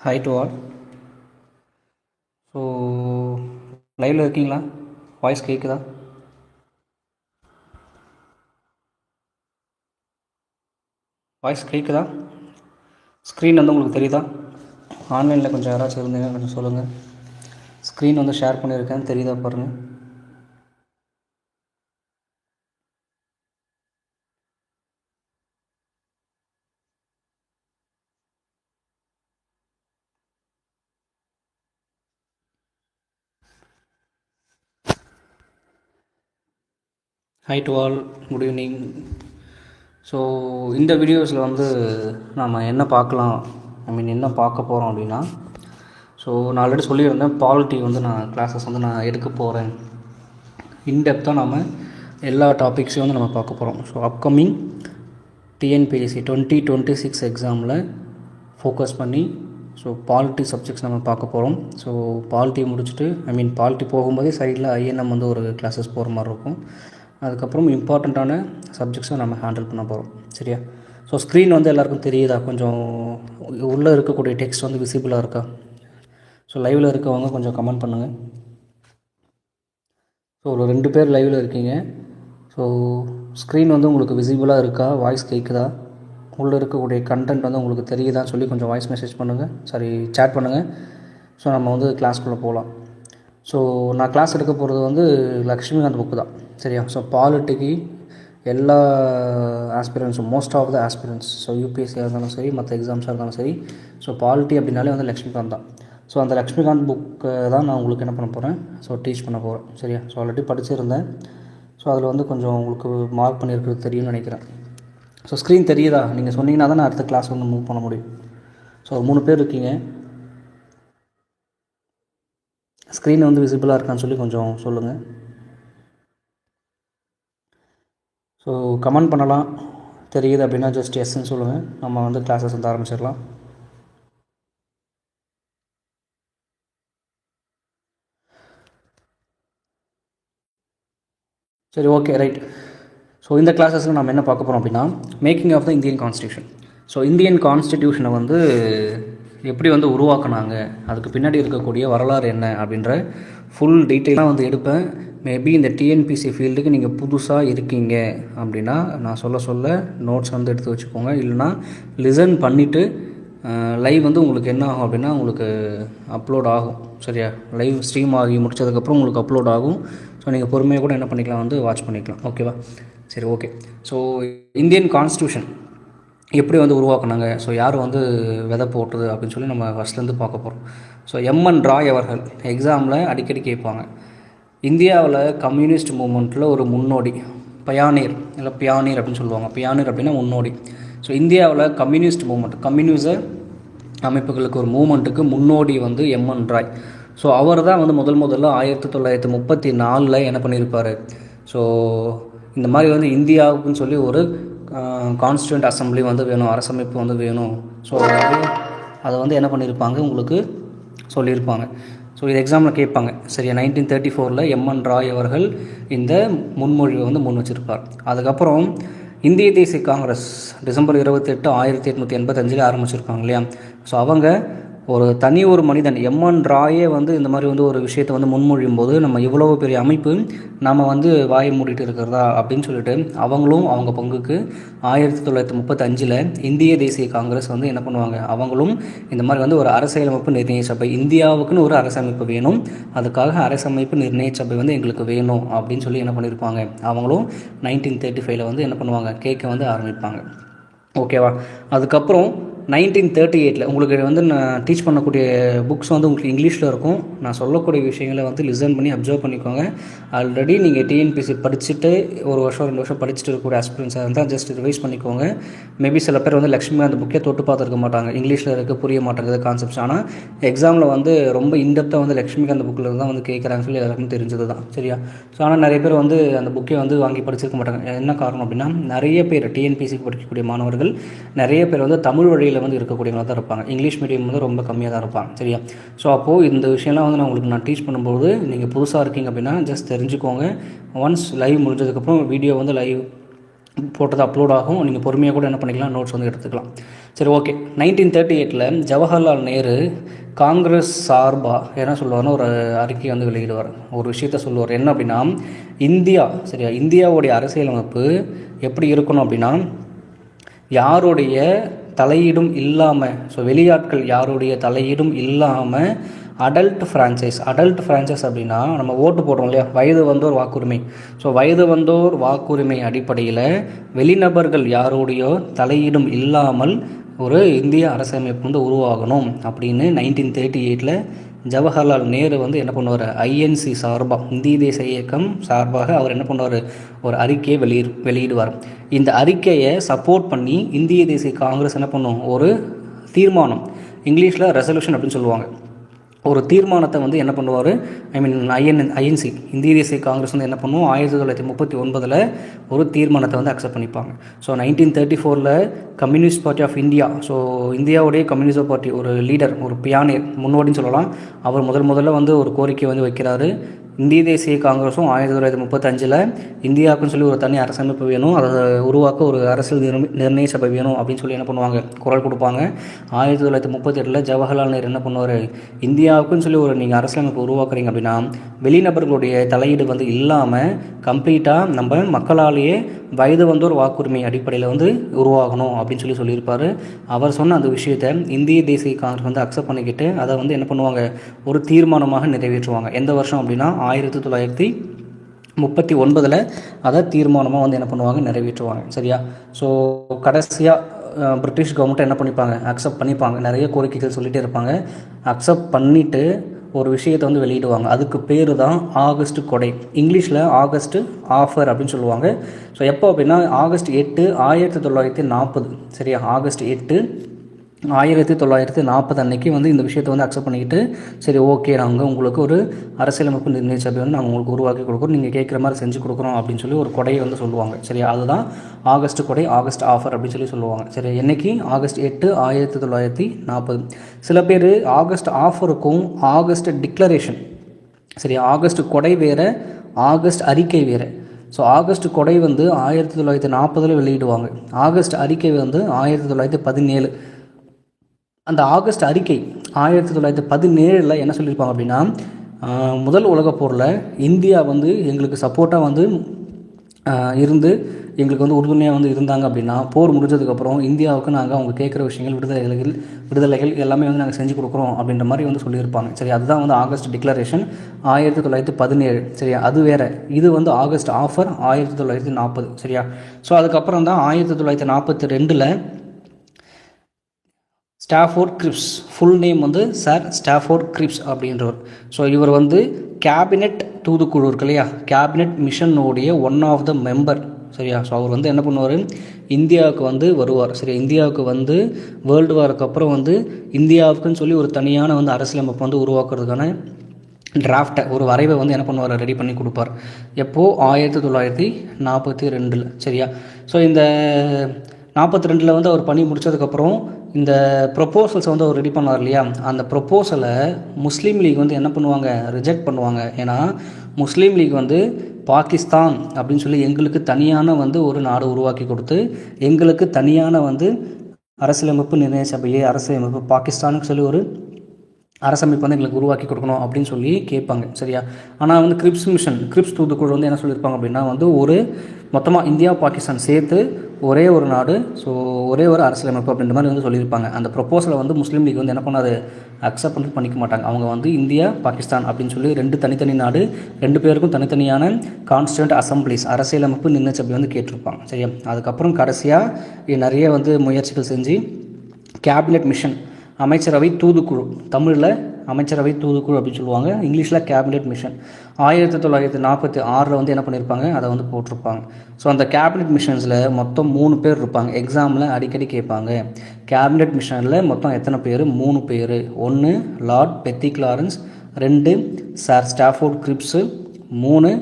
Hi to all. So லைவில் இருக்கீங்களா? Voice கேட்குதா? வாய்ஸ் கேட்குதா? ஸ்க்ரீன் வந்து உங்களுக்கு தெரியுதா? ஆன்லைனில் கொஞ்சம் யாராச்சும் இருந்தீங்க கொஞ்சம் சொல்லுங்கள். ஸ்க்ரீன் வந்து ஷேர் பண்ணியிருக்கேன், தெரியுதா பாருங்கள். Hi to all, good evening. So இந்த வீடியோஸில் வந்து நாம் என்ன பார்க்கலாம், என்ன பார்க்க போகிறோம் அப்படின்னா, ஸோ நான் ஆல்ரெடி சொல்லியிருந்தேன் பாலிட்டி வந்து நான் கிளாஸஸ் வந்து நான் எடுக்க போகிறேன். இன்டெப்த்தாக நாம் எல்லா டாபிக்ஸையும் வந்து நம்ம பார்க்க போகிறோம். ஸோ அப்கமிங் டிஎன்பிஎஸ்சி 2026 எக்ஸாமில் ஃபோக்கஸ் பண்ணி ஸோ பாலிட்டி சப்ஜெக்ட்ஸ் நம்ம பார்க்க போகிறோம். ஸோ பாலிட்டி முடிச்சுட்டு பாலிட்டி போகும்போதே சைடில் ஐஎன்எம் வந்து ஒரு கிளாஸஸ் போகிற மாதிரி இருக்கும். அதுக்கப்புறம் இம்பார்ட்டண்ட்டான சப்ஜெக்ட்ஸை நம்ம ஹேண்டில் பண்ண போகிறோம். சரியா? ஸோ ஸ்க்ரீன் வந்து எல்லாேருக்கும் தெரியுதா? கொஞ்சம் உள்ளே இருக்கக்கூடிய டெக்ஸ்ட் வந்து விசிபிளாக இருக்கா? ஸோ லைவில் இருக்கவங்க கொஞ்சம் கமெண்ட் பண்ணுங்கள். ஸோ ஒரு 2 பேர் லைவில் இருக்கீங்க. ஸோ ஸ்க்ரீன் வந்து உங்களுக்கு விசிபிளாக இருக்கா? வாய்ஸ் கேட்குதா? உள்ளே இருக்கக்கூடிய கண்டென்ட் வந்து உங்களுக்கு தெரியுதான்னு சொல்லி கொஞ்சம் வாய்ஸ் மெசேஜ் பண்ணுங்கள், சேட் பண்ணுங்கள். ஸோ நம்ம வந்து கிளாஸ்க்குள்ளே போகலாம். ஸோ நான் கிளாஸ் எடுக்க போகிறது வந்து லக்ஷ்மிகாந்த் புக்கு தான். சரியா? ஸோ பாலிட்டிக்கு எல்லா ஆஸ்பிரன்ஸும், most of the aspirants, so யூபிஎஸ்சியாக இருந்தாலும் சரி, மற்ற எக்ஸாம்ஸாக இருந்தாலும் சரி, ஸோ பாலிட்டி அப்படின்னாலே வந்து லக்ஷ்மிகாந்த் தான். ஸோ அந்த லக்ஷ்மிகாந்த் புக்கை தான் நான் உங்களுக்கு என்ன பண்ண போகிறேன், ஸோ டீச் பண்ண போகிறேன். சரியா? So already படிச்சிருந்தேன். ஸோ அதில் வந்து கொஞ்சம் உங்களுக்கு மார்க் பண்ணியிருக்கிறது தெரியும்னு நினைக்கிறேன். ஸோ ஸ்க்ரீன் தெரியுதா? நீங்கள் சொன்னீங்கன்னா தான் நான் அடுத்த கிளாஸ் வந்து மூவ் பண்ண முடியும். ஸோ 3 பேர் இருக்கீங்க. ஸ்க்ரீன் வந்து விசிபிளாக இருக்கான்னு சொல்லி கொஞ்சம் சொல்லுங்கள். ஸோ கமெண்ட் பண்ணலாம். தெரியுது அப்படின்னா ஜஸ்ட் எஸ்ன்னு சொல்லுங்கள். நம்ம வந்து கிளாஸஸ் வந்து ஆரம்பிச்சிடலாம். சரி, ஓகே, ரைட். ஸோ இந்த கிளாஸஸில் நம்ம என்ன பார்க்க போகிறோம் அப்படின்னா, making of the Indian constitution. So Indian கான்ஸ்டிடியூஷனை வந்து எப்படி வந்து உருவாக்குனாங்க, அதுக்கு பின்னாடி இருக்கக்கூடிய வரலாறு என்ன அப்படின்ற ஃபுல் டீட்டெயிலாக வந்து எடுப்பேன். மேபி இந்த டிஎன்பிசி ஃபீல்டுக்கு நீங்கள் புதுசாக இருக்கீங்க அப்படின்னா நான் சொல்ல நோட்ஸ் வந்து எடுத்து வச்சுக்கோங்க. இல்லைனா லிசன் பண்ணிவிட்டு லைவ் வந்து உங்களுக்கு என்ன ஆகும் அப்படின்னா உங்களுக்கு அப்லோட் ஆகும். சரியா? லைவ் ஸ்ட்ரீம் ஆகி முடித்ததுக்கப்புறம் உங்களுக்கு அப்லோட் ஆகும். ஸோ நீங்கள் பொறுமையாக கூட என்ன பண்ணிக்கலாம், வந்து வாட்ச் பண்ணிக்கலாம். ஓகேவா? சரி, ஓகே. ஸோ இந்தியன் கான்ஸ்டியூஷன் எப்படி வந்து உருவாக்குனாங்க, ஸோ யார் வந்து விதை போட்டுது அப்படின்னு சொல்லி நம்ம ஃபஸ்ட்லேருந்து பார்க்க போகிறோம். ஸோ எம்என் ராய் அவர்கள் எக்ஸாமில் அடிக்கடி கேட்பாங்க. இந்தியாவில் கம்யூனிஸ்ட் மூமெண்ட்டில் ஒரு முன்னோடி, பயானீர் அப்படின்னு சொல்லுவாங்க. பியானீர் அப்படின்னா முன்னோடி. ஸோ இந்தியாவில் கம்யூனிஸ்ட் மூமெண்ட், கம்யூனிச அமைப்புகளுக்கு ஒரு மூமெண்ட்டுக்கு முன்னோடி வந்து எம்என் ராய். ஸோ அவர் தான் வந்து முதல்ல 1934 என்ன பண்ணியிருப்பார், ஸோ இந்த மாதிரி வந்து இந்தியாவுக்குன்னு சொல்லி ஒரு கான்ஸ்டியூண்ட் அசம்பிளி வந்து வேணும், அரசமைப்பு வந்து வேணும். ஸோ அதை வந்து என்ன பண்ணியிருப்பாங்க, உங்களுக்கு சொல்லியிருப்பாங்க. ஸோ இது எக்ஸாமில் கேட்பாங்க. சரியா? 1934 எம்என் ராய் அவர்கள் இந்த முன்மொழிவை வந்து முன் வச்சிருப்பார். அதுக்கப்புறம் இந்திய தேசிய காங்கிரஸ் டிசம்பர் 28, 1885 ஆரம்பிச்சிருப்பாங்க இல்லையா? ஸோ அவங்க ஒரு மனிதன் எம்என் ராயே வந்து இந்த மாதிரி வந்து ஒரு விஷயத்தை வந்து முன்மொழியும் போது நம்ம இவ்வளோ பெரிய அமைப்பு நம்ம வந்து வாயை மூடிட்டு இருக்கிறதா அப்படின்னு சொல்லிட்டு அவங்களும் அவங்க பங்குக்கு 1935 இந்திய தேசிய காங்கிரஸ் வந்து என்ன பண்ணுவாங்க, அவங்களும் இந்த மாதிரி வந்து ஒரு அரசியலமைப்பு நிர்ணய சபை, இந்தியாவுக்குன்னு ஒரு அரசமைப்பு வேணும், அதுக்காக அரசமைப்பு நிர்ணய சபை வந்து எங்களுக்கு வேணும் அப்படின்னு சொல்லி என்ன பண்ணியிருப்பாங்க, அவங்களும் 1935 வந்து என்ன பண்ணுவாங்க, கேட்க வந்து ஆரம்பிப்பாங்க. ஓகேவா? அதுக்கப்புறம் 1938 உங்களுக்கு வந்து நான் டீச் பண்ணக்கூடிய புக்ஸ் வந்து உங்களுக்கு இங்கிலீஷில் இருக்கும். நான் சொல்லக்கூடிய விஷயங்களை வந்து லிசன் பண்ணி அப்சர்வ் பண்ணிக்கோங்க. ஆல்ரெடி நீங்கள் டிஎன்பிசி படிச்சுட்டு 1 வருஷம் 2 வருஷம் படிச்சுட்டு இருக்கக்கூடிய ஆஸ்பிரன்ஸாக இருந்தால் ஜஸ்ட் ரிவைஸ் பண்ணிக்கோங்க. மேபி சில பேர் வந்து லக்ஷ்மிகாந்த் புக்கே தொட்டு பார்த்துருக்க மாட்டாங்க, இங்கிலீஷில் இருக்க புரிய மாட்டேங்குது கான்செப்ட்ஸ். ஆனால் எக்ஸாமில் வந்து ரொம்ப இன்டெப்த்தாக வந்து லக்ஷ்மிகாந்த் புக்கில் தான் வந்து கேட்குறாங்கன்னு சொல்லி எல்லாருக்கும் தெரிஞ்சது தான். சரியா? ஸோ ஆனால் நிறைய பேர் வந்து அந்த புக்கை வந்து வாங்கி படிச்சிருக்க மாட்டாங்க. என்ன காரணம் அப்படின்னா, நிறைய பேர் டிஎன்பிசிக்கு படிக்கக்கூடிய மாணவர்கள் நிறைய பேர் வந்து தமிழ் வழியில் வந்து இருக்கக்கூடியவங்க தான் இருப்பாங்க. இங்கிலீஷ் மீடியம் வந்து ரொம்ப கம்மியாக தான் இருப்பாங்க. சரியா? ஸோ அப்போது இந்த விஷயம்லாம் வந்து நான் டீச் பண்ணும்போது நீங்கள் புதுசாக இருக்கீங்க அப்படின்னா ஜஸ்ட் தெரிஞ்சுக்கோங்க. ஒன்ஸ் லைவ் முடிஞ்சதுக்கப்புறம் வீடியோ வந்து லைவ் போட்டது அப்லோட் ஆகும். நீங்கள் பொறுமையாக கூட என்ன பண்ணிக்கலாம், நோட்ஸ் வந்து எடுத்துக்கலாம். சரி, ஓகே. 1938 ஜவஹர்லால் நேரு காங்கிரஸ் சார்பாக என்ன சொல்லுவார்னா ஒரு அறிக்கை வந்து வெளியிடுவார். ஒரு விஷயத்த சொல்லுவார். என்ன அப்படின்னா, இந்தியா சரியா, இந்தியாவுடைய அரசியலமைப்பு எப்படி இருக்கணும் அப்படின்னா, யாருடைய தலையீடும் இல்லாமல், ஸோ வெளியாட்கள் யாருடைய தலையீடும் இல்லாமல் அடல்ட் ஃப்ரான்ச்சைஸ் அப்படின்னா நம்ம ஓட்டு போடுறோம் இல்லையா, வயது வந்தோர் வாக்குரிமை. ஸோ வயது வந்தோர் வாக்குரிமை அடிப்படையில் வெளிநபர்கள் யாருடைய தலையீடும் இல்லாமல் ஒரு இந்திய அரசமைப்பு வந்து உருவாகணும் அப்படின்னு 1938 ஜவஹர்லால் நேரு வந்து என்ன பண்ணுவார், ஐஎன்சி சார்பாக, இந்திய தேசிய இயக்கம் சார்பாக அவர் என்ன பண்ணுவார், ஒரு அறிக்கையை வெளியிடுவார். இந்த அறிக்கையை சப்போர்ட் பண்ணி இந்திய தேசிய காங்கிரஸ் என்ன பண்ணும், ஒரு தீர்மானம், இங்கிலீஷில் ரெசல்யூஷன் அப்படின்னு சொல்லுவாங்க, ஒரு தீர்மானத்தை வந்து என்ன பண்ணுவார், ஐஎன்சி இந்திய தேசிய காங்கிரஸ் வந்து என்ன பண்ணுவோம், 1939 ஒரு தீர்மானத்தை வந்து அக்செப்ட் பண்ணிப்பாங்க. So 1934 communist party of India, so இந்தியாவுடைய கம்யூனிஸ்ட் பார்ட்டி ஒரு லீடர், ஒரு பியானியர், முன்னோடின்னு சொல்லலாம், அவர் முதல்ல வந்து ஒரு கோரிக்கை வந்து வைக்கிறாரு. இந்திய தேசிய காங்கிரஸும் 1935 இந்தியாவுக்குன்னு சொல்லி ஒரு தனி அரசமைப்பு வேணும், அதை உருவாக்க ஒரு அரசியல் நிர்ணய சபை வேணும் அப்படின்னு சொல்லி என்ன பண்ணுவாங்க, குரல் கொடுப்பாங்க. 1938 ஜவஹர்லால் நேரு என்ன பண்ணுவார், இந்தியாவுக்குன்னு சொல்லி ஒரு நீங்கள் அரசியலமைப்பு உருவாக்குறீங்க அப்படின்னா வெளிநபர்களுடைய தலையீடு வந்து இல்லாமல் கம்ப்ளீட்டாக நம்ம மக்களாலேயே வயது வந்தோர் வாக்குரிமை அடிப்படையில் வந்து உருவாகணும் அப்படின்னு சொல்லியிருப்பார். அவர் சொன்ன அந்த விஷயத்தை இந்திய தேசிய காங்கிரஸ் வந்து அக்செப்ட் பண்ணிக்கிட்டு அதை வந்து என்ன பண்ணுவாங்க, ஒரு தீர்மானமாக நிறைவேற்றுவாங்க. எந்த வருஷம் அப்படின்னா 1939 அதை தீர்மானமாக வந்து என்ன பண்ணுவாங்க, நிறைவேற்றுவாங்க. சரியா? ஸோ கடைசியாக பிரிட்டிஷ் கவர்மெண்ட்டை என்ன பண்ணிப்பாங்க, அக்செப்ட் பண்ணிப்பாங்க. நிறைய கோரிக்கைகள் சொல்லிகிட்டே இருப்பாங்க. அக்செப்ட் பண்ணிவிட்டு ஒரு விஷயத்தை வந்து வெளியிடுவாங்க. அதுக்கு பேர் தான் ஆகஸ்ட் கொடை, இங்கிலீஷில் ஆகஸ்ட் ஆஃபர் அப்படின்னு சொல்லுவாங்க. ஸோ எப்போ அப்படின்னா ஆகஸ்ட் 8, 1940. சரியா? ஆகஸ்ட் 8, 1940 அன்னைக்கு வந்து இந்த விஷயத்தை வந்து அக்செப்ட் பண்ணிக்கிட்டு, சரி ஓகே நாங்கள் உங்களுக்கு ஒரு அரசியலமைப்பு நிர்ணய சபை வந்து நாங்கள் உங்களுக்கு உருவாக்கி கொடுக்குறோம், நீங்கள் கேட்குற மாதிரி செஞ்சு கொடுக்குறோம் அப்படின்னு சொல்லி ஒரு கொடையை வந்து சொல்லுவாங்க. சரி, அதுதான் ஆகஸ்ட் கொடை, ஆகஸ்ட் ஆஃபர் அப்படின்னு சொல்லுவாங்க. சரி, என்னைக்கு ஆகஸ்ட் 8, 1940. சில பேர் ஆகஸ்ட் ஆஃபருக்கும் ஆகஸ்ட் டிக்ளரேஷன், சரி, ஆகஸ்ட் கொடை வேறு, ஆகஸ்ட் அறிக்கை வேறு. ஸோ ஆகஸ்ட் கொடை வந்து 1940 வெளியிடுவாங்க, ஆகஸ்ட் அறிக்கை வந்து 1917. அந்த ஆகஸ்ட் அறிக்கை 1917 என்ன சொல்லியிருப்பாங்க அப்படின்னா, முதல் உலகப் போரில் இந்தியா வந்து எங்களுக்கு சப்போர்ட்டாக வந்து இருந்து எங்களுக்கு வந்து உறுதுணையாக வந்து இருந்தாங்க அப்படின்னா, போர் முடிஞ்சதுக்கப்புறம் இந்தியாவுக்கு நாங்கள் அவங்க கேட்குற விஷயங்கள், விடுதலைகள் எல்லாமே வந்து நாங்கள் செஞ்சு கொடுக்குறோம் அப்படின்ற மாதிரி வந்து சொல்லியிருப்பாங்க. சரி, அதுதான் வந்து ஆகஸ்ட் டிக்ளரேஷன் 1917. சரியா? அது வேறு. இது வந்து ஆகஸ்ட் ஆஃபர் 1940. சரியா? ஸோ அதுக்கப்புறம் தான் 1942 ஸ்டாஃபோர்ட் கிரிப்ஸ், ஃபுல் நேம் வந்து சார் ஸ்டாஃபோர்ட் கிரிப்ஸ் அப்படின்றவர். ஸோ இவர் வந்து கேபினெட் தூதுக்குழு இருக்கு இல்லையா, கேபினெட் மிஷனோடைய ஒன் ஆஃப் த மெம்பர். சரியா? ஸோ அவர் வந்து என்ன பண்ணுவார், இந்தியாவுக்கு வந்து வருவார். சரி, இந்தியாவுக்கு வந்து வேர்ல்டு வாருக்கு அப்புறம் வந்து இந்தியாவுக்குன்னு சொல்லி ஒரு தனியான வந்து அரசியலமைப்பு வந்து உருவாக்குறதுக்கான டிராஃப்டை, ஒரு வரைவை வந்து என்ன பண்ணுவார், ரெடி பண்ணி கொடுப்பார். எப்போது 1942. சரியா? ஸோ இந்த 42 வந்து அவர் பண்ணி முடித்ததுக்கப்புறம் இந்த ப்ரொப்போசல்ஸை வந்து அவர் ரெடி பண்ணார் இல்லையா, அந்த ப்ரொப்போசலை முஸ்லீம் லீக் வந்து என்ன பண்ணுவாங்க, ரிஜெக்ட் பண்ணுவாங்க. ஏன்னா முஸ்லீம் லீக் வந்து பாகிஸ்தான் அப்படின்னு சொல்லி எங்களுக்கு தனியான வந்து ஒரு நாடு உருவாக்கி கொடுத்து, எங்களுக்கு தனியான வந்து அரசியலமைப்பு நிர்ணய சபையை, அரசியலமைப்பு பாகிஸ்தானுக்கு சொல்லி ஒரு அரசமைப்பு வந்து எங்களுக்கு உருவாக்கி கொடுக்கணும் அப்படின்னு சொல்லி கேட்பாங்க. சரியா? ஆனால் வந்து கிரிப்ஸ் தூதுக்குழு வந்து என்ன சொல்லியிருப்பாங்க அப்படின்னா வந்து ஒரு மொத்தமாக இந்தியா பாகிஸ்தான் சேர்த்து ஒரே ஒரு நாடு, ஸோ ஒரே ஒரு அரசியலமைப்பு அப்படின்ற மாதிரி வந்து சொல்லியிருப்பாங்க. அந்த ப்ரொப்போசலை வந்து முஸ்லீம் லீக் வந்து என்ன பண்ணாது, அக்செப்ட் பண்ணிக்க மாட்டாங்க. அவங்க வந்து இந்தியா பாகிஸ்தான் அப்படின்னு சொல்லி 2 தனித்தனி நாடு, 2 பேருக்கும் தனித்தனியான கான்ஸ்டியூண்ட் அசம்பிளிஸ், அரசியலமைப்பு நிர்ணய சபை வந்து கேட்டிருப்பாங்க. சரியா? அதுக்கப்புறம் கடைசியாக நிறைய வந்து முயற்சிகள் செஞ்சு கேபினெட் மிஷன், அமைச்சரவை தூதுக்குழு, தமிழில் அமைச்சரவை தூதுக்குழு அப்படின்னு சொல்லுவாங்க, இங்கிலீஷில் கேபினெட் மிஷன், 1946 வந்து என்ன பண்ணியிருப்பாங்க, அதை வந்து போட்டிருப்பாங்க. ஸோ அந்த கேபினெட் மிஷன்ஸில் மொத்தம் 3 பேர் இருப்பாங்க. எக்ஸாமில் அடிக்கடி கேட்பாங்க, கேபினெட் மிஷனில் மொத்தம் எத்தனை பேர், 3 பேர். 1 Lord Pethick Lawrence, 2 sir Stafford Cripps, 3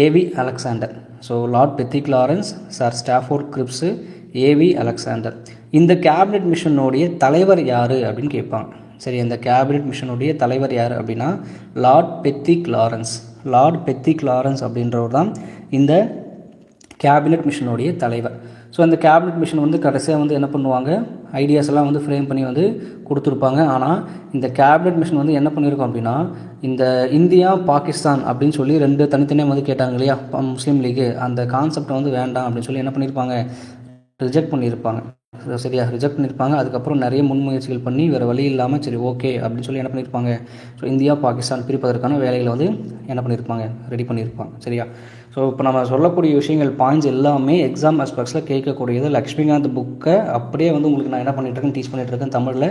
AV Alexander. So Lord Pethick Lawrence, sir Stafford Cripps, AV Alexander. இந்த கேபினெட் மிஷனுடைய தலைவர் யார் அப்படின்னு கேட்பாங்க. சரி, இந்த கேபினெட் மிஷனுடைய தலைவர் யார் அப்படின்னா Lord Pethick Clarence. Lord Pethick Clarence அப்படின்றவர் தான் இந்த கேபினெட் மிஷனுடைய தலைவர். ஸோ இந்த கேபினெட் மிஷன் வந்து கடைசியாக வந்து என்ன பண்ணுவாங்க, ஐடியாஸ் எல்லாம் வந்து ஃப்ரேம் பண்ணி வந்து கொடுத்துருப்பாங்க. ஆனால் இந்த கேபினெட் மிஷன் வந்து என்ன பண்ணியிருக்கோம் அப்படின்னா, இந்த இந்தியா பாகிஸ்தான் அப்படின்னு சொல்லி 2 தனித்தனியாக வந்து கேட்டாங்க இல்லையா முஸ்லீம் லீக்கு, அந்த கான்செப்டை வந்து வேண்டாம் அப்படின்னு சொல்லி என்ன பண்ணியிருப்பாங்க, ரிஜெக்ட் பண்ணியிருப்பாங்க. சரியா, ரிஜெக்ட் பண்ணியிருப்பாங்க. அதுக்கப்புறம் நிறைய முன்முயற்சிகள் பண்ணி வேறு வழி இல்லாமல் சரி ஓகே அப்படின்னு சொல்லி என்ன பண்ணியிருப்பாங்க, ஸோ இந்தியா பாகிஸ்தான் பிரிப்பதற்கான வேலைகளை வந்து என்ன பண்ணியிருப்பாங்க, ரெடி பண்ணியிருப்பாங்க. சரியா, ஸோ இப்போ நம்ம சொல்லக்கூடிய விஷயங்கள் பாயிண்ட்ஸ் எல்லாமே எக்ஸாம் ஆஸ்பெக்ட்ஸில் கேட்கக்கூடியது. லக்ஷ்மிகாந்த் புக்கை அப்படியே வந்து உங்களுக்கு நான் என்ன பண்ணிகிட்ருக்கேன், டீச் பண்ணிகிட்ருக்கேன் தமிழில்.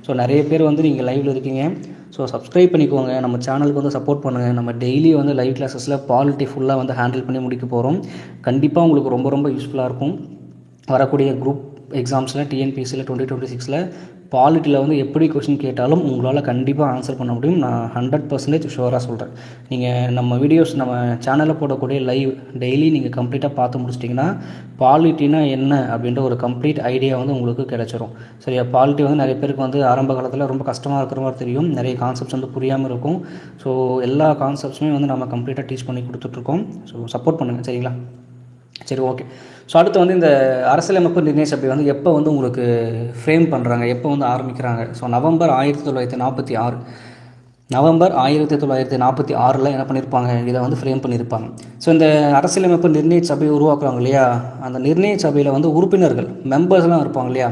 ஸோ நிறைய பேர் வந்து நீங்கள் லைவில் இருக்கீங்க. ஸோ சப்ஸ்கிரைப் பண்ணிக்கோங்க, நம்ம சேனலுக்கு வந்து சப்போர்ட் பண்ணுங்கள். நம்ம டெய்லி வந்து லைவ் கிளாஸஸில் பாலிட்டி ஃபுல்லாக வந்து ஹேண்டில் பண்ணி முடிக்க போகிறோம். கண்டிப்பாக உங்களுக்கு ரொம்ப ரொம்ப யூஸ்ஃபுல்லாக இருக்கும். வரக்கூடிய குரூப் எக்ஸாம்ஸில் டிஎன்பிஎஸ்சியில் 2026 பாலிட்டியில் வந்து எப்படி கொஷின் கேட்டாலும் உங்களால் கண்டிப்பாக ஆன்சர் பண்ண முடியும். நான் 100% ஷுவராக சொல்கிறேன். நீங்கள் நம்ம வீடியோஸ் நம்ம சேனலில் போடக்கூடிய லைவ் டெய்லி நீங்கள் கம்ப்ளீட்டாக பார்த்து முடிச்சிட்டிங்கன்னா பாலிட்டினா என்ன அப்படின்ற ஒரு கம்ப்ளீட் ஐடியா வந்து உங்களுக்கு கிடைச்சிரும். சரியா, பாலிட்டி வந்து நிறைய பேருக்கு வந்து ஆரம்ப காலத்தில் ரொம்ப கஷ்டமாக இருக்கிற மாதிரி தெரியும். நிறைய கான்செப்ட்ஸ் வந்து புரியாமல் இருக்கும். ஸோ எல்லா கான்செப்ட்ஸுமே வந்து நம்ம கம்ப்ளீட்டாக டீச் பண்ணி கொடுத்துட்ருக்கோம். ஸோ சப்போர்ட் பண்ணுங்கள். சரிங்களா, சரி ஓகே. ஸோ அடுத்து வந்து இந்த அரசியலமைப்பு நிர்ணய சபை வந்து எப்போ வந்து உங்களுக்கு ஃப்ரேம் பண்ணுறாங்க, எப்போ வந்து ஆரம்பிக்கிறாங்க? ஸோ நவம்பர் 1946 நவம்பர் 1946 என்ன பண்ணியிருப்பாங்க, இதை வந்து ஃப்ரேம் பண்ணியிருப்பாங்க. ஸோ இந்த அரசியலமைப்பு நிர்ணய சபை உருவாக்குறாங்க இல்லையா, அந்த நிர்ணய சபையில் வந்து உறுப்பினர்கள் மெம்பர்ஸ்லாம் இருப்பாங்க இல்லையா.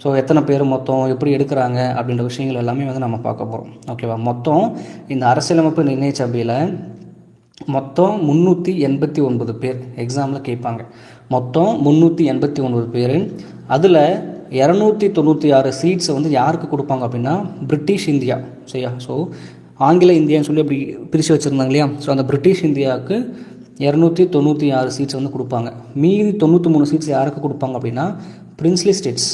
ஸோ எத்தனை பேர் மொத்தம், எப்படி எடுக்கிறாங்க அப்படின்ற விஷயங்கள் எல்லாமே வந்து நம்ம பார்க்க போகிறோம். ஓகேவா, மொத்தம் இந்த அரசியலமைப்பு நிர்ணய சபையில் மொத்தம் 389 பேர் எக்ஸாமில் கேட்பாங்க. மொத்தம் 389 பேர். அதில் 296 சீட்ஸை வந்து யாருக்கு கொடுப்பாங்க அப்படின்னா பிரிட்டிஷ் இந்தியா. சரியா, ஸோ ஆங்கில இந்தியான்னு சொல்லி அப்படி பிரித்து வச்சுருந்தாங்க இல்லையா. ஸோ அந்த பிரிட்டிஷ் இந்தியாவுக்கு 296 சீட்ஸ் வந்து கொடுப்பாங்க. மீதி 93 சீட்ஸ் யாருக்கு கொடுப்பாங்க அப்படின்னா பிரின்ஸ்லி ஸ்டேட்ஸ்.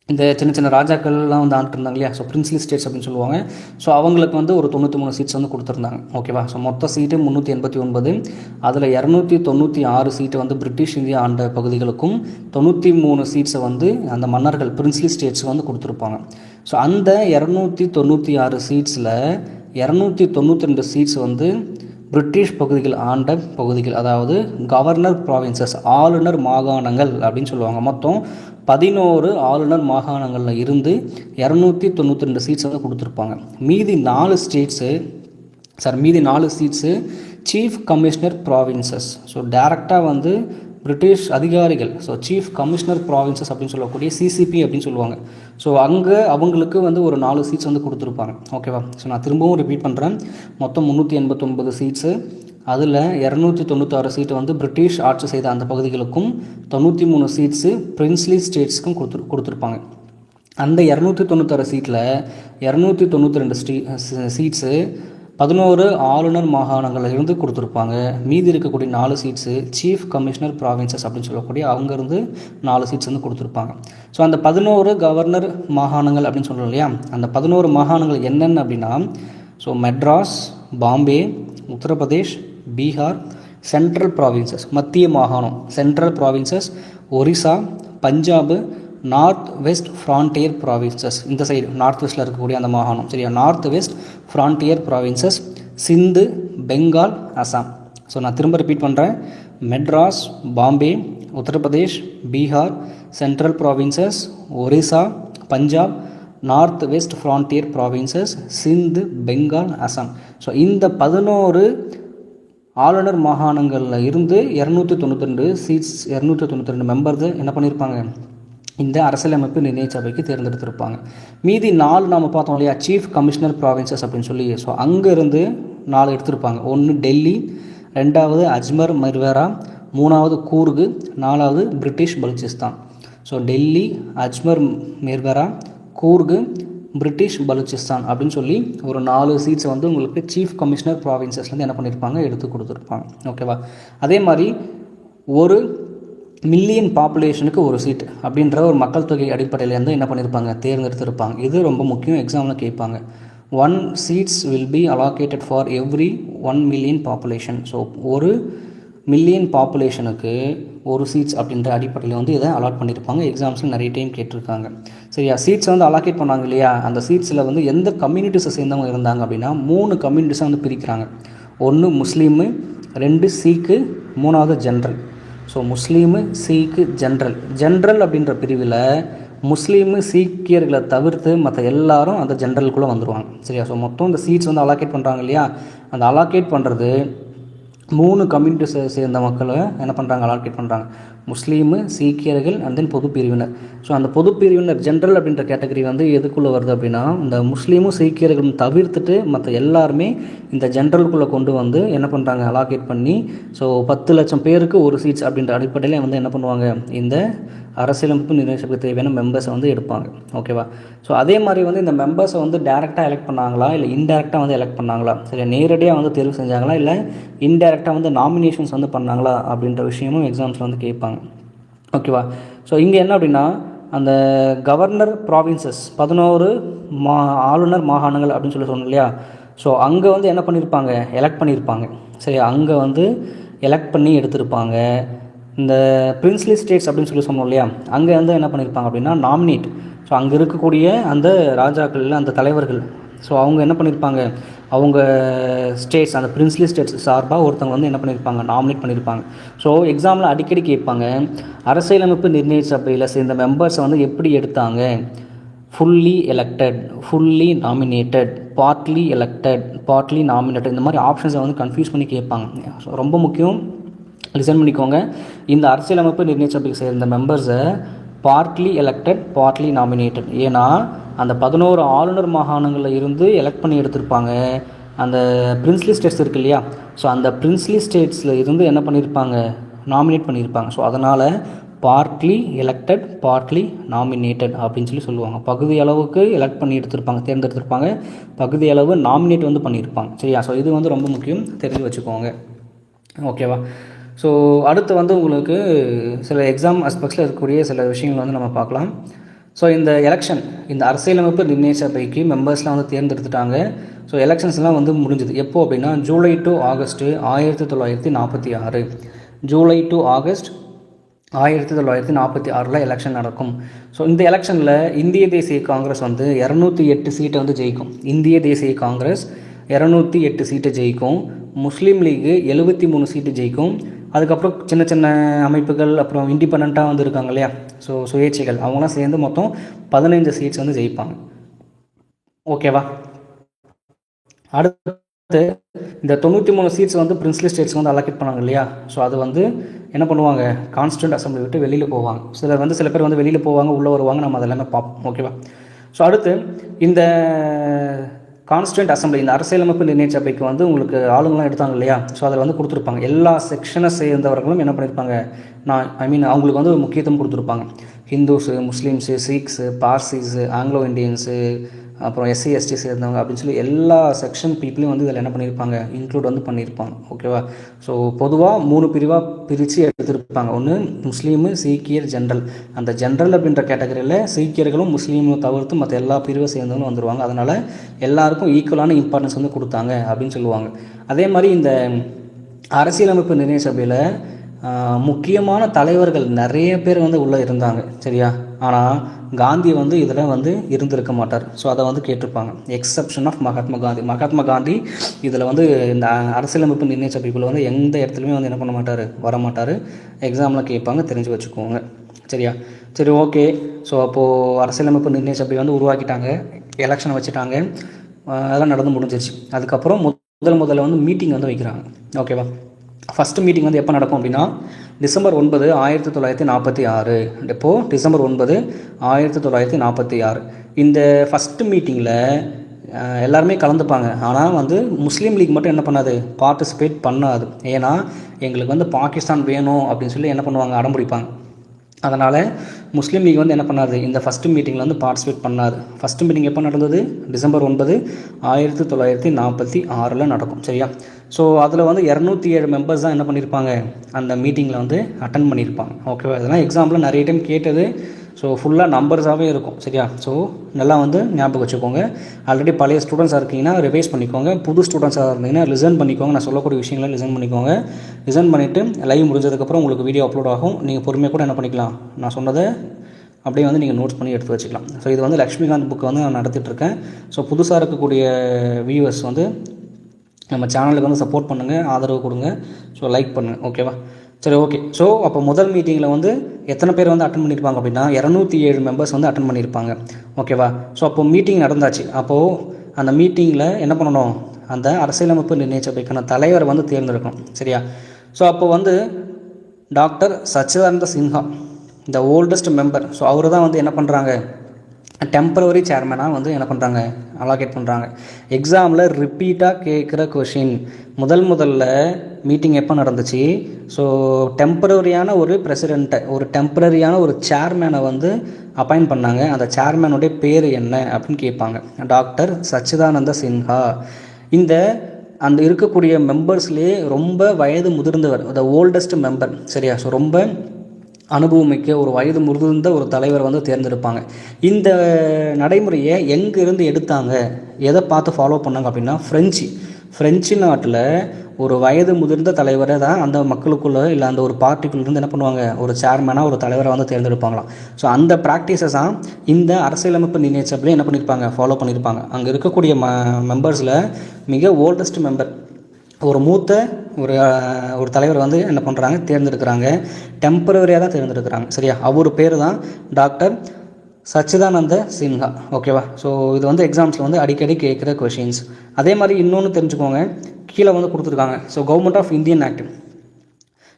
இந்த சின்ன சின்ன ராஜாக்கள்லாம் வந்து ஆண்டுருந்தாங்க இல்லையா, ஸோ பிரின்ஸ்லி ஸ்டேட்ஸ் அப்படின்னு சொல்லுவாங்க. ஸோ அவங்களுக்கு வந்து ஒரு 93 சீட்ஸ் வந்து கொடுத்துருந்தாங்க. ஓகேவா, ஸோ மொத்த சீட்டு 389. அதில் 296 சீட்டு வந்து பிரிட்டிஷ் இந்தியா ஆண்ட பகுதிகளுக்கும் 93 சீட்ஸை வந்து அந்த மன்னர்கள் பிரின்ஸ்லி ஸ்டேட்ஸுக்கு வந்து கொடுத்துருப்பாங்க. ஸோ அந்த 296 சீட்ஸில் 292 சீட்ஸ் வந்து பிரிட்டிஷ் பகுதிகள் ஆண்ட பகுதிகள், அதாவது கவர்னர் ப்ராவின்சஸ், ஆளுநர் மாகாணங்கள் அப்படின்னு சொல்லுவாங்க. மொத்தம் 11 ஆளுநர் மாகாணங்களில் இருந்து 292 சீட்ஸ் வந்து கொடுத்துருப்பாங்க. மீதி 4 seats chief commissioner provinces. So டேரெக்டாக வந்து பிரிட்டிஷ் அதிகாரிகள், ஸோ சீஃப் கமிஷனர் ப்ராவின்சஸ் அப்படின்னு சொல்லக்கூடிய சிசிபி அப்படின்னு சொல்லுவாங்க. ஸோ அங்கே அவங்களுக்கு வந்து ஒரு 4 சீட்ஸ் வந்து கொடுத்துருப்பாங்க. ஓகேவா, ஸோ நான் திரும்பவும் ரிப்பீட் பண்ணுறேன். மொத்தம் 389 சீட்ஸு. அதில் 296 சீட்டு வந்து பிரிட்டிஷ் ஆட்சி செய்த அந்த பகுதிகளுக்கும் 93 சீட்ஸு பிரின்ஸ்லி ஸ்டேட்ஸுக்கும் கொடுத்துருப்பாங்க. அந்த 296 சீட்டில் 292 சீட்ஸு 11 ஆளுநர் மாகாணங்களில் இருந்து கொடுத்துருப்பாங்க. மீதி இருக்கக்கூடிய 4 சீட்ஸு சீஃப் கமிஷனர் ப்ராவின்சஸ் அப்படின்னு சொல்லக்கூடிய அங்கேருந்து 4 சீட்ஸ் வந்து கொடுத்துருப்பாங்க. ஸோ அந்த 11 கவர்னர் மாகாணங்கள் அப்படின்னு சொல்கிறோம் இல்லையா, அந்த 11 மாகாணங்கள் என்னென்ன அப்படின்னா, so Madras, Bombay, Uttar Pradesh, Bihar, central provinces மத்திய மாகாணம், central provinces, Orissa, Punjab, north west frontier provinces, இந்த சைடு நார்த் வெஸ்ட்டில் இருக்கக்கூடிய அந்த மாகாணம். சரியா, north west frontier provinces, Sindh, Bengal, Assam. So நான் திரும்ப ரிப்பீட் பண்ணுறேன். Madras, Bombay, Uttar Pradesh, Bihar, central provinces, Orissa, Punjab, north west frontier provinces, Sindh, Bengal, Assam. So இந்த 11 ஆளுநர் மாகாணங்களில் இருந்து 292 சீட்ஸ், 292 மெம்பர்ஸ் என்ன பண்ணியிருப்பாங்க, இந்த அரசியலமைப்பு நிர்ணய சபைக்கு தேர்ந்தெடுத்திருப்பாங்க. மீதி 4 நாம் பார்த்தோம் இல்லையா, சீஃப் கமிஷனர் ப்ராவின்சஸ் அப்படின்னு சொல்லி. ஸோ அங்கேருந்து 4 எடுத்திருப்பாங்க. 1 டெல்லி, 2வது அஜ்மர் மெர்வேரா, 3வது கூர்கு, 4வது British Baluchistan. So Delhi, Ajmer Merwara, Coorg, British Baluchistan அப்படின்னு சொல்லி ஒரு 4 சீட்ஸை வந்து உங்களுக்கு சீஃப் கமிஷனர் ப்ராவின்சஸ்லேருந்து என்ன பண்ணியிருப்பாங்க, எடுத்து கொடுத்துருப்பாங்க. ஓகேவா, அதே மாதிரி 1 மில்லியன் பாப்புலேஷனுக்கு 1 சீட் அப்படின்ற ஒரு மக்கள் தொகை அடிப்படையிலேருந்து என்ன பண்ணியிருப்பாங்க, தேர்ந்தெடுத்திருப்பாங்க. இது ரொம்ப முக்கியம், எக்ஸாமில் கேட்பாங்க. 1 seats will be allocated for every 1 million population. So 1 million பாப்புலேஷனுக்கு 1 சீட்ஸ் அப்படின்ற அடிப்படையில் வந்து இதை அலாட் பண்ணியிருப்பாங்க. எக்ஸாம்ஸில் நிறைய டைம் கேட்டிருக்காங்க. சரியா, சீட்ஸை வந்து அலாக்கேட் பண்ணாங்க இல்லையா, அந்த சீட்ஸில் வந்து எந்த கம்யூனிட்டிஸை சேர்ந்தவங்க இருந்தாங்க அப்படின்னா 3 கம்யூனிட்டிஸாக வந்து பிரிக்கிறாங்க. 1 முஸ்லீமு, 2 சீக்கு, 3வது ஜென்ரல். ஸோ முஸ்லீமு, சீக்கு, ஜென்ரல் அப்படின்ற பிரிவில் முஸ்லீமு, சீக்கியர்களை தவிர்த்து மற்ற எல்லாரும் அந்த ஜென்ரலுக்குள்ளே வந்துடுவாங்க. சரியா? ஸோ மொத்தம் இந்த சீட்ஸ் வந்து அலாக்கேட் பண்ணுறாங்க இல்லையா, அந்த அலாக்கேட் பண்ணுறது 3 கம்யூனிட்டிஸை சேர்ந்த மக்களை என்ன பண்ணுறாங்க, அலாக்கேட் பண்ணுறாங்க. முஸ்லீமு, சீக்கியர்கள் அண்ட் தென் பொது பிரிவினர். ஸோ அந்த பொது பிரிவினர் ஜென்ரல் அப்படின்ற கேட்டகரி வந்து எதுக்குள்ளே வருது அப்படின்னா, இந்த முஸ்லீமும் சீக்கியர்களும் தவிர்த்துட்டு மற்ற எல்லாருமே இந்த ஜென்ரலுக்குள்ளே கொண்டு வந்து என்ன பண்ணுறாங்க, அலாக்கேட் பண்ணி ஸோ 10 லட்சம் பேருக்கு ஒரு சீட்ஸ் அப்படின்ற அடிப்படையில் வந்து என்ன பண்ணுவாங்க, இந்த அரசியலமைப்பு நிர்ணயிப்பதற்கு தேவையான மெம்பர்ஸை வந்து எடுப்பாங்க. ஓகேவா? ஸோ அதே மாதிரி வந்து இந்த மெம்பர்ஸை வந்து டேரெக்டாக எலெக்ட் பண்ணாங்களா இல்லை இன்டெரக்டாக வந்து எலெக்ட் பண்ணாங்களா, சரி நேரடியாக வந்து தேர்வு செஞ்சாங்களா இல்லை இன்டெரக்டாக வந்து நாமினேஷன்ஸ் வந்து பண்ணாங்களா அப்படின்ற விஷயமும் எக்ஸாம்ஸில் வந்து கேட்பாங்க. ஓகேவா? ஸோ இங்கே என்ன அப்படின்னா, அந்த கவர்னர் ப்ராவின்சஸ் 11 ஆளுநர் மாகாணங்கள் அப்படின்னு சொல்லி சொன்னோம் இல்லையா, ஸோ அங்கே வந்து என்ன பண்ணியிருப்பாங்க, எலெக்ட் பண்ணியிருப்பாங்க. சரி, அங்கே வந்து எலெக்ட் பண்ணி எடுத்திருப்பாங்க. இந்த பிரின்ஸ்லி ஸ்டேட்ஸ் அப்படின்னு சொல்லி சொன்னோம் இல்லையா, அங்கே வந்து என்ன பண்ணியிருப்பாங்க அப்படின்னா நாமினேட். ஸோ அங்கே இருக்கக்கூடிய அந்த ராஜாக்கள், அந்த தலைவர்கள், ஸோ அவங்க என்ன பண்ணியிருப்பாங்க, அவங்க ஸ்டேட்ஸ், அந்த பிரின்ஸ்லி ஸ்டேட்ஸ் சார்பாக ஒருத்தவங்க வந்து என்ன பண்ணியிருப்பாங்க, நாமினேட் பண்ணியிருப்பாங்க. ஸோ எக்ஸாமில் அடிக்கடி கேட்பாங்க, அரசியலமைப்பு நிர்ணய சபையில் சேர்ந்த மெம்பர்ஸை வந்து எப்படி எடுத்தாங்க, fully elected, fully nominated, partly elected, partly nominated, இந்த மாதிரி ஆப்ஷன்ஸை வந்து கன்ஃபியூஸ் பண்ணி கேட்பாங்க. ஸோ ரொம்ப முக்கியம், லிசன் பண்ணிக்கோங்க. இந்த அரசியலமைப்பு நிர்ணய சபைக்கு சேர்ந்த மெம்பர்ஸை பார்ட்லி எலெக்டட், பார்ட்லி நாமினேட்டட். ஏன்னா அந்த 11 ஆளுநர் மாகாணங்களில் இருந்து எலெக்ட் பண்ணி எடுத்திருப்பாங்க. அந்த பிரின்ஸ்லி ஸ்டேட்ஸ் இருக்கு இல்லையா, ஸோ அந்த பிரின்ஸ்லி ஸ்டேட்ஸில் இருந்து என்ன பண்ணியிருப்பாங்க, நாமினேட் பண்ணியிருப்பாங்க. ஸோ அதனால் பார்ட்லி எலெக்டட், பார்ட்லி நாமினேட்டட் அப்படின்னு சொல்லி சொல்லுவாங்க. பகுதி அளவுக்கு எலெக்ட் பண்ணி எடுத்திருப்பாங்க, தேர்ந்தெடுத்திருப்பாங்க, பகுதி அளவு நாமினேட் வந்து பண்ணியிருப்பாங்க. சரியா? ஸோ இது வந்து ரொம்ப முக்கியம், தெரிஞ்சு வச்சுக்கோங்க. ஓகேவா? ஸோ அடுத்து வந்து உங்களுக்கு சில எக்ஸாம் ஆஸ்பெக்ட்ஸில் இருக்கக்கூடிய சில விஷயங்கள் வந்து நம்ம பார்க்கலாம். ஸோ இந்த எலெக்ஷன், இந்த அரசியலமைப்பு நிர்ணய சபைக்கு மெம்பர்ஸ்லாம் வந்து தேர்ந்தெடுத்துட்டாங்க. ஸோ எலெக்ஷன்ஸ்லாம் வந்து முடிஞ்சது எப்போ அப்படின்னா, July to August 1946. July to August 1946 election நடக்கும். ஸோ இந்த எலெக்ஷனில் இந்திய தேசிய காங்கிரஸ் வந்து 208 சீட்டை வந்து ஜெயிக்கும். இந்திய தேசிய காங்கிரஸ் 208 சீட்டை ஜெயிக்கும். முஸ்லீம் லீகு 73 சீட்டு ஜெயிக்கும். அதுக்கப்புறம் சின்ன சின்ன அமைப்புகள், அப்புறம் இண்டிபெண்ட்டாக வந்து இருக்காங்க இல்லையா, ஸோ சுயேட்சைகள், அவங்களாம் சேர்ந்து மொத்தம் 15 சீட்ஸ் வந்து ஜெயிப்பாங்க. ஓகேவா? அடுத்து இந்த 93 சீட்ஸ் வந்து பிரின்ஸ்லி ஸ்டேட்ஸ் வந்து அலோகேட் பண்ணாங்க இல்லையா, ஸோ அது வந்து என்ன பண்ணுவாங்க, கான்ஸ்டியூண்ட் அசம்பிளி விட்டு வெளியில் போவாங்க. சில பேர் வந்து வெளியில் போவாங்க, உள்ளே வருவாங்க, நம்ம அதெல்லாமே பார்ப்போம். ஓகேவா? ஸோ அடுத்து இந்த கான்ஸ்டியூண்ட் அசம்பிளி, இந்த அரசியலமைப்பு நிர்ணய சபைக்கு வந்து உங்களுக்கு ஆளுங்களாம் எடுத்தாங்க இல்லையா, ஸோ அதில் வந்து கொடுத்துருப்பாங்க. எல்லா செக்ஷனை சேர்ந்தவர்களும் என்ன பண்ணியிருப்பாங்க, அவங்களுக்கு வந்து முக்கியத்துவம் கொடுத்துருப்பாங்க. ஹிந்துஸு, முஸ்லீம்ஸு, சீக்ஸு, பார்சிஸு, ஆங்கிலோ இண்டியன்ஸு, அப்புறம் எஸ்சி எஸ்டி சேர்ந்தவங்க அப்படின்னு சொல்லி எல்லா செக்ஷன் பீப்புளையும் வந்து இதில் என்ன பண்ணியிருப்பாங்க, இன்க்ளூட் வந்து பண்ணியிருப்பாங்க. ஓகேவா? ஸோ பொதுவாக 3 பிரிவாக பிரித்து எடுத்துருப்பாங்க. ஒன்று முஸ்லீமு, சீக்கியர், ஜென்ரல். அந்த ஜென்ரல் அப்படின்ற கேட்டகரியில் சீக்கியர்களும் முஸ்லீமும் தவிர்த்து மற்ற எல்லா பிரிவை சேர்ந்தவங்களும் வந்துடுவாங்க. அதனால் எல்லாருக்கும் ஈக்குவலான இம்பார்ட்டன்ஸ் வந்து கொடுத்தாங்க அப்படின்னு சொல்லுவாங்க. அதே மாதிரி இந்த அரசியலமைப்பு நிர்ணய சபையில் முக்கியமான தலைவர்கள் நிறைய பேர் வந்து உள்ளே இருந்தாங்க. சரியா? ஆனால் காந்தி வந்து இதில் வந்து இருந்திருக்க மாட்டார். ஸோ அதை வந்து கேட்டிருப்பாங்க. எக்ஸப்ஷன் ஆஃப் மகாத்மா காந்தி இதில் வந்து இந்த அரசியலமைப்பு நிர்ணய சபைக்குள்ளே வந்து எந்த இடத்துலையுமே வந்து என்ன பண்ண மாட்டார், வர மாட்டார். எக்ஸாமில் கேட்பாங்க, தெரிஞ்சு வச்சுக்கோங்க. சரியா? சரி, ஓகே. ஸோ அப்போது அரசியலமைப்பு நிர்ணய சபை வந்து உருவாக்கிட்டாங்க, எலெக்ஷன் வச்சுட்டாங்க, அதெல்லாம் நடந்து முடிஞ்சிருச்சு. அதுக்கப்புறம் முதல்ல வந்து மீட்டிங் வந்து வைக்கிறாங்க. ஓகேவா? ஃபஸ்ட்டு மீட்டிங் வந்து எப்போ நடக்கும் அப்படின்னா, டிசம்பர் 9, 1946. இப்போது டிசம்பர் 9, 1946 இந்த ஃபஸ்ட்டு மீட்டிங்கில் எல்லாருமே கலந்துப்பாங்க. ஆனால் வந்து முஸ்லீம் லீக் மட்டும் என்ன பண்ணாது, பார்ட்டிசிபேட் பண்ணாது. ஏன்னா எங்களுக்கு வந்து பாகிஸ்தான் வேணும் அப்படின்னு சொல்லி என்ன பண்ணுவாங்க, அடம்பிடிப்பாங்க. அதனால் முஸ்லீம் லீக் வந்து என்ன பண்ணாது, இந்த ஃபஸ்ட்டு மீட்டிங்கில் வந்து பார்ட்டிசிபேட் பண்ணாது. ஃபஸ்ட்டு மீட்டிங் எப்போ நடந்தது, டிசம்பர் 9, 1946 நடக்கும். சரியா? ஸோ அதில் வந்து 207 மெம்பர்ஸ் தான் என்ன பண்ணியிருப்பாங்க, அந்த மீட்டிங்கில் வந்து அட்டன் பண்ணியிருப்பாங்க. ஓகேவா? இதெல்லாம் எக்ஸாம்பிள் நிறைய டைம் கேட்டது. ஸோ ஃபுல்லாக நம்பர்ஸாகவே இருக்கும். சரியா? ஸோ நல்லா வந்து ஞாபகம் வச்சுக்கோங்க. ஆல்ரெடி பழைய ஸ்டூடெண்ட்ஸாக இருக்கீங்கன்னா ரிவைஸ் பண்ணிக்கோங்க. புது ஸ்டூடெண்ட்ஸாக இருந்தீங்கன்னா லிசன் பண்ணிக்கோங்க. நான் சொல்லக்கூடிய விஷயங்களை லிசன் பண்ணிக்கோங்க. லிசன் பண்ணிவிட்டு லைவ் முடிஞ்சதுக்கப்புறம் உங்களுக்கு வீடியோ அப்லோட் ஆகும். நீங்கள் பொறுமையாக கூட என்ன பண்ணிக்கலாம், நான் சொன்னதை அப்படியே வந்து நீங்கள் நோட்ஸ் பண்ணி எடுத்து வச்சுக்கலாம். ஸோ இது வந்து லக்ஷ்மிகாந்த் புக்கு வந்து நான் நடத்திட்டுருக்கேன். ஸோ புதுசாக இருக்கக்கூடிய வியூவர்ஸ் வந்து நம்ம சேனலுக்கு வந்து சப்போர்ட் பண்ணுங்கள், ஆதரவு கொடுங்க. ஸோ லைக் பண்ணுங்கள். ஓகேவா? சரி, ஓகே. ஸோ அப்போ முதல் மீட்டிங்கில் வந்து எத்தனை பேர் வந்து அட்டன் பண்ணியிருப்பாங்க அப்படின்னா 207 மெம்பர்ஸ் வந்து அட்டன் பண்ணியிருப்பாங்க. ஓகேவா? ஸோ அப்போ மீட்டிங் நடந்தாச்சு. அப்போது அந்த மீட்டிங்கில் என்ன பண்ணணும், அந்த அரசியலமைப்பு நிர்ணய சபைக்கான தலைவரை வந்து தேர்ந்தெடுக்கணும். சரியா? ஸோ அப்போ வந்து டாக்டர் சச்சிதானந்த சின்ஹா, இந்த ஓல்டஸ்ட் மெம்பர், ஸோ அவர் தான் வந்து என்ன பண்ணுறாங்க, டெம்பரவரி சேர்மனாக வந்து என்ன பண்ணுறாங்க, அலாகேட் பண்ணுறாங்க. எக்ஸாமில் ரிப்பீட்டாக கேட்குற கொஷின், முதல்ல மீட்டிங் எப்போ நடந்துச்சு, ஸோ டெம்பரரியான ஒரு பிரசிடெண்ட்டை, ஒரு டெம்பரரியான ஒரு சேர்மேனை வந்து அப்பாயிண்ட் பண்ணாங்க. அந்த சேர்மேனுடைய பேர் என்ன அப்படின்னு கேட்பாங்க. டாக்டர் சச்சிதானந்த சின்ஹா. இந்த அந்த இருக்கக்கூடிய மெம்பர்ஸ்லேயே ரொம்ப வயது முதிர்ந்தவர், த ஓல்டஸ்ட் மெம்பர். சரியா? ஸோ ரொம்ப அனுபவமிக்க ஒரு வயது முதிர்ந்த ஒரு தலைவர் வந்து தேர்ந்தெடுப்பாங்க. இந்த நடைமுறையை எங்கேருந்து எடுத்தாங்க, எதை பார்த்து ஃபாலோ பண்ணாங்க அப்படின்னா ஃப்ரெஞ்சு நாட்டில் ஒரு வயது முதிர்ந்த தலைவரை தான் அந்த மக்களுக்குள்ளே இல்லை அந்த ஒரு பார்ட்டிக்குள்ளேருந்து என்ன பண்ணுவாங்க, ஒரு சேர்மனாக ஒரு தலைவரை வந்து தேர்ந்தெடுப்பாங்களாம். ஸோ அந்த ப்ராக்டிஸஸ் தான் இந்த அரசியலமைப்பு நிர்ணய சபையில் என்ன பண்ணியிருப்பாங்க, ஃபாலோ பண்ணியிருப்பாங்க. அங்கே இருக்கக்கூடிய மெம்பர்ஸில் மிக ஓல்டஸ்ட் மெம்பர், ஒரு மூத்த ஒரு தலைவர் வந்து என்ன பண்ணுறாங்க, தேர்ந்தெடுக்கிறாங்க. டெம்பரரியாக தான் தேர்ந்தெடுக்கிறாங்க. சரியா? அவர் பேர் தான் டாக்டர் சச்சிதானந்த சின்ஹா. ஓகேவா? ஸோ இது வந்து எக்ஸாம்ஸில் வந்து அடிக்கடி கேட்குற கொஷின்ஸ். அதே மாதிரி இன்னொன்று தெரிஞ்சுக்கோங்க, கீழே வந்து கொடுத்துருக்காங்க. So government of Indian act,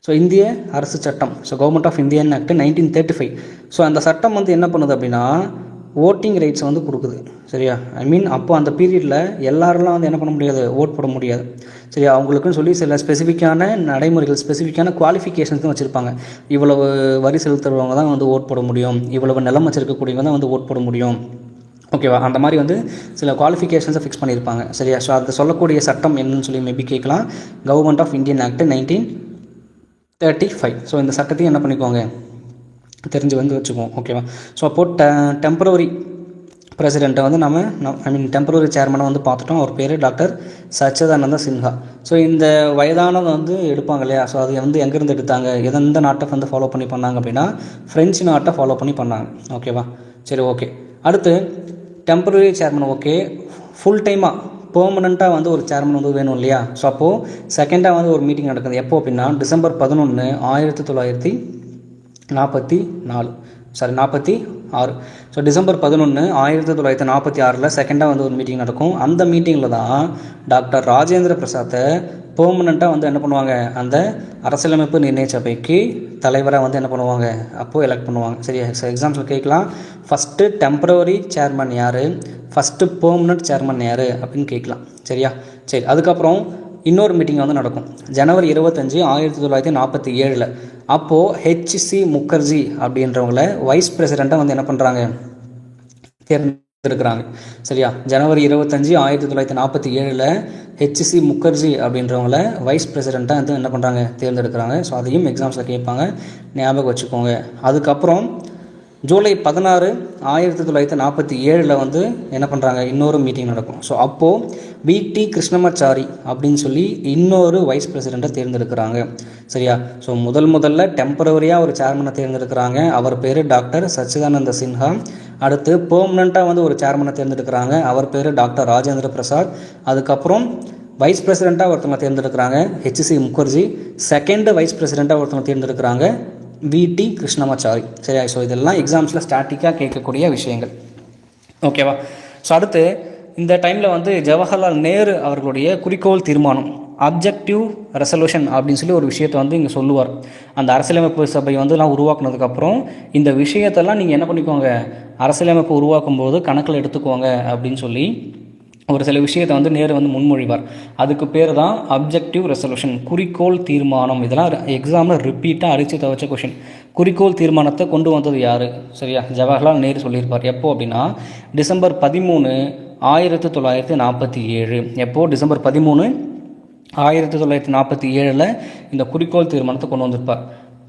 so இந்திய அரசு சட்டம், so government of Indian act 1935. So அந்த சட்டம் வந்து என்ன பண்ணுது அப்படின்னா ஓட்டிங் ரைட்ஸ் வந்து கொடுக்குது. சரியா? அப்போ அந்த பீரியடில் எல்லாரெல்லாம் வந்து என்ன பண்ண முடியாது, ஓட் போட முடியாது. சரியா? அவங்களுக்குன்னு சொல்லி சில ஸ்பெசிஃபிக்கான நடைமுறைகள், ஸ்பெசிஃபிக்கான குவாலிஃபிகேஷன்ஸ் வச்சுருப்பாங்க. இவ்வளவு வரி செலுத்துறவங்க தான் வந்து ஓட் போட முடியும், இவ்வளவு நிலம் வச்சிருக்கக்கூடியவங்க தான் வந்து ஓட் போட முடியும். ஓகேவா? அந்த மாதிரி வந்து சில குவாலிஃபிகேஷன்ஸை ஃபிக்ஸ் பண்ணியிருப்பாங்க. சரியா? ஸோ அதை சொல்லக்கூடிய சட்டம் என்னன்னு சொல்லி மேபி கேட்கலாம். Government of Indian act 1935. So இந்த சட்டத்தையும் என்ன பண்ணிக்கோங்க, தெரிஞ்சு வந்து வச்சுக்குவோம். ஓகேவா? ஸோ அப்போது டெம்பரவரி பிரசிடெண்ட்டை வந்து டெம்பரவரி சேர்மனை வந்து பார்த்துட்டோம். அவர் பேர் டாக்டர் சச்சிதானந்த சின்ஹா. ஸோ இந்த வயதானதை வந்து எடுப்பாங்க இல்லையா, ஸோ அது வந்து எங்கேருந்து எடுத்தாங்க, எந்த நாட்டை வந்து ஃபாலோ பண்ணி பண்ணாங்க அப்படின்னா ஃப்ரெஞ்சு நாட்டை ஃபாலோ பண்ணி பண்ணாங்க. ஓகேவா? சரி, ஓகே. அடுத்து டெம்பரரி சேர்மன். ஓகே, ஃபுல் டைமாக பெர்மனண்ட்டாக வந்து ஒரு சேர்மன் வந்து வேணும் இல்லையா. ஸோ அப்போது செகண்டாக வந்து ஒரு மீட்டிங் நடக்குது. எப்போ அப்படின்னா டிசம்பர் 11, 1946. ஸோ டிசம்பர் 11, 1946 செகண்டாக வந்து ஒரு மீட்டிங் நடக்கும். அந்த மீட்டிங்கில் தான் டாக்டர் ராஜேந்திர பிரசாத்தை பெர்மனண்ட்டாக வந்து என்ன பண்ணுவாங்க, அந்த அரசியலமைப்பு நிர்ணய சபைக்கு தலைவராக வந்து என்ன பண்ணுவாங்க, அப்போது எலெக்ட் பண்ணுவாங்க. சரியா? ஸோ எக்ஸாம்ஸில் கேட்கலாம், ஃபஸ்ட்டு டெம்பரவரி சேர்மன் யார், ஃபஸ்ட்டு பெர்மனண்ட் சேர்மன் யார் அப்படின்னு கேட்கலாம். சரியா? சரி, அதுக்கப்புறம் இன்னொரு மீட்டிங் வந்து நடக்கும் ஜனவரி 25, 1947. அப்போது ஹெச்சி முகர்ஜி அப்படின்றவங்கள வைஸ் பிரசிடெண்ட்டாக வந்து என்ன பண்ணுறாங்க, தேர்ந்தெடுக்கிறாங்க. சரியா? ஜனவரி 25, 1947 ஹெச்சி முகர்ஜி அப்படின்றவங்கள வைஸ் பிரசிடெண்ட்டாக வந்து என்ன பண்ணுறாங்க, தேர்ந்தெடுக்கிறாங்க. ஸோ அதையும் எக்ஸாம்ஸில் கேட்பாங்க, ஞாபகம் வச்சுக்கோங்க. அதுக்கப்புறம் ஜூலை 16, 1947 வந்து என்ன பண்ணுறாங்க, இன்னொரு மீட்டிங் நடக்கும். ஸோ அப்போது வி.டி. கிருஷ்ணமாச்சாரி அப்படின்னு சொல்லி இன்னொரு வைஸ் பிரசிடெண்ட்டை தேர்ந்தெடுக்கிறாங்க. சரியா? ஸோ முதல்ல டெம்பரவரியாக ஒரு சேர்மனை தேர்ந்தெடுக்கிறாங்க. அவர் பேர் டாக்டர் சச்சிதானந்த சின்ஹா. அடுத்து பெர்மனண்ட்டாக வந்து ஒரு சேர்மனை தேர்ந்தெடுக்கிறாங்க. அவர் பேர் டாக்டர் ராஜேந்திர பிரசாத். அதுக்கப்புறம் வைஸ் பிரசிடெண்ட்டாக ஒருத்தவங்க தேர்ந்தெடுக்கிறாங்க, ஹெச்சி முகர்ஜி. செகண்ட் வைஸ் பிரசிடெண்ட்டாக ஒருத்தவங்க தேர்ந்தெடுக்கிறாங்க, வி.டி. கிருஷ்ணமாச்சாரி. சரியா? ஸோ இதெல்லாம் எக்ஸாம்ஸில் ஸ்டாட்டிக்காக கேட்கக்கூடிய விஷயங்கள். ஓகேவா? ஸோ அடுத்து இந்த டைமில் வந்து ஜவஹர்லால் நேரு அவர்களுடைய குறிக்கோள் தீர்மானம், அப்ஜெக்டிவ் ரெசல்யூஷன் அப்படின்னு சொல்லி ஒரு விஷயத்தை வந்து இங்கே சொல்லுவார். அந்த அரசியலமைப்பு சபை வந்து எல்லாம் உருவாக்குனதுக்கப்புறம் இந்த விஷயத்தெல்லாம் நீங்கள் என்ன பண்ணிக்கோங்க, அரசியலமைப்பு உருவாக்கும் போது கணக்கில் எடுத்துக்கோங்க அப்படின்னு சொல்லி ஒரு சில விஷயத்தை வந்து நேரு வந்து முன்மொழிவார். அதுக்கு பேர் தான் அப்ஜெக்டிவ் ரெசல்யூஷன், குறிக்கோள் தீர்மானம். இதெல்லாம் எக்ஸாமில் ரிப்பீட்டாக அடித்து தவச்ச கொஷின். குறிக்கோள் தீர்மானத்தை கொண்டு வந்தது யார்? சரியா? ஜவஹர்லால் நேரு சொல்லியிருப்பார். எப்போ அப்படின்னா டிசம்பர் 13, 1947. எப்போது? டிசம்பர் 13, 1947 இந்த குறிக்கோள் தீர்மானத்தை கொண்டு வந்திருப்பார்.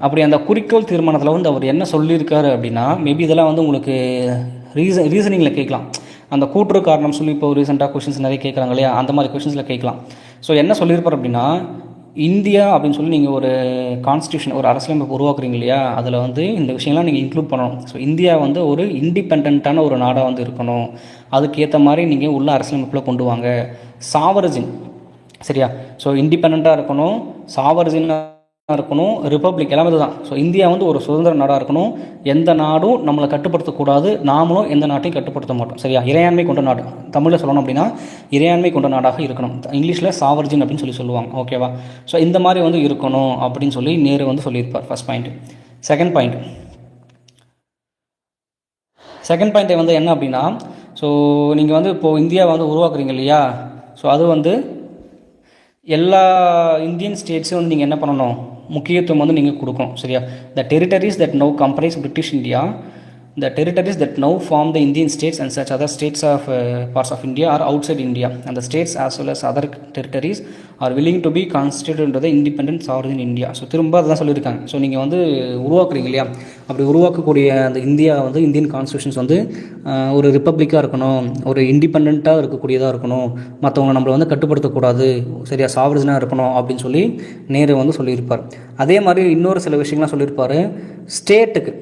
அப்படி அந்த குறிக்கோள் தீர்மானத்தில் வந்து அவர் என்ன சொல்லியிருக்காரு அப்படின்னா, மேபி இதெல்லாம் வந்து உங்களுக்கு ரீசனிங்கில் கேட்கலாம். அந்த கூட்டுற காரணம் சொல்லி இப்போ ரீசெண்டாக கொஷின்ஸ் நிறைய கேட்குறாங்க இல்லையா, அந்த மாதிரி கொஷின்ஸில் கேட்கலாம். ஸோ என்ன சொல்லியிருப்பார் அப்படின்னா, இந்தியா அப்படின்னு சொல்லி நீங்கள் ஒரு கான்ஸ்டியூஷன், ஒரு அரசியலமைப்பு உருவாக்குறீங்க இல்லையா, அதில் வந்து இந்த விஷயம்லாம் நீங்கள் இன்க்ளூட் பண்ணணும். ஸோ இந்தியா வந்து ஒரு இண்டிபெண்ட்டான ஒரு நாடாக வந்து இருக்கணும், அதுக்கேற்ற மாதிரி நீங்கள் உள்ள அரசியலமைப்பில் கொண்டு வாங்க. சாவரஜின். சரியா? ஸோ இண்டிபெண்ட்டாக இருக்கணும், சாவரஜின் இருக்கணும், ரிப்பப்ளிக் எல்லாமே தான். ஸோ இந்தியா வந்து ஒரு சுதந்திர நாடாக இருக்கணும், எந்த நாடும் நம்மளை கட்டுப்படுத்தக்கூடாது, நாமளும் எந்த நாட்டையும் கட்டுப்படுத்த மாட்டோம். சரியா? இறையாண்மை கொண்ட நாடு, தமிழில் சொல்லணும் அப்படின்னா இறையாண்மை கொண்ட நாடாக இருக்கணும். இங்கிலீஷில் சாவர்ஜின் அப்படின்னு சொல்லுவாங்க. ஓகேவா? ஸோ இந்த மாதிரி வந்து இருக்கணும் அப்படின்னு சொல்லி நேரு வந்து சொல்லியிருப்பார். First point. செகண்ட் பாயிண்ட் வந்து என்ன அப்படின்னா, ஸோ நீங்கள் வந்து இப்போது இந்தியாவை வந்து உருவாக்குறீங்க இல்லையா? ஸோ அது வந்து எல்லா இந்தியன் ஸ்டேட்ஸும் வந்து நீங்கள் என்ன பண்ணணும், முக்கியத்துவம் வந்து நீங்கள் கொடுக்கணும். சரியா? The territories that now comprise British India, the territories that now form the Indian states and such other states of parts of India are outside India, and the states as well as other territories are willing to be constituted into the independent sovereign India. So திரும்ப அதான் சொல்லியிருக்காங்க. So நீங்கள் வந்து உருவாக்குறீங்க இல்லையா, அப்படி உருவாக்கக்கூடிய அந்த India வந்து இந்தியன் கான்ஸ்டியூஷன்ஸ் வந்து ஒரு ரிப்பப்ளிக்காக இருக்கணும், ஒரு இண்டிபெண்ட்டாக இருக்கக்கூடியதாக இருக்கணும், மற்றவங்க நம்மளை வந்து கட்டுப்படுத்தக்கூடாது, சரியா, சாவர்ஜனாக இருக்கணும் அப்படின்னு சொல்லி நேரு வந்து சொல்லியிருப்பார். அதே மாதிரி இன்னொரு சில விஷயங்கள்லாம் சொல்லியிருப்பார். ஸ்டேட்டுக்கு,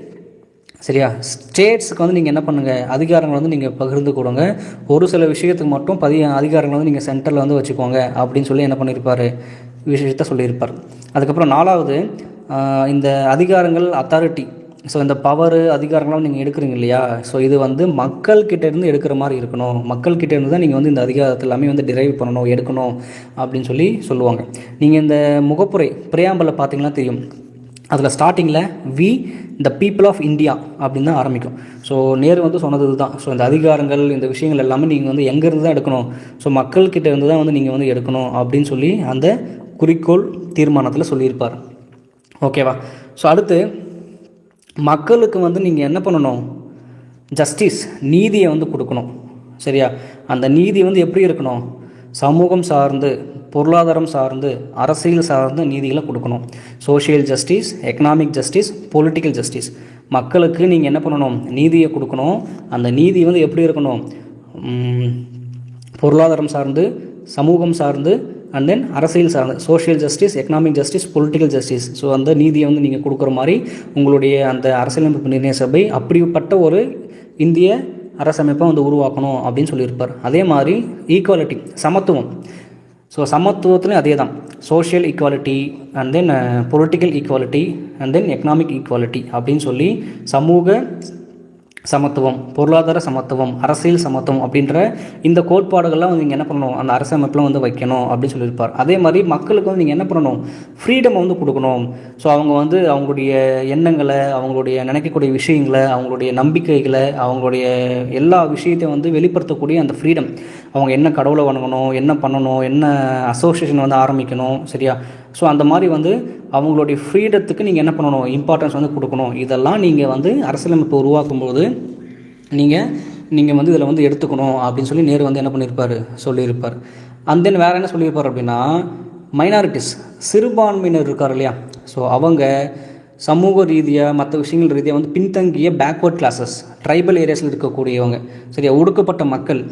சரியா, ஸ்டேட்ஸுக்கு வந்து நீங்கள் என்ன பண்ணுங்கள், அதிகாரங்கள் வந்து நீங்கள் பகிர்ந்து கொடுங்க, ஒரு சில விஷயத்துக்கு மட்டும் அதிகாரங்கள் வந்து நீங்கள் சென்டரில் வந்து வச்சுக்கோங்க அப்படின்னு சொல்லி என்ன பண்ணியிருப்பார், விஷயத்த சொல்லியிருப்பார். அதுக்கப்புறம் 4வது, இந்த அதிகாரங்கள் அத்தாரிட்டி, ஸோ இந்த பவர் அதிகாரங்கள்லாம் நீங்கள் எடுக்கிறீங்க இல்லையா, ஸோ இது வந்து மக்கள்கிட்டேருந்து எடுக்கிற மாதிரி இருக்கணும், மக்கள்கிட்டேருந்து தான் நீங்கள் வந்து இந்த அதிகாரத்தை எல்லாமே வந்து டிரைவ் பண்ணணும், எடுக்கணும் அப்படின்னு சொல்லி சொல்லுவாங்க. நீங்கள் இந்த முகப்புரை பிரியாம்பலில் பார்த்தீங்கன்னா தெரியும், அதில் ஸ்டார்டிங்கில் we the people of India அப்படின்னு தான் ஆரம்பிக்கும். ஸோ நேரு வந்து சொன்னது தான். ஸோ இந்த அதிகாரங்கள், இந்த விஷயங்கள் எல்லாமே நீங்கள் வந்து எங்கேருந்து தான் எடுக்கணும், ஸோ மக்கள்கிட்ட இருந்து தான் வந்து நீங்கள் வந்து எடுக்கணும் அப்படின்னு சொல்லி அந்த குறிக்கோள் தீர்மானத்தில் சொல்லியிருப்பார். ஓகேவா? ஸோ அடுத்து மக்களுக்கு வந்து நீங்கள் என்ன பண்ணணும், ஜஸ்டிஸ், நீதியை வந்து கொடுக்கணும். சரியா? அந்த நீதி வந்து எப்படி இருக்கணும், சமூகம் சார்ந்து, பொருளாதாரம் சார்ந்து, அரசியல் சார்ந்த நீதிகளை கொடுக்கணும். Social justice, economic justice, political justice. மக்களுக்கு நீங்கள் என்ன பண்ணணும், நீதியை கொடுக்கணும். அந்த நீதி வந்து எப்படி இருக்கணும், பொருளாதாரம் சார்ந்து, சமூகம் சார்ந்து, அண்ட் தென் அரசியல் சார்ந்து, social justice, economic justice, political justice. So அந்த நீதியை வந்து நீங்கள் கொடுக்குற மாதிரி உங்களுடைய அந்த அரசியலமைப்பு நிர்ணய சபை அப்படிப்பட்ட ஒரு இந்திய அரசமைப்பை வந்து உருவாக்கணும் அப்படின்னு சொல்லியிருப்பார். அதே மாதிரி ஈக்குவாலிட்டி, சமத்துவம். ஸோ சமத்துவத்துலேயும் அதே தான், social equality and then political equality and then economic equality அப்படின்னு சொல்லி சமூக சமத்துவம், பொருளாதார சமத்துவம், அரசியல் சமத்துவம் அப்படின்ற இந்த கோட்பாடுகள்லாம் வந்து நீங்கள் என்ன பண்ணணும், அந்த அரசமைப்பில் வந்து வைக்கணும் அப்படின்னு சொல்லியிருப்பார். அதே மாதிரி மக்களுக்கு வந்து நீங்கள் என்ன பண்ணணும், ஃப்ரீடம் வந்து கொடுக்கணும். ஸோ அவங்க வந்து அவங்களுடைய எண்ணங்களை, அவங்களுடைய நினைக்கக்கூடிய விஷயங்களை, அவங்களுடைய நம்பிக்கைகளை, அவங்களுடைய எல்லா விஷயத்தையும் வந்து வெளிப்படுத்தக்கூடிய அந்த ஃப்ரீடம், அவங்க என்ன கடவுளை வணங்கணும், என்ன பண்ணணும், என்ன அசோசியேஷன் வந்து ஆரம்பிக்கணும், சரியா, ஸோ அந்த மாதிரி வந்து அவங்களுடைய ஃப்ரீடத்துக்கு நீங்கள் என்ன பண்ணணும், இம்பார்ட்டன்ஸ் வந்து கொடுக்கணும். இதெல்லாம் நீங்கள் வந்து அரசியலமைப்பு உருவாக்கும்போது நீங்கள் வந்து இதில் வந்து எடுத்துக்கணும் அப்படின்னு சொல்லி நேரு வந்து என்ன பண்ணியிருப்பார், சொல்லியிருப்பார். அண்ட் தென் வேறு என்ன சொல்லியிருப்பார் அப்படின்னா, மைனாரிட்டிஸ், சிறுபான்மையினர் இருக்கார் இல்லையா, ஸோ அவங்க சமூக ரீதியாக மற்ற விஷயங்கள் ரீதியாக வந்து பின்தங்கிய பேக்வர்ட் கிளாஸஸ், ட்ரைபல் ஏரியாஸில் இருக்கக்கூடியவங்க, சரியா, ஒடுக்கப்பட்ட மக்கள்,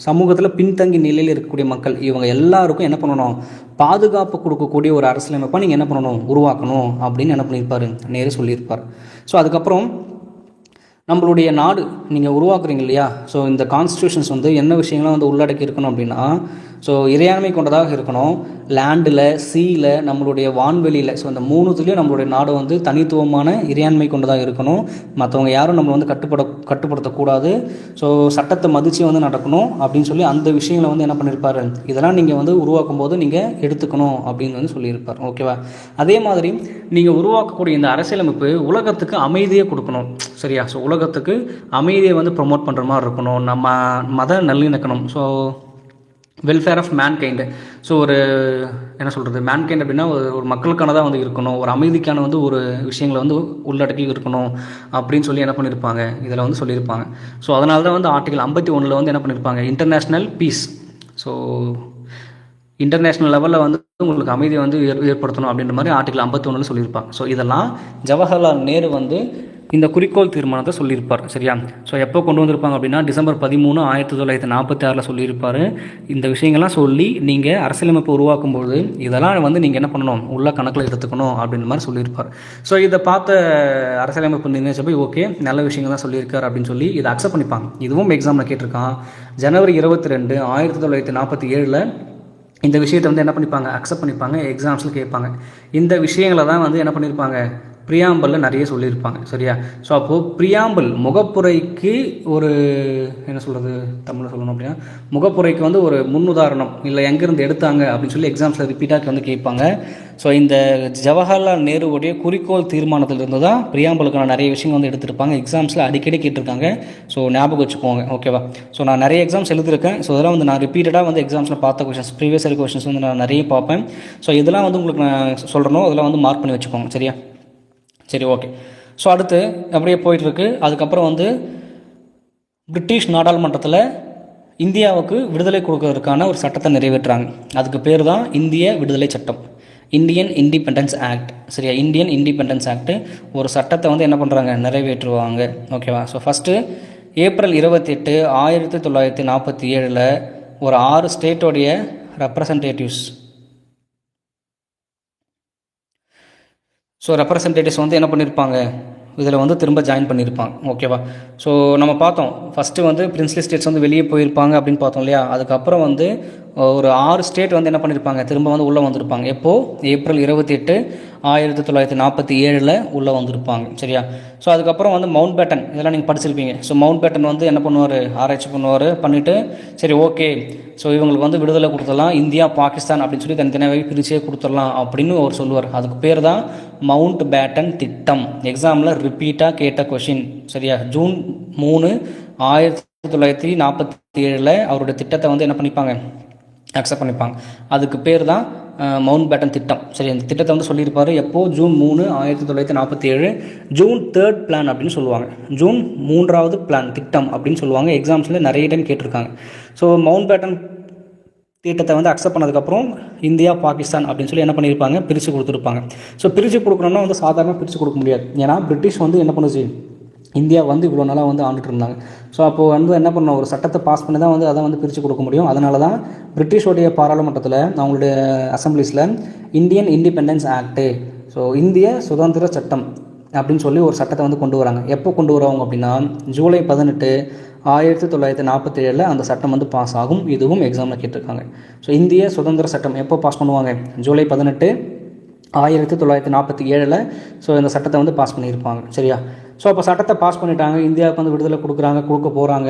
சமூகத்தில் பின்தங்கி நிலையில் இருக்கக்கூடிய மக்கள், இவங்க எல்லாருக்கும் என்ன பண்ணணும், பாதுகாப்பு கொடுக்கக்கூடிய ஒரு அரசியலமைப்பாக நீங்கள் என்ன பண்ணணும், உருவாக்கணும் அப்படின்னு என்ன பண்ணியிருப்பார், நேரு சொல்லியிருப்பார். ஸோ அதுக்கப்புறம் நம்மளுடைய நாடு நீங்கள் உருவாக்குறீங்க இல்லையா, ஸோ இந்த கான்ஸ்டியூஷன்ஸ் வந்து என்ன விஷயங்கள்லாம் வந்து உள்ளடக்கி இருக்கணும் அப்படின்னா, ஸோ இறையாண்மை கொண்டதாக இருக்கணும், லேண்டில், சீயில், நம்மளுடைய வான்வெளியில், ஸோ இந்த 3துலேயும் நம்மளுடைய நாடு வந்து தனித்துவமான இறையாண்மை கொண்டதாக இருக்கணும். மற்றவங்க யாரும் நம்மளை வந்து கட்டுப்படுத்தக்கூடாது. ஸோ சட்டத்தை மதித்து வந்து நடக்கணும் அப்படின்னு சொல்லி அந்த விஷயங்களை வந்து என்ன பண்ணியிருப்பார், இதெல்லாம் நீங்கள் வந்து உருவாக்கும் போது நீங்கள் எடுத்துக்கணும் அப்படின்னு வந்து சொல்லியிருப்பார். ஓகேவா? அதே மாதிரி நீங்கள் உருவாக்கக்கூடிய இந்த அரசியலமைப்பு உலகத்துக்கு அமைதியை கொடுக்கணும். சரியா? ஸோ உலகத்துக்கு அமைதியை வந்து ப்ரொமோட் பண்ணுற மாதிரி இருக்கணும், நம்ம மத நல்லிணக்கணும், so welfare of mankind. So ஒரு என்ன சொல்கிறது, மேன்கைண்ட் அப்படின்னா ஒரு மக்களுக்கானதாக வந்து இருக்கணும், ஒரு அமைதிக்கான வந்து ஒரு விஷயங்களை வந்து உள்ளடக்கி இருக்கணும் அப்படின்னு சொல்லி என்ன பண்ணியிருப்பாங்க, இதில் வந்து சொல்லியிருப்பாங்க. ஸோ அதனால தான் வந்து ஆர்டிகல் 51 வந்து என்ன பண்ணியிருப்பாங்க, இன்டர்நேஷ்னல் பீஸ், ஸோ இன்டர்நேஷ்னல் லெவலில் வந்து உங்களுக்கு அமைதியை வந்து ஏற்படுத்தணும் அப்படின்ற மாதிரி ஆர்டிகல் 51 சொல்லியிருப்பாங்க. ஸோ இதெல்லாம் ஜவஹர்லால் நேரு வந்து இந்த குறிக்கோள் தீர்மானத்தை சொல்லியிருப்பார். சரியா? ஸோ எப்போ கொண்டு வந்திருப்பாங்க அப்படின்னா December 13, 1946 சொல்லியிருப்பார். இந்த விஷயங்கள்லாம் சொல்லி நீங்கள் அரசியலமைப்பு உருவாக்கும்போது இதெல்லாம் வந்து நீங்கள் என்ன பண்ணணும், உள்ள கணக்கில் எடுத்துக்கணும் அப்படின்ற மாதிரி சொல்லியிருப்பார். ஸோ இதை பார்த்த அரசியலமைப்பு நிர்ணய சபை ஓகே நல்ல விஷயங்கள் தான் சொல்லியிருக்கார் அப்படின்னு சொல்லி இதை அக்செப்ட் பண்ணிப்பாங்க. இதுவும் எக்ஸாமில் கேட்டிருக்கான். January 22, 1947 இந்த விஷயத்தை வந்து என்ன பண்ணிப்பாங்க, அக்செப்ட் பண்ணிப்பாங்க, எக்ஸாம்ஸில் கேட்பாங்க. இந்த விஷயங்களை தான் வந்து என்ன பண்ணியிருப்பாங்க, ப்ரியாம்பிளில் நிறைய சொல்லியிருப்பாங்க. சரியா? ஸோ அப்போது ப்ரியாம்பிள் முகப்புரைக்கு ஒரு என்ன சொல்கிறது தமிழில் சொல்லணும் அப்படின்னா, முகப்புரைக்கு வந்து ஒரு முன்னுதாரணம் இல்லை எங்கேருந்து எடுத்தாங்க அப்படின்னு சொல்லி எக்ஸாம்ஸில் ரிப்பீட்டாக வந்து கேட்பாங்க. ஸோ இந்த ஜவஹர்லால் நேருவுடைய குறிக்கோள் தீர்மானத்திலிருந்து தான் ப்ரியாம்பிளுக்கான நிறைய விஷயங்கள் வந்து எடுத்திருப்பாங்க. எக்ஸாம்ஸில் அடிக்கடி கேட்டிருக்காங்க. ஸோ ஞாபகம் வச்சுக்கோங்க. ஓகேவா? ஸோ நான் நிறைய எக்ஸாம்ஸ் எழுதியிருக்கேன். ஸோ இதெல்லாம் வந்து நான் ரிப்பீட்டடாக வந்து எக்ஸாம்ஸில் பார்த்த கொஷின்ஸ், ப்ரீவியஸ் இயர் கொஷின்ஸ் வந்து நான் நிறைய பார்ப்பேன். ஸோ இதெல்லாம் வந்து உங்களுக்கு நான் சொல்கிறனோ அதெல்லாம் வந்து மார்க் பண்ணி வச்சுக்கோங்க. சரியா? சரி, ஓகே. ஸோ அடுத்து அப்படியே போயிட்டுருக்கு. அதுக்கப்புறம் வந்து பிரிட்டிஷ் நாடாளுமன்றத்தில் இந்தியாவுக்கு விடுதலை கொடுக்கறதுக்கான ஒரு சட்டத்தை நிறைவேற்றுறாங்க. அதுக்கு பேர் தான் இந்திய விடுதலை சட்டம், இந்தியன் இண்டிபெண்டன்ஸ் ஆக்ட். சரியா? இந்தியன் இண்டிபெண்டன்ஸ் ஆக்ட் ஒரு சட்டத்தை வந்து என்ன பண்ணுறாங்க, நிறைவேற்றுவாங்க. ஓகேவா? ஸோ ஃபஸ்ட்டு ஏப்ரல் 28, 1947 ஒரு 6 ஸ்டேட்டோடைய ரெப்ரசன்டேட்டிவ்ஸ் வந்து என்ன பண்ணியிருப்பாங்க, இதில் வந்து திரும்ப ஜாயின் பண்ணியிருப்பாங்க. ஓகேவா? ஸோ நம்ம பார்த்தோம் ஃபஸ்ட்டு வந்து பிரின்ஸ்லி ஸ்டேட்ஸ் வந்து வெளியே போயிருப்பாங்க அப்படின்னு பார்த்தோம் இல்லையா? அதுக்கப்புறம் வந்து ஒரு 6 ஸ்டேட் வந்து என்ன பண்ணியிருப்பாங்க, திரும்ப வந்து உள்ளே வந்திருப்பாங்க. எப்போது? ஏப்ரல் 28, 1947 உள்ளே வந்திருப்பாங்க. சரியா? ஸோ அதுக்கப்புறம் வந்து மவுண்ட் பேட்டன், இதெல்லாம் நீங்கள் படிச்சிருப்பீங்க. ஸோ மவுண்ட் பேட்டன் வந்து என்ன பண்ணுவார், ஆராய்ச்சி பண்ணிவிட்டு சரி ஓகே, ஸோ இவங்களுக்கு வந்து விடுதலை கொடுத்துடலாம், இந்தியா பாகிஸ்தான் அப்படின்னு சொல்லி தனித்தனியாகவே பிரிச்சே கொடுத்துடலாம் அப்படின்னு அவர் சொல்லுவார். அதுக்கு பேர் தான் மவுண்ட் பேட்டன் திட்டம். எக்ஸாமில் ரிப்பீட்டாக கேட்ட கொஷின். சரியா? ஜூன் 3, 1947 அவருடைய திட்டத்தை வந்து என்ன பண்ணிப்பாங்க, அக்செப்ட் பண்ணிப்பாங்க. அதுக்கு பேர் தான் மவுண்ட் பேட்டன் திட்டம். சரி, அந்த திட்டத்தை வந்து சொல்லியிருப்பார். எப்போது? ஜூன் 3, 1947 ஜூன் 3rd பிளான் அப்படின்னு சொல்லுவாங்க. ஜூன் 3வது பிளான் திட்டம் அப்படின்னு சொல்லுவாங்க. எக்ஸாம்ஸில் நிறைய டைம் கேட்டிருக்காங்க. ஸோ மவுண்ட் பேட்டன் திட்டத்தை வந்து அக்செப்ட் பண்ணதுக்கப்புறம் இந்தியா பாகிஸ்தான் அப்படின்னு சொல்லி என்ன பண்ணியிருப்பாங்க, பிரித்து கொடுத்துருப்பாங்க. ஸோ பிரித்து கொடுக்கணும்னா வந்து சாதாரண பிரித்து கொடுக்க முடியாது. ஏன்னா பிரிட்டிஷ் வந்து என்ன பண்ணுச்சு, இந்தியா வந்து இவ்வளோ நாளாக வந்து ஆண்டுட்டு இருந்தாங்க. ஸோ அப்போது வந்து என்ன பண்ணணும், ஒரு சட்டத்தை பாஸ் பண்ணி தான் வந்து அதை வந்து பிரித்து கொடுக்க முடியும். அதனால தான் பிரிட்டிஷோடைய பாராளுமன்றத்தில் அவங்களுடைய அசம்பிளிஸில் இந்தியன் இண்டிபெண்டன்ஸ் ஆக்ட்டு, ஸோ இந்திய சுதந்திர சட்டம் அப்படின்னு சொல்லி ஒரு சட்டத்தை வந்து கொண்டு வராங்க. எப்போ கொண்டு வருவாங்க அப்படின்னா ஜூலை 18, 1947 அந்த சட்டம் வந்து பாஸ் ஆகும். இதுவும் எக்ஸாமில் கேட்டிருக்காங்க. ஸோ இந்திய சுதந்திர சட்டம் எப்போ பாஸ் பண்ணுவாங்க, ஜூலை 18, 1947 ஸோ இந்த சட்டத்தை வந்து பாஸ் பண்ணியிருப்பாங்க. சரியா? ஸோ அப்போ சட்டத்தை பாஸ் பண்ணிட்டாங்க, இந்தியாவுக்கு வந்து விடுதலை கொடுக்க போகிறாங்க.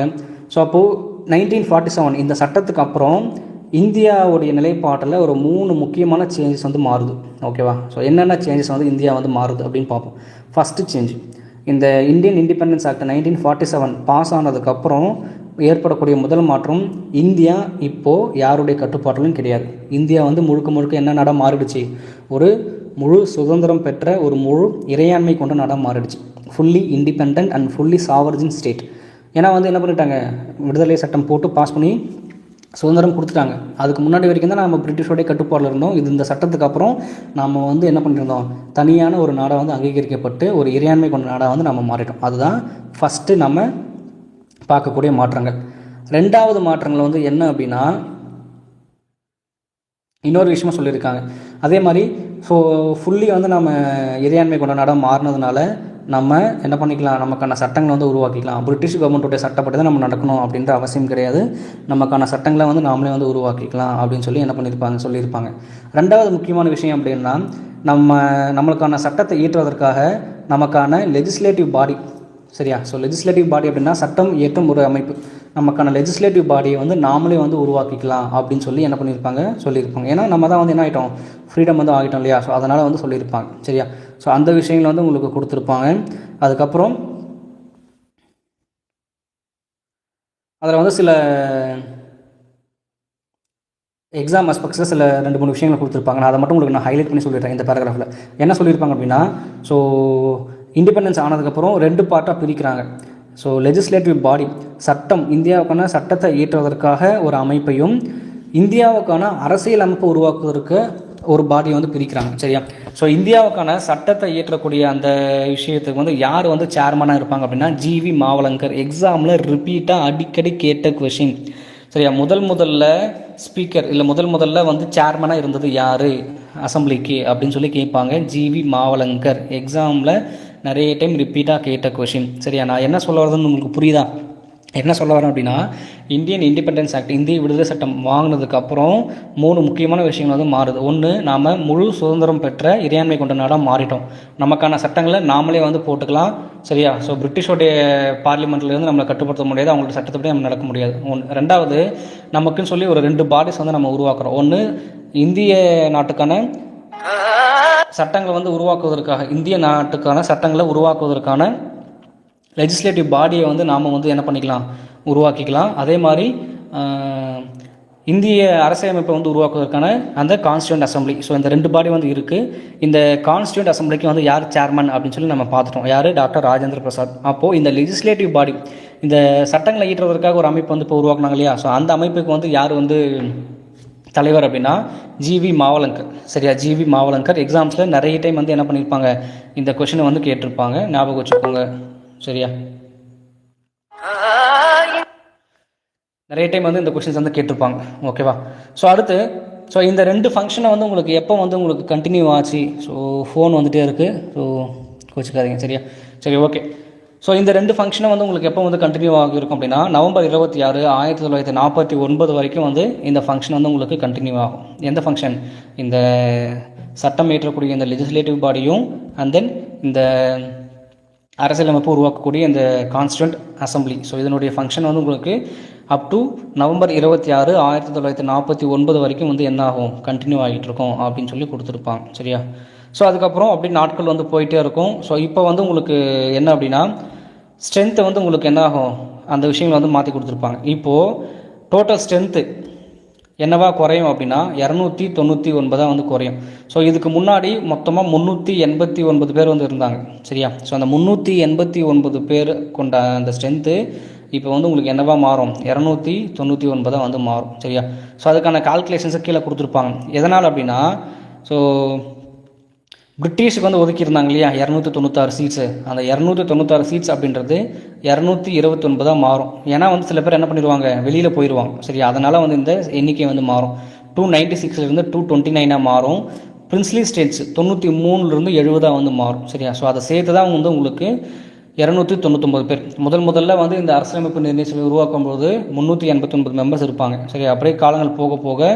ஸோ அப்போது 1947 இந்த சட்டத்துக்கு அப்புறம் இந்தியாவுடைய நிலைப்பாட்டில் ஒரு 3 முக்கியமான சேஞ்சஸ் வந்து மாறுது. ஓகேவா? ஸோ என்னென்ன சேஞ்சஸ் வந்து இந்தியா வந்து மாறுது அப்படின்னு பார்ப்போம். ஃபஸ்ட்டு சேஞ்ச், இந்த இந்தியன் இண்டிபெண்டன்ஸ் ஆக்ட் 1947 பாஸ் ஆனதுக்கப்புறம் ஏற்படக்கூடிய முதல் மாற்றம், இந்தியா இப்போது யாருடைய கட்டுப்பாட்டிலும் கிடையாது. இந்தியா வந்து முழுக்க என்ன நாடாக மாறிடுச்சு, ஒரு முழு சுதந்திரம் பெற்ற ஒரு முழு இறையாண்மை கொண்ட நாடாக மாறிடுச்சு. Fully independent and fully சாவர்ஜின் state. ஏன்னா வந்து என்ன பண்ணிட்டாங்க, விடுதலை சட்டம் போட்டு பாஸ் பண்ணி சுதந்திரம் கொடுத்துட்டாங்க. அதுக்கு முன்னாடி வரைக்கும் தான் நம்ம பிரிட்டிஷோடைய கட்டுப்பாடில் இருந்தோம். இந்த சட்டத்துக்கு அப்புறம் நம்ம வந்து என்ன பண்ணியிருந்தோம், தனியான ஒரு நாடாக வந்து அங்கீகரிக்கப்பட்டு ஒரு இறையாண்மை கொண்ட நாடாக வந்து நம்ம மாறிட்டோம். அதுதான் ஃபஸ்ட்டு நம்ம பார்க்கக்கூடிய மாற்றங்கள். 2வது மாற்றங்கள் வந்து என்ன அப்படின்னா, இன்னொரு விஷயமா சொல்லியிருக்காங்க. அதே மாதிரி ஸோ ஃபுல்லி வந்து நம்ம இறையாண்மை கொண்ட நாடாக மாறினதுனால நம்ம என்ன பண்ணிக்கலாம், நமக்கான சட்டங்களை வந்து உருவாக்கிக்கலாம். பிரிட்டிஷ் கவர்மெண்ட்டுடைய சட்டப்படி தான் நம்ம நடக்கணும் அப்படின்ற அவசியம் கிடையாது. நமக்கான சட்டங்களை வந்து நாமளே வந்து உருவாக்கிக்கலாம் அப்படின்னு சொல்லி என்ன சொல்லியிருப்பாங்க. 2வது முக்கியமான விஷயம் அப்படின்னா, நம்மளுக்கான சட்டத்தை இயற்றுவதற்காக நமக்கான லெஜிஸ்லேட்டிவ் பாடி. சரியா? ஸோ லெஜிஸ்லேட்டிவ் பாடி அப்படின்னா சட்டம் இயற்றும் ஒரு அமைப்பு. நமக்கான லெஜிஸ்லேட்டிவ் பாடியை வந்து நாமளே வந்து உருவாக்கிக்கலாம் அப்படின்னு சொல்லி என்ன சொல்லியிருப்பாங்க. ஏன்னா நம்ம தான் வந்து என்ன ஆகிட்டோம், ஃப்ரீடம் வந்து ஆகிட்டோம் இல்லையா? ஸோ அதனால் வந்து சொல்லியிருப்பாங்க. சரியா? ஸோ அந்த விஷயங்கள் வந்து உங்களுக்கு கொடுத்துருப்பாங்க. அதுக்கப்புறம் அதில் வந்து சில எக்ஸாம் ஆஸ்பெக்ட்ஸில் சில 2-3 விஷயங்கள் கொடுத்துருப்பாங்க. நான் அதை மட்டும் உங்களுக்கு ஹைலைட் பண்ணி சொல்லிடுறேன் இந்த பேராகிராஃபில். என்ன சொல்லியிருப்பாங்க அப்படின்னா, ஸோ இண்டிபெண்டன்ஸ் ஆனதுக்கப்புறம் 2 பார்ட்டாக பிரிக்கிறாங்க. ஸோ லெஜிஸ்லேட்டிவ் பாடி, சட்டம், இந்தியாவுக்கான சட்டத்தை இயற்றுவதற்காக ஒரு அமைப்பையும் இந்தியாவுக்கான அரசியல் அமைப்பை உருவாக்குவதற்கு ஒரு பாடியை வந்து பிரிக்கிறாங்க. சரியா? ஸோ இந்தியாவுக்கான சட்டத்தை இயற்றக்கூடிய அந்த விஷயத்துக்கு வந்து யார் வந்து சேர்மனாக இருப்பாங்க அப்படின்னா, ஜிவி மாவலங்கர். எக்ஸாமில் ரிப்பீட்டாக அடிக்கடி கேட்ட கொஷின். சரியா? முதல்ல ஸ்பீக்கர் இல்லை முதல்ல வந்து சேர்மனாக இருந்தது யார் அசம்பிளிக்கு அப்படின்னு சொல்லி கேட்பாங்க. ஜிவி மாவலங்கர். எக்ஸாமில் நிறைய டைம் ரிப்பீட்டாக கேட்ட கொஷின். சரியா? நான் என்ன சொல்ல வரதுன்னு உங்களுக்கு புரியுதா? என்ன சொல்ல வரேன் அப்படின்னா, இந்தியன் இண்டிபெண்டன்ஸ் ஆக்ட், இந்திய விடுதலை சட்டம் வாங்கினதுக்கப்புறம் 3 முக்கியமான விஷயங்கள் வந்து மாறுது. ஒன்று, நாம் முழு சுதந்திரம் பெற்ற இறையாண்மை கொண்ட நாடாக மாறிட்டோம். நமக்கான சட்டங்களை நாமளே வந்து போட்டுக்கலாம். சரியா? ஸோ பிரிட்டிஷோடைய பார்லிமெண்ட்லேருந்து நம்மளை கட்டுப்படுத்த முடியாது, அவங்களோட சட்டத்தைப்படி நம்ம நடக்க முடியாது. ஒன்று. ரெண்டாவது, நமக்குன்னு சொல்லி ஒரு 2 பாடிஸ் வந்து நம்ம உருவாக்குறோம். ஒன்று, இந்திய நாட்டுக்கான சட்டங்களை வந்து உருவாக்குவதற்காக, இந்திய நாட்டுக்கான சட்டங்களை உருவாக்குவதற்கான லெஜிஸ்லேட்டிவ் பாடியை வந்து நாம் வந்து என்ன பண்ணிக்கலாம், உருவாக்கிக்கலாம். அதே மாதிரி இந்திய அரசியலமைப்பை வந்து உருவாக்குவதற்கான அந்த கான்ஸ்டியூண்ட் அசம்பிளி. ஸோ இந்த 2 பாடி வந்து இருக்குது. இந்த கான்ஸ்டியூண்ட் அசம்பிளிக்கு வந்து யார் சேர்மன் அப்படின்னு சொல்லி நம்ம பார்த்துட்டோம். யார்? டாக்டர் ராஜேந்திர பிரசாத். அப்போது இந்த லெஜிஸ்லேட்டிவ் பாடி, இந்த சட்டங்களை ஈட்டுவதற்காக ஒரு அமைப்பு வந்து இப்போ உருவாக்குனாங்க இல்லையா? ஸோ அந்த அமைப்புக்கு வந்து யார் வந்து தலைவர் அப்படின்னா ஜிவி மாவலங்கர். சரியா? ஜிவி மாவலங்கர். எக்ஸாம்ஸில் நிறைய டைம் வந்து என்ன பண்ணியிருப்பாங்க, இந்த கொஷினை வந்து கேட்டிருப்பாங்க, ஞாபகம் வச்சுக்கோங்க. சரியா? நிறைய டைம் வந்து இந்த கொஷின்ஸ் வந்து கேட்டிருப்பாங்க. ஓகேவா? ஸோ அடுத்து, ஸோ இந்த 2 ஃபங்க்ஷனை வந்து உங்களுக்கு எப்போ வந்து உங்களுக்கு கண்டினியூ ஆச்சு? ஸோ ஃபோன் வந்துகிட்டே இருக்குது, ஸோ கோச்சிக்காதீங்க. சரியா? சரி, ஓகே. ஸோ இந்த 2 ஃபங்க்ஷனை வந்து உங்களுக்கு எப்போ வந்து கண்டினியூ ஆகிருக்கும் அப்படின்னா நவம்பர் 26, 1949 வரைக்கும் வந்து இந்த ஃபங்க்ஷன் வந்து உங்களுக்கு கண்டினியூ ஆகும். எந்த ஃபங்க்ஷன்? இந்த சட்டம் ஏற்றக்கூடிய இந்த லெஜிஸ்லேட்டிவ் பாடியும் அண்ட் தென் இந்த அரசியலமைப்பு உருவாக்கக்கூடிய இந்த கான்ஸ்டியூண்ட் அசம்பிளி. ஸோ இதனுடைய ஃபங்க்ஷன் வந்து உங்களுக்கு அப் டு நவம்பர் 26, 1949 வரைக்கும் வந்து என்ன ஆகும், கண்டினியூ ஆகிட்டு இருக்கும் அப்படின்னு சொல்லி கொடுத்துருப்பாங்க. சரியா? ஸோ அதுக்கப்புறம் அப்படி நாட்கள் வந்து போயிட்டே இருக்கும். ஸோ இப்போ வந்து உங்களுக்கு என்ன அப்படின்னா ஸ்ட்ரென்த்து வந்து உங்களுக்கு என்ன ஆகும், அந்த விஷயங்கள் வந்து மாற்றி கொடுத்துருப்பாங்க. இப்போது டோட்டல் ஸ்ட்ரென்த்து என்னவா குறையும் அப்படின்னா 299 வந்து குறையும். ஸோ இதுக்கு முன்னாடி மொத்தமாக 389 பேர் வந்து இருந்தாங்க. சரியா? ஸோ அந்த 389 பேர் கொண்ட அந்த ஸ்ட்ரென்த்து இப்போ வந்து உங்களுக்கு என்னவா மாறும், 299 வந்து மாறும். சரியா? ஸோ அதுக்கான கால்குலேஷன்ஸை கீழே கொடுத்துருப்பாங்க. எதனால் அப்படின்னா, ஸோ பிரிட்டிஷுக்கு வந்து ஒதுக்கியிருந்தாங்க இல்லையா 296 சீட்ஸு, அந்த 296 சீட்ஸ் அப்படின்றது 229 மாறும். ஏன்னா வந்து சில பேர் என்ன பண்ணிடுவாங்க, வெளியில் போயிடுவாங்க. சரி, அதனால் வந்து இந்த எண்ணிக்கை வந்து மாறும். 296 229 மாறும். பிரின்ஸ்லி ஸ்டேட்ஸ் 93 70 வந்து மாறும். சரியா? ஸோ அதை சேர்த்து தான் வந்து உங்களுக்கு 299 பேர். முதல்ல வந்து இந்த அரசியலமைப்பு நிர்ணய சபை உருவாக்கும் போது 389 மெம்பர்ஸ் இருப்பாங்க. சரி, அப்படியே காலங்கள் போக போக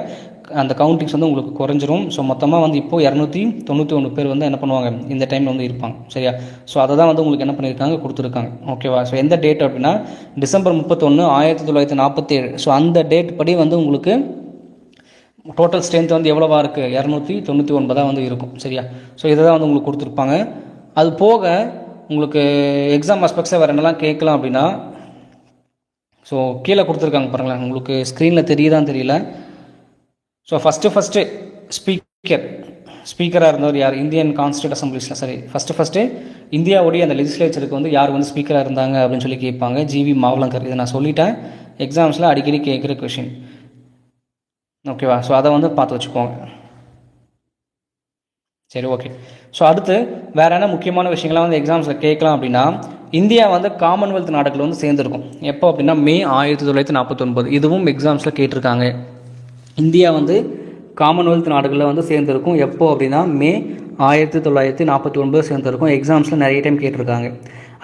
அந்த கவுண்டிங்ஸ் வந்து உங்களுக்கு குறைஞ்சிரும். ஸோ மொத்தமாக வந்து இப்போது 291 பேர் வந்து என்ன பண்ணுவாங்க, இந்த டைமில் வந்து இருப்பாங்க. சரியா? ஸோ அதை தான் வந்து உங்களுக்கு என்ன பண்ணியிருக்காங்க, கொடுத்துருக்காங்க. ஓகேவா? ஸோ எந்த டேட் அப்படின்னா டிசம்பர் 31, 1947. ஸோ அந்த டேட் படி வந்து உங்களுக்கு டோட்டல் ஸ்ட்ரென்த் வந்து எவ்வளோவா இருக்குது, 299 வந்து இருக்கும். சரியா? ஸோ இதை தான் வந்து உங்களுக்கு கொடுத்துருப்பாங்க. அது போக உங்களுக்கு எக்ஸாம் ஆஸ்பெக்ட்ஸை வேறு என்னெல்லாம் கேட்கலாம் அப்படின்னா, ஸோ கீழே கொடுத்துருக்காங்க பாருங்களேன், உங்களுக்கு ஸ்க்ரீனில் தெரியுதான்னு தெரியல. ஸோ ஃபஸ்ட்டு ஸ்பீக்கராக இருந்தவர் யார், இந்தியன் கான்ஸ்டியூண்ட் அசம்பிளிஸில். சரி, ஃபஸ்ட்டு இந்தியாவுடைய அந்த லெஜிஸ்லேச்சருக்கு வந்து யார் வந்து ஸ்பீக்கராக இருந்தாங்க அப்படின்னு சொல்லி கேட்பாங்க, ஜிவி மாவலங்கர். இதை நான் சொல்லிட்டேன், எக்ஸாம்ஸில் அடிக்கடி கேட்குற கொஷின். ஓகேவா? ஸோ அதை வந்து பார்த்து வச்சுக்கோங்க. சரி, ஓகே. ஸோ அடுத்து வேறு என்ன முக்கியமான விஷயங்கள்லாம் வந்து எக்ஸாம்ஸில் கேட்கலாம் அப்படின்னா, இந்தியா வந்து காமன்வெல்த் நாடுகள் வந்து சேர்ந்துருக்கும். எப்போ அப்படின்னா மே 1949. இதுவும் எக்ஸாம்ஸில் கேட்டிருக்காங்க. இந்தியா வந்து காமன்வெல்த் நாடுகளில் வந்து சேர்ந்துருக்கும். எப்போ அப்படின்னா மே 1949 சேர்ந்துருக்கும். எக்ஸாம்ஸில் நிறைய டைம் கேட்டிருக்காங்க.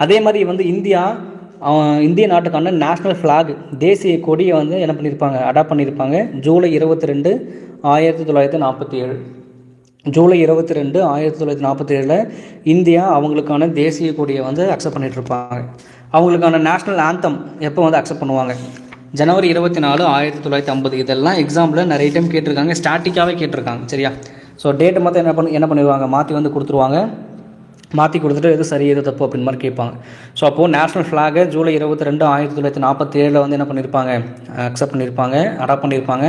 அதே மாதிரி வந்து இந்திய நாட்டுக்கான நேஷ்னல் ஃப்ளாக், தேசிய கொடியை வந்து என்ன பண்ணியிருப்பாங்க, அடாப்ட் பண்ணியிருப்பாங்க. ஜூலை 22, 1947. ஜூலை 22, 1947 இந்தியா அவங்களுக்கான தேசிய கொடியை வந்து அக்செப்ட் பண்ணிகிட்ருப்பாங்க. அவங்களுக்கான நேஷ்னல் ஆந்தம் எப்போ வந்து அக்செப்ட் பண்ணுவாங்க, ஜனவரி 24, 1950. இதெல்லாம் எக்ஸாம்பிள் நிறைய டைம் கேட்டிருக்காங்க, ஸ்டாட்டிக்காகவே கேட்டிருக்காங்க. சரியா? ஸோ டேட்டை மட்டும் என்ன பண்ணிடுவாங்க, மாற்றி வந்து கொடுத்துருவாங்க. மாற்றி கொடுத்துட்டு எது சரி எது தப்பு அப்படின்னு மாதிரி கேட்பாங்க. ஸோ அப்போது நேஷ்னல் ஃப்ளாகை ஜூலை 22, 1947 வந்து என்ன பண்ணியிருப்பாங்க, அக்செப்ட் பண்ணியிருப்பாங்க, அடாப்ட் பண்ணியிருப்பாங்க.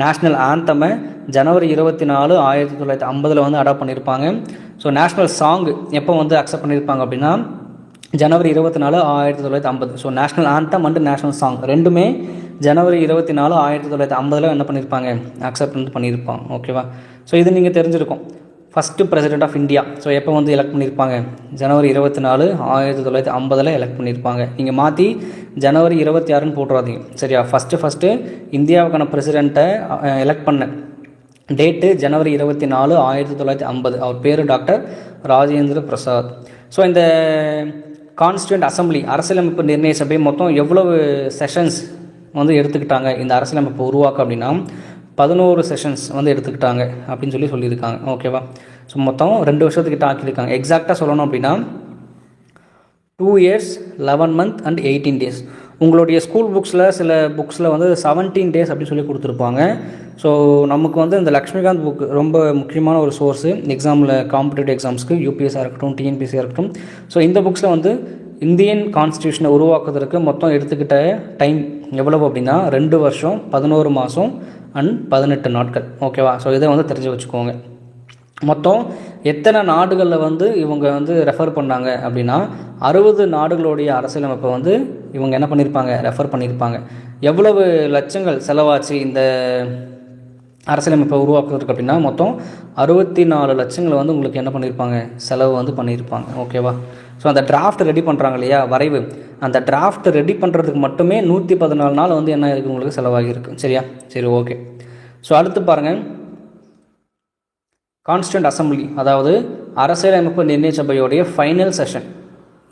நேஷ்னல் ஆந்தமை ஜனவரி 24, 1950 வந்து அடாப்ட் பண்ணியிருப்பாங்க. ஸோ நேஷ்னல் சாங் எப்போ வந்து அக்செப்ட் பண்ணியிருப்பாங்க அப்படின்னா ஜனவரி 24, 1950. So national anthem and national song ரெண்டுமே ஜனவரி 24, 1950 என்ன பண்ணியிருப்பாங்க, அக்செப்ட் பண்ணியிருப்பாங்க. ஓகேவா? ஸோ இது நீங்கள் தெரிஞ்சிருக்கும். First president of India so எப்போ வந்து எலெக்ட் பண்ணியிருப்பாங்க, ஜனவரி 24, 1950 எலெக்ட் பண்ணியிருப்பாங்க. நீங்கள் மாற்றி ஜனவரி 26ன்னு போட்டுறாதீங்க. சரியா? ஃபஸ்ட்டு இந்தியாவுக்கான பிரசிடெண்ட்டை எலெக்ட் பண்ண டேட்டு ஜனவரி 24, 1950. அவர் பேர் டாக்டர் ராஜேந்திர பிரசாத். ஸோ இந்த கான்ஸ்டியூண்ட் அசம்பிளி, அரசியலமைப்பு நிர்ணய சபை மொத்தம் எவ்வளவு செஷன்ஸ் வந்து எடுத்துக்கிட்டாங்க இந்த அரசியலமைப்பு உருவாக்க அப்படின்னா 11 செஷன்ஸ் வந்து எடுத்துக்கிட்டாங்க அப்படின்னு சொல்லியிருக்காங்க. ஓகேவா? ஸோ மொத்தம் 2 வருஷத்துக்கிட்ட ஆக்கியிருக்காங்க. எக்ஸாக்டாக சொல்லணும் அப்படின்னா 2 years 11 month and 18 days. உங்களுடைய ஸ்கூல் புக்ஸில் சில புக்ஸில் வந்து 17 days அப்படின்னு சொல்லி கொடுத்துருப்பாங்க. ஸோ நமக்கு வந்து இந்த லக்ஷ்மிகாந்த் புக் ரொம்ப முக்கியமான ஒரு சோர்ஸு எக்ஸாமில், காம்படிட்டிவ் எக்ஸாம்ஸ்க்கு, யூபிஎஸ்ஸாக இருக்கட்டும், டிஎன்பிஎஸ்சியாக இருக்கட்டும். ஸோ இந்த புக்ஸில் வந்து இந்தியன் கான்ஸ்டியூஷனை உருவாக்குவதற்கு மொத்தம் எடுத்துக்கிட்ட டைம் எவ்வளவு அப்படின்னா 2 வருஷம் 11 மாதம் அண்ட் 18 நாட்கள். ஓகேவா? ஸோ இதை வந்து தெரிஞ்சு வச்சுக்கோங்க. மொத்தம் எத்தனை நாடுகளில் வந்து இவங்க வந்து ரெஃபர் பண்ணாங்க அப்படின்னா 60 நாடுகளுடைய அரசியலமைப்பை வந்து இவங்க என்ன பண்ணியிருப்பாங்க, ரெஃபர் பண்ணியிருப்பாங்க. எவ்வளவு லட்சங்கள் செலவாச்சு இந்த அரசியலமைப்பை உருவாக்குறதுக்கு அப்படின்னா மொத்தம் 64 லட்சங்களை வந்து உங்களுக்கு என்ன பண்ணியிருப்பாங்க, செலவு வந்து பண்ணியிருப்பாங்க. ஓகேவா? ஸோ அந்த டிராஃப்ட் ரெடி பண்ணுறாங்க இல்லையா, வரைவு, அந்த டிராஃப்ட் ரெடி பண்ணுறதுக்கு மட்டுமே 114 நாள் வந்து என்ன இருக்குது உங்களுக்கு செலவாகிருக்கு. சரியா? சரி, ஓகே. ஸோ அடுத்து பாருங்கள், கான்ஸ்டியூண்ட் அசம்பிளி, அதாவது அரசியலமைப்பு நிர்ணய சபையோடைய ஃபைனல் செஷன்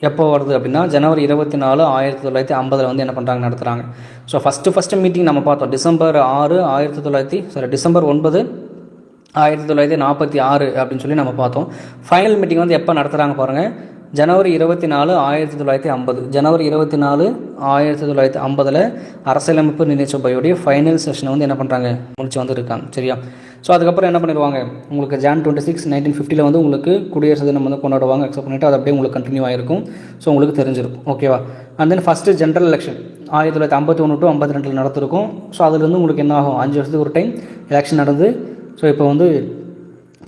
எப்போ வருது அப்படின்னா ஜனவரி 24, 1950 வந்து என்ன பண்ணுறாங்க, நடத்துகிறாங்க. ஸோ ஃபஸ்ட்டு மீட்டிங் நம்ம பார்த்தோம் டிசம்பர் 9, 1946 அப்படின்னு சொல்லி நம்ம பார்த்தோம். ஃபைனல் மீட்டிங் வந்து எப்போ நடத்துகிறாங்க பாருங்கள், ஜனவரி 24, 1950. ஜனவரி 24, 1950 அரசியலமைப்பு நிர்ணய சபையோடைய ஃபைனல் செஷனை வந்து என்ன பண்ணுறாங்க, முடிச்சு வந்து இருக்காங்க. சரியா? ஸோ அதுக்கப்புறம் என்ன பண்ணிடுவாங்க, உங்களுக்கு Jan 26, 1950 வந்து உங்களுக்கு குடியரசு தினம் வந்து கொண்டாடுவாங்க. அக்செப்ட் பண்ணிவிட்டு அது அப்படியே உங்களுக்கு கண்டினியூ ஆகிருக்கும். ஸோ உங்களுக்கு தெரிஞ்சிருக்கும். ஓகேவா? And then first general election 1951 to 52 நடத்திருக்கும். ஸோ அதுலேருந்து உங்களுக்கு என்ன ஆகும், 5 வருஷத்துக்கு ஒரு டைம் எலெக்ஷன் நடந்து. ஸோ இப்போ வந்து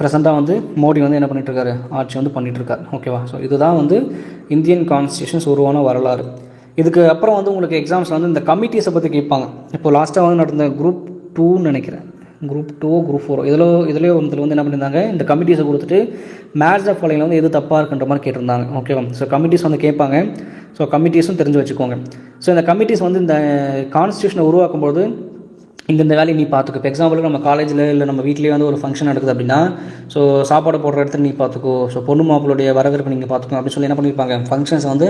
ப்ரெசெண்டாக வந்து மோடி வந்து என்ன பண்ணிகிட்ருக்காரு, ஆட்சி வந்து பண்ணிகிட்ருக்காரு. ஓகேவா? ஸோ இதுதான் வந்து இந்தியன் கான்ஸ்டியூஷன்ஸ் உருவான வரலாறு. இதுக்கு அப்புறம் வந்து உங்களுக்கு எக்ஸாம்ஸ் வந்து இந்த கமிட்டிஸை பற்றி கேட்பாங்க. இப்போ லாஸ்ட்டாக வந்து நடந்த குரூப் 2ன்னு நினைக்கிறேன், குரூப் 2 குரூப் 4 இதில் ஒன்றில் வந்து என்ன பண்ணியிருந்தாங்க, இந்த கமிட்டிஸை கொடுத்துட்டு மேட்ச் ஆஃப் ஃபாலோயிங்கில் வந்து எது தப்பாக இருக்குன்ற மாதிரி கேட்டிருந்தாங்க. ஓகேவா? ஸோ கமிட்டிஸ் வந்து கேட்பாங்க. ஸோ கமிட்டிஸும் தெரிஞ்சு வச்சுக்கோங்க. ஸோ இந்த கமிட்டிஸ் வந்து இந்த கான்ஸ்டியூஷனை உருவாக்கும்போது இந்த வேலையை நீ பார்த்துக்கோ. இப்போ எக்ஸாம்பிளுக்கு நம்ம காலேஜில் இல்லை நம்ம வீட்லேயே வந்து ஒரு ஃபங்க்ஷன் நடக்குது அப்படின்னா, ஸோ சாப்பாடு போடுற இடத்துல நீ பார்த்துக்கோ, ஸோ பொண்ணு மாப்பிளுடைய வரவேற்பு நீங்கள் பார்த்துக்கோ அப்படின்னு சொல்லி என்ன பண்ணியிருப்பாங்க, ஃபங்க்ஷன்ஸ் வந்து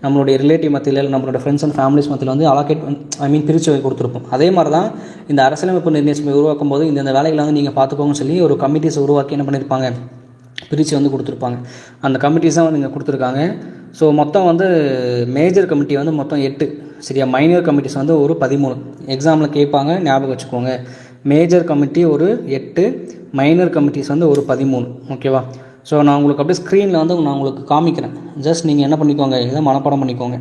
நம்மளுடைய ரிலேட்டிவ் மத்தியில் இல்லை நம்மளோட ஃப்ரெண்ட்ஸ் அண்ட் ஃபேமிலிஸ் மத்தியில் வந்து பிரித்து கொடுத்துருப்போம். அதே மாதிரி தான் இந்த அரசியலமைப்பு நிர்ணய சபை உருவாக்கும் போது இந்த வேலைகளை வந்து நீங்கள் பார்த்துக்கோங்கன்னு சொல்லி ஒரு கமிட்டிஸ் உருவாக்கி என்ன பண்ணியிருப்பாங்க, பிரித்து வந்து கொடுத்துருப்பாங்க. அந்த கமிட்டிஸ் தான் வந்து இங்கே கொடுத்துருக்காங்க. ஸோ மொத்தம் வந்து மேஜர் கமிட்டி வந்து மொத்தம் 8. சரியா? மைனர் கமிட்டிஸ் வந்து ஒரு 13. எக்ஸாமில் கேட்பாங்க, ஞாபகம் வச்சுக்கோங்க. மேஜர் கமிட்டி ஒரு 8, மைனர் கமிட்டிஸ் வந்து ஒரு 13. ஓகேவா? ஸோ நான் உங்களுக்கு அப்படியே ஸ்க்ரீனில் வந்து நான் உங்களுக்கு காமிக்கிறேன். ஜஸ்ட் நீங்கள் என்ன பண்ணிக்கோங்க, இதை மனப்பாடம் பண்ணிக்கோங்க.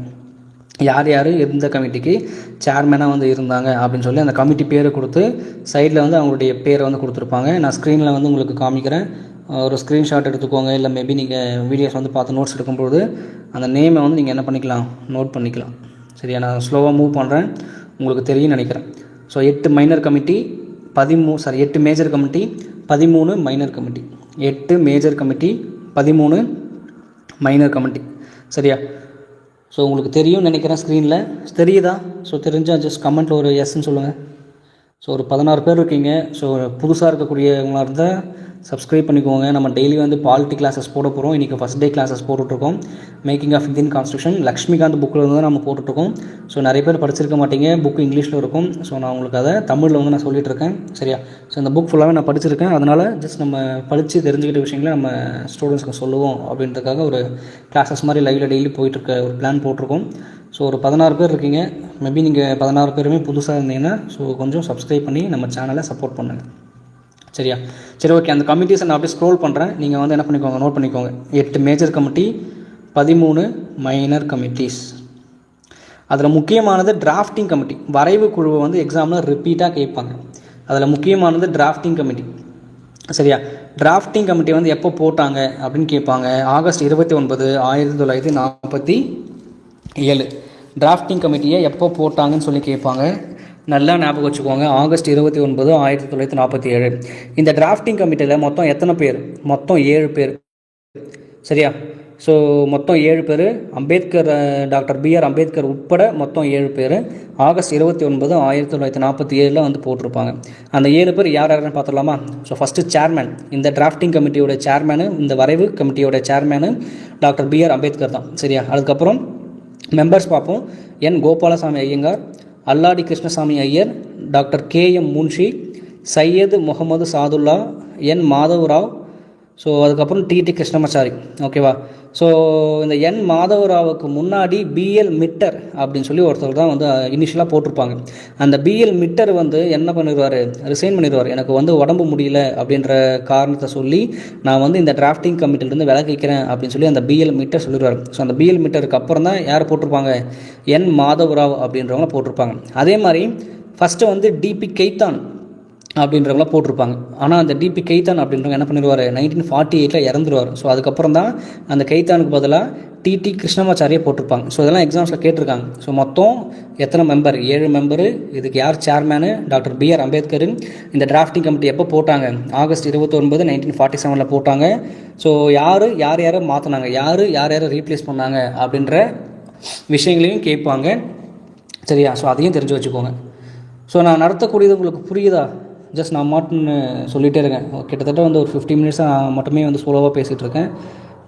யார் யார் எந்த கமிட்டிக்கு சேர்மேனாக வந்து இருந்தாங்க அப்படின்னு சொல்லி அந்த கமிட்டி பேரை கொடுத்து சைடில் வந்து அவங்களுடைய பேரை வந்து கொடுத்துருப்பாங்க. நான் ஸ்க்ரீனில் வந்து உங்களுக்கு காமிக்கிறேன். ஒரு ஸ்க்ரீன்ஷாட் எடுத்துக்கோங்க, இல்லை மேபி நீங்கள் வீடியோஸ் வந்து பார்த்து நோட்ஸ் எடுக்கும்போது அந்த நேமை வந்து நீங்கள் என்ன பண்ணிக்கலாம், நோட் பண்ணிக்கலாம். சரியா? நான் ஸ்லோவாக மூவ் பண்ணுறேன், உங்களுக்கு தெரியும் நினைக்கிறேன். So 8 minor committee, 8 major committee, 13 minor committee. 8 major committee, 13 minor committee. சரியா? ஸோ உங்களுக்கு தெரியும் நினைக்கிறேன். ஸ்க்ரீனில் தெரியுதா? ஸோ தெரிஞ்சால் ஜஸ்ட் கமெண்ட்டில் ஒரு எஸ்ன்னு சொல்லுங்கள். ஸோ ஒரு 16 பேர் இருக்கீங்க. ஸோ புதுசாக இருக்கக்கூடியவங்களாக இருந்தால் சப்ஸ்கிரைப் பண்ணிக்கோங்க. நம்ம டெய்லி வந்து பாலிட்டி கிளாஸஸ் போட போகிறோம். இன்றைக்கி ஃபஸ்ட் டே கிளாஸஸ் போட்டுட்ருக்கோம். Making of Indian constitution Laxmikanth புக்கில் இருந்து தான் நம்ம போட்டுட்ருக்கோம். ஸோ நிறைய பேர் படிச்சிருக்க மாட்டீங்க, புக்கு இங்கிலீஷில் இருக்கும். ஸோ நான் உங்களுக்கு அதை தமிழில் வந்து நான் சொல்லிகிட்ருக்கேன். சரியா? ஸோ இந்த புக் ஃபுல்லாகவே நான் படிச்சிருக்கேன். அதனால் ஜஸ்ட் நம்ம படித்து தெரிஞ்சுக்கிட்ட விஷயங்களை நம்ம ஸ்டூடெண்ட்ஸ்க்கு சொல்லுவோம் அப்படின்றதுக்காக ஒரு கிளாஸஸ் மாதிரி லைவில் டெய்லி போயிட்டுருக்க ஒரு பிளான் போட்டிருக்கோம். ஸோ ஒரு 16 பேர் இருக்கீங்க. மேபி நீங்கள் 16 பேருமே புதுசாக இருந்தீங்கன்னா ஸோ கொஞ்சம் சப்ஸ்கிரைப் பண்ணி நம்ம சேனலை சப்போர்ட் பண்ணுங்கள். சரியா? சரி, ஓகே. அந்த கமிட்டிஸை நான் அப்படியே ஸ்க்ரோல் பண்ணுறேன். நீங்கள் வந்து என்ன பண்ணிக்கோங்க, நோட் பண்ணிக்கோங்க. 8 மேஜர் கமிட்டி, 13 மைனர் கமிட்டிஸ். அதில் முக்கியமானது டிராஃப்டிங் கமிட்டி. வரைவு குழுவை வந்து எக்ஸாமில் ரிப்பீட்டாக கேட்பாங்க. அதில் முக்கியமானது டிராஃப்டிங் கமிட்டி. சரியா? டிராஃப்டிங் கமிட்டி வந்து எப்போ போட்டாங்க அப்படின்னு கேட்பாங்க. ஆகஸ்ட் 29, 1947. டிராஃப்டிங் கமிட்டியை எப்போ போட்டாங்கன்னு சொல்லி கேட்பாங்க. நல்லா ஞாபகம் வச்சுக்கோங்க. ஆகஸ்ட் 29, 1947. இந்த டிராஃப்டிங் கமிட்டியில் மொத்தம் எத்தனை பேர்? மொத்தம் 7 பேர். சரியா? ஸோ மொத்தம் 7 பேர். அம்பேத்கர், டாக்டர் பிஆர் அம்பேத்கர் உட்பட மொத்தம் 7 பேர். ஆகஸ்ட் 29, 1947 வந்து போட்டிருப்பாங்க. அந்த 7 பேர் யார் யாருன்னு பார்த்துடலாமா? ஸோ ஃபஸ்ட்டு சேர்மேன், இந்த டிராஃப்டிங் கமிட்டியோட சேர்மேனு, இந்த வரைவு கமிட்டியோட சேர்மேனு டாக்டர் பிஆர் அம்பேத்கர் தான். சரியா? அதுக்கப்புறம் மெம்பர்ஸ் பார்ப்போம். N Gopalaswami Ayyangar, Alladi Krishnaswami Iyer, doctor KM Munshi, Syed Mohammad Saadulla, N Madhava Rao, so அதுக்கப்புறம் TT கிருஷ்ணமாச்சாரி. ஓகேவா? ஸோ இந்த N மாதவராவுக்கு முன்னாடி BL மிட்டர் அப்படின்னு சொல்லி ஒருத்தர் தான் வந்து இனிஷியலாக போட்டிருப்பாங்க. அந்த BL மிட்டர் வந்து என்ன பண்ணிடுவார், ரிசைன் பண்ணிடுவார். எனக்கு வந்து உடம்பு முடியல அப்படின்ற காரணத்தை சொல்லி நான் வந்து இந்த டிராஃப்டிங் கமிட்டிலேருந்து விலகிக்கிறேன் அப்படின்னு சொல்லி அந்த BL மிட்டர் சொல்லிடுவார். ஸோ அந்த BL மிட்டருக்கு அப்புறம் தான் யார் போட்டிருப்பாங்க, N மாதவராவ் அப்படின்றவங்கள போட்டிருப்பாங்க. அதே மாதிரி ஃபஸ்ட்டு வந்து DP கெய்தான் அப்படின்றவங்களாம் போட்டிருப்பாங்க. ஆனால் அந்த DP கெய்தான் அப்படின்றவங்க என்ன பண்ணிடுவார், 1948 இறந்துருவார். ஸோ அதுக்கப்புறம் தான் அந்த கெய்தானுக்கு பதிலாக TT கிருஷ்ணமாச்சாரியை போட்டிருப்பாங்க. ஸோ இதெல்லாம் எக்ஸாம்ஸில் கேட்டிருக்காங்க. ஸோ மொத்தம் எத்தனை மெம்பர், 7 மெம்பரு. இதுக்கு யார் சேர்மேனு, டாக்டர் BR அம்பேத்கர். இந்த டிராஃப்டிங் கமிட்டி எப்போ போட்டாங்க, ஆகஸ்ட் 29, 1947 போட்டாங்க. ஸோ யார் யாரை மாற்றினாங்க, யாரை ரீப்ளேஸ் பண்ணாங்க அப்படின்ற விஷயங்களையும் கேட்பாங்க. சரியா? ஸோ அதையும் தெரிஞ்சு வச்சுக்கோங்க. ஸோ நான் நடத்தக்கூடியது உங்களுக்கு புரியுதா? ஜஸ்ட் நான் மாட்டுன்னு சொல்லிகிட்டே இருக்கேன். கிட்டத்தட்ட வந்து ஒரு 50 மினிட்ஸாக நான் மட்டுமே வந்து ஸ்லோவாக பேசிகிட்டு இருக்கேன்.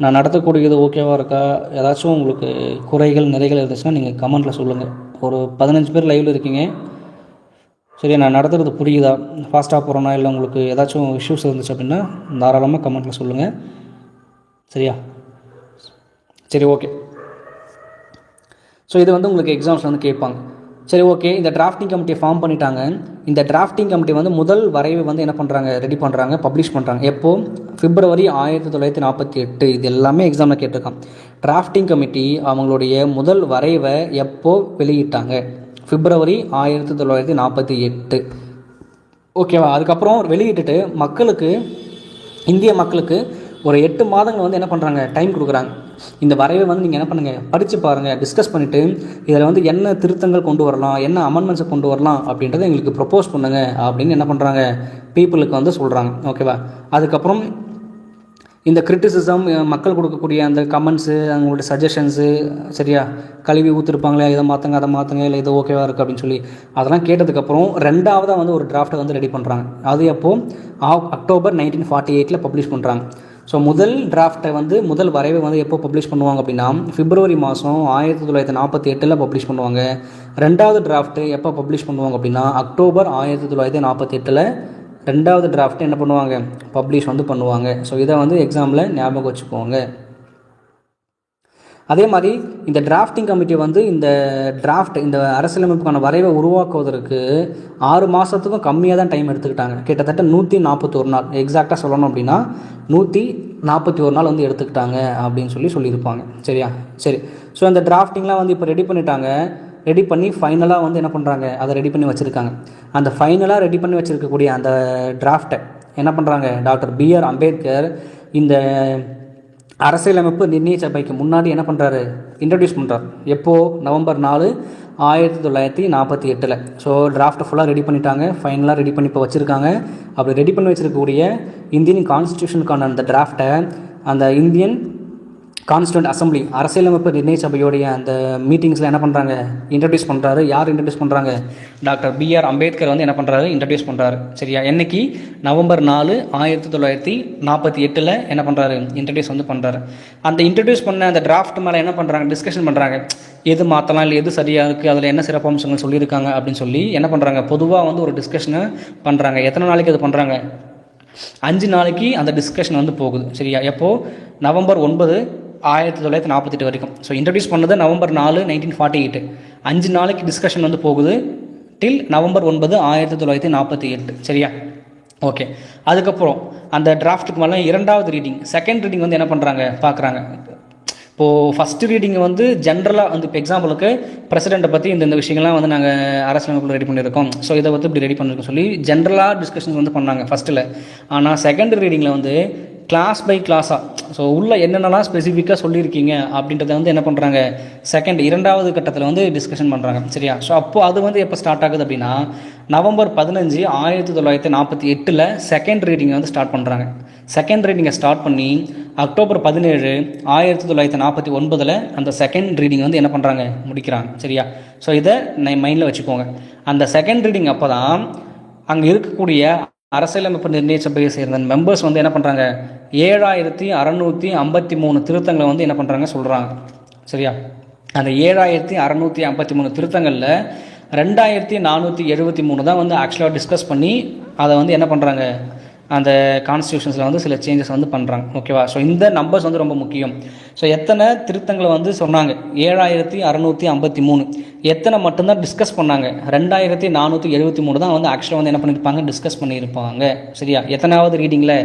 நான் நடத்தக்கூடியது ஓகேவாக இருக்கா? ஏதாச்சும் உங்களுக்கு குறைகள் நிறைகள் இருந்துச்சுன்னா நீங்கள் கமெண்ட்டில் சொல்லுங்கள். ஒரு 15 பேர் லைவில் இருக்கீங்க. சரியா? நான் நடத்துகிறது புரியுதா? ஃபாஸ்ட்டாக போகிறோன்னா இல்லை உங்களுக்கு ஏதாச்சும் இஷ்யூஸ் இருந்துச்சு அப்படின்னா தாராளமாக கமெண்ட்டில் சொல்லுங்கள். சரியா? சரி, ஓகே. ஸோ இது வந்து உங்களுக்கு எக்ஸாம்ஸ் வந்து கேட்பாங்க. சரி, ஓகே. இந்த டிராஃப்டிங் கமிட்டியை ஃபார்ம் பண்ணிட்டாங்க. இந்த டிராஃப்டிங் கமிட்டி வந்து முதல் வரைவை வந்து என்ன பண்ணுறாங்க, ரெடி பண்ணுறாங்க, பப்ளிஷ் பண்ணுறாங்க. எப்போது, February 1948. இது எல்லாமே எக்ஸாமில் கேட்டிருக்கான். டிராஃப்டிங் கமிட்டி அவங்களுடைய முதல் வரைவை எப்போ வெளியிட்டாங்க, February 1948. ஓகேவா? அதுக்கப்புறம் வெளியிட்டுட்டு மக்களுக்கு, இந்திய மக்களுக்கு ஒரு 8 மாதங்கள் வந்து என்ன பண்ணுறாங்க, டைம் கொடுக்குறாங்க. இந்த வரைவை வந்து நீங்கள் என்ன பண்ணுங்கள், படித்து பாருங்கள், டிஸ்கஸ் பண்ணிவிட்டு இதில் வந்து என்ன திருத்தங்கள் கொண்டு வரலாம், என்ன அமெண்ட்மெண்ட்ஸை கொண்டு வரலாம் அப்படின்றத எங்களுக்கு ப்ரொப்போஸ் பண்ணுங்க அப்படின்னு என்ன பண்ணுறாங்க, பீப்புளுக்கு வந்து சொல்கிறாங்க. ஓகேவா? அதுக்கப்புறம் இந்த கிரிட்டிசிசம், மக்கள் கொடுக்கக்கூடிய அந்த கமெண்ட்ஸு, அவங்களுடைய சஜஷன்ஸு, சரியா, கழுவி ஊற்றிருப்பாங்களே, இதை மாற்றுங்க, அதை மாற்றுங்க, இல்லை இது ஓகேவா இருக்குது அப்படின்னு சொல்லி அதெல்லாம் கேட்டதுக்கப்புறம் ரெண்டாவதாக வந்து ஒரு டிராஃப்ட்டை வந்து ரெடி பண்ணுறாங்க. அது எப்போது, October 1948 பப்ளிஷ் பண்ணுறாங்க. ஸோ முதல் டிராஃப்டை வந்து முதல் வரைவை வந்து எப்போ பப்ளிஷ் பண்ணுவாங்க அப்படின்னா February 1948 பப்ளிஷ் பண்ணுவாங்க. ரெண்டாவது டிராஃப்ட்டு எப்போ பப்ளிஷ் பண்ணுவாங்க அப்படின்னா October 1948 ரெண்டாவது டிராஃப்ட் என்ன பண்ணுவாங்க, பப்ளிஷ் வந்து பண்ணுவாங்க. ஸோ இதை வந்து எக்ஸாமில் ஞாபகம் வச்சுக்கோங்க. அதே மாதிரி இந்த டிராஃப்டிங் கமிட்டி வந்து இந்த டிராஃப்ட், இந்த அரசியலமைப்புக்கான வரைவை உருவாக்குவதற்கு 6 மாதத்துக்கும் கம்மியாக தான் டைம் எடுத்துக்கிட்டாங்க. கிட்டத்தட்ட 141 நாள், எக்ஸாக்டாக சொல்லணும் அப்படின்னா 141 நாள் வந்து எடுத்துக்கிட்டாங்க அப்படின்னு சொல்லியிருப்பாங்க. சரியா? சரி. ஸோ அந்த டிராஃப்டிங்லாம் வந்து இப்போ ரெடி பண்ணிட்டாங்க. ரெடி பண்ணி ஃபைனலாக வந்து என்ன பண்ணுறாங்க, அதை ரெடி பண்ணி வச்சுருக்காங்க. அந்த ஃபைனலாக ரெடி பண்ணி வச்சுருக்கக்கூடிய அந்த டிராஃப்டை என்ன பண்ணுறாங்க, டாக்டர் BR அம்பேத்கர் இந்த அரசியலமைப்பு நிர்ணய சபைக்கு முன்னாடி என்ன பண்ணுறாரு, இன்ட்ரடியூஸ் பண்ணுறார். எப்போது, November 4, 1948. ஸோ டிராஃப்ட் ஃபுல்லாக ரெடி பண்ணிட்டாங்க, ஃபைனலாக ரெடி பண்ணி இப்போ வச்சுருக்காங்க. அப்படி ரெடி பண்ணி வச்சுருக்கக்கூடிய இந்தியன் கான்ஸ்டியூஷனுக்கான அந்த டிராஃப்டை அந்த இந்தியன் கான்ஸ்டியூண்ட் அசம்பிளி, அரசியலமைப்பு நிர்ணய சபையோடைய அந்த மீட்டிங்ஸில் என்ன பண்ணுறாங்க, இன்ட்ரடியூஸ் பண்ணுறாரு. யார் இன்ட்ரடியூஸ் பண்ணுறாங்க, டாக்டர் BR அம்பேத்கர் வந்து என்ன பண்ணுறாரு, இன்ட்ரடியூஸ் பண்ணுறாரு. சரியா? என்னைக்கு, November 4, 1948 என்ன பண்ணுறாரு, இன்ட்ரடியூஸ் வந்து பண்ணுறாரு. அந்த இன்ட்ரடியூஸ் பண்ண அந்த டிராஃப்ட் மேலே என்ன பண்ணுறாங்க, டிஸ்கஷன் பண்ணுறாங்க. எது மாற்றலாம், இல்லை எது சரியாக இருக்குது, அதில் என்ன சிறப்பம்சங்கள் சொல்லியிருக்காங்க அப்படின்னு சொல்லி என்ன பண்ணுறாங்க, பொதுவாக வந்து ஒரு டிஸ்கஷனை பண்ணுறாங்க. எத்தனை நாளைக்கு அது பண்ணுறாங்க, 5 நாளைக்கு அந்த டிஸ்கஷன் வந்து போகுது. சரியா? எப்போது, November 9, 1948 வரைக்கும். ஸோ இன்ட்ரடியூஸ் பண்ணது November 4, 1948. 5 நாளைக்கு டிஸ்கஷன் வந்து போகுது டில் November 9, 1948. சரியா? ஓகே. அதுக்கப்புறம் அந்த டிராஃப்ட்டுக்கு மேலே இரண்டாவது ரீடிங், செகண்ட் ரீடிங் வந்து என்ன பண்ணுறாங்க, பார்க்குறாங்க. இப்போது ஃபஸ்ட்டு ரீடிங் வந்து ஜென்ரலாக வந்து, இப்போ எக்ஸாம்பிளுக்கு பிரசிடெண்ட்டை பற்றி இந்த விஷயங்கள்லாம் வந்து நாங்கள் அரசியலமைப்பில் ரெடி பண்ணியிருக்கோம், ஸோ இதை வந்து இப்படி ரெடி பண்ணியிருக்கோம் சொல்லி ஜென்ரலாக டிஸ்கஷன்ஸ் வந்து பண்ணாங்க ஃபஸ்ட்டில். ஆனால் செகண்ட் ரீடிங்கில் வந்து கிளாஸ் பை கிளாஸாக, ஸோ உள்ள என்னென்னலாம் ஸ்பெசிஃபிக்காக சொல்லியிருக்கீங்க அப்படின்றத வந்து என்ன பண்ணுறாங்க, இரண்டாவது கட்டத்தில் வந்து டிஸ்கஷன் பண்ணுறாங்க. சரியா? ஸோ அப்போது அது வந்து எப்போ ஸ்டார்ட் ஆகுது அப்படின்னா November 15, 1948 செகண்ட் ரீடிங்கை வந்து ஸ்டார்ட் பண்ணுறாங்க. செகண்ட் ரீடிங்கை ஸ்டார்ட் பண்ணி October 17, 1949 அந்த செகண்ட் ரீடிங் வந்து என்ன பண்ணுறாங்க, முடிக்கிறாங்க. சரியா? ஸோ இதை மைண்டில் வச்சுக்கோங்க. அந்த செகண்ட் ரீடிங் அப்போ தான் அங்கே இருக்கக்கூடிய அரசியலமைப்பு நிர்ணய சபையை சேர்ந்த மெம்பர்ஸ் வந்து என்ன பண்ணுறாங்க, 7653 திருத்தங்களை வந்து என்ன பண்ணுறாங்க, சொல்கிறாங்க. சரியா? அந்த 7653 திருத்தங்களில் 2473 தான் வந்து ஆக்சுவலாக டிஸ்கஸ் பண்ணி அதை வந்து என்ன பண்ணுறாங்க, அந்த கான்ஸ்டியூஷன்ஸில் வந்து சில சேஞ்சஸ் வந்து பண்ணுறாங்க. ஓகேவா? ஸோ இந்த நம்பர்ஸ் வந்து ரொம்ப முக்கியம். ஸோ எத்தனை திருத்தங்களை வந்து சொன்னாங்க? 7653. எத்தனை மட்டும்தான் டிஸ்கஸ் பண்ணாங்க? 2473 தான் வந்து ஆக்சுவலாக வந்து என்ன பண்ணியிருப்பாங்க, டிஸ்கஸ் பண்ணியிருப்பாங்க. சரியா? எத்தனாவது ரீடிங்கில்?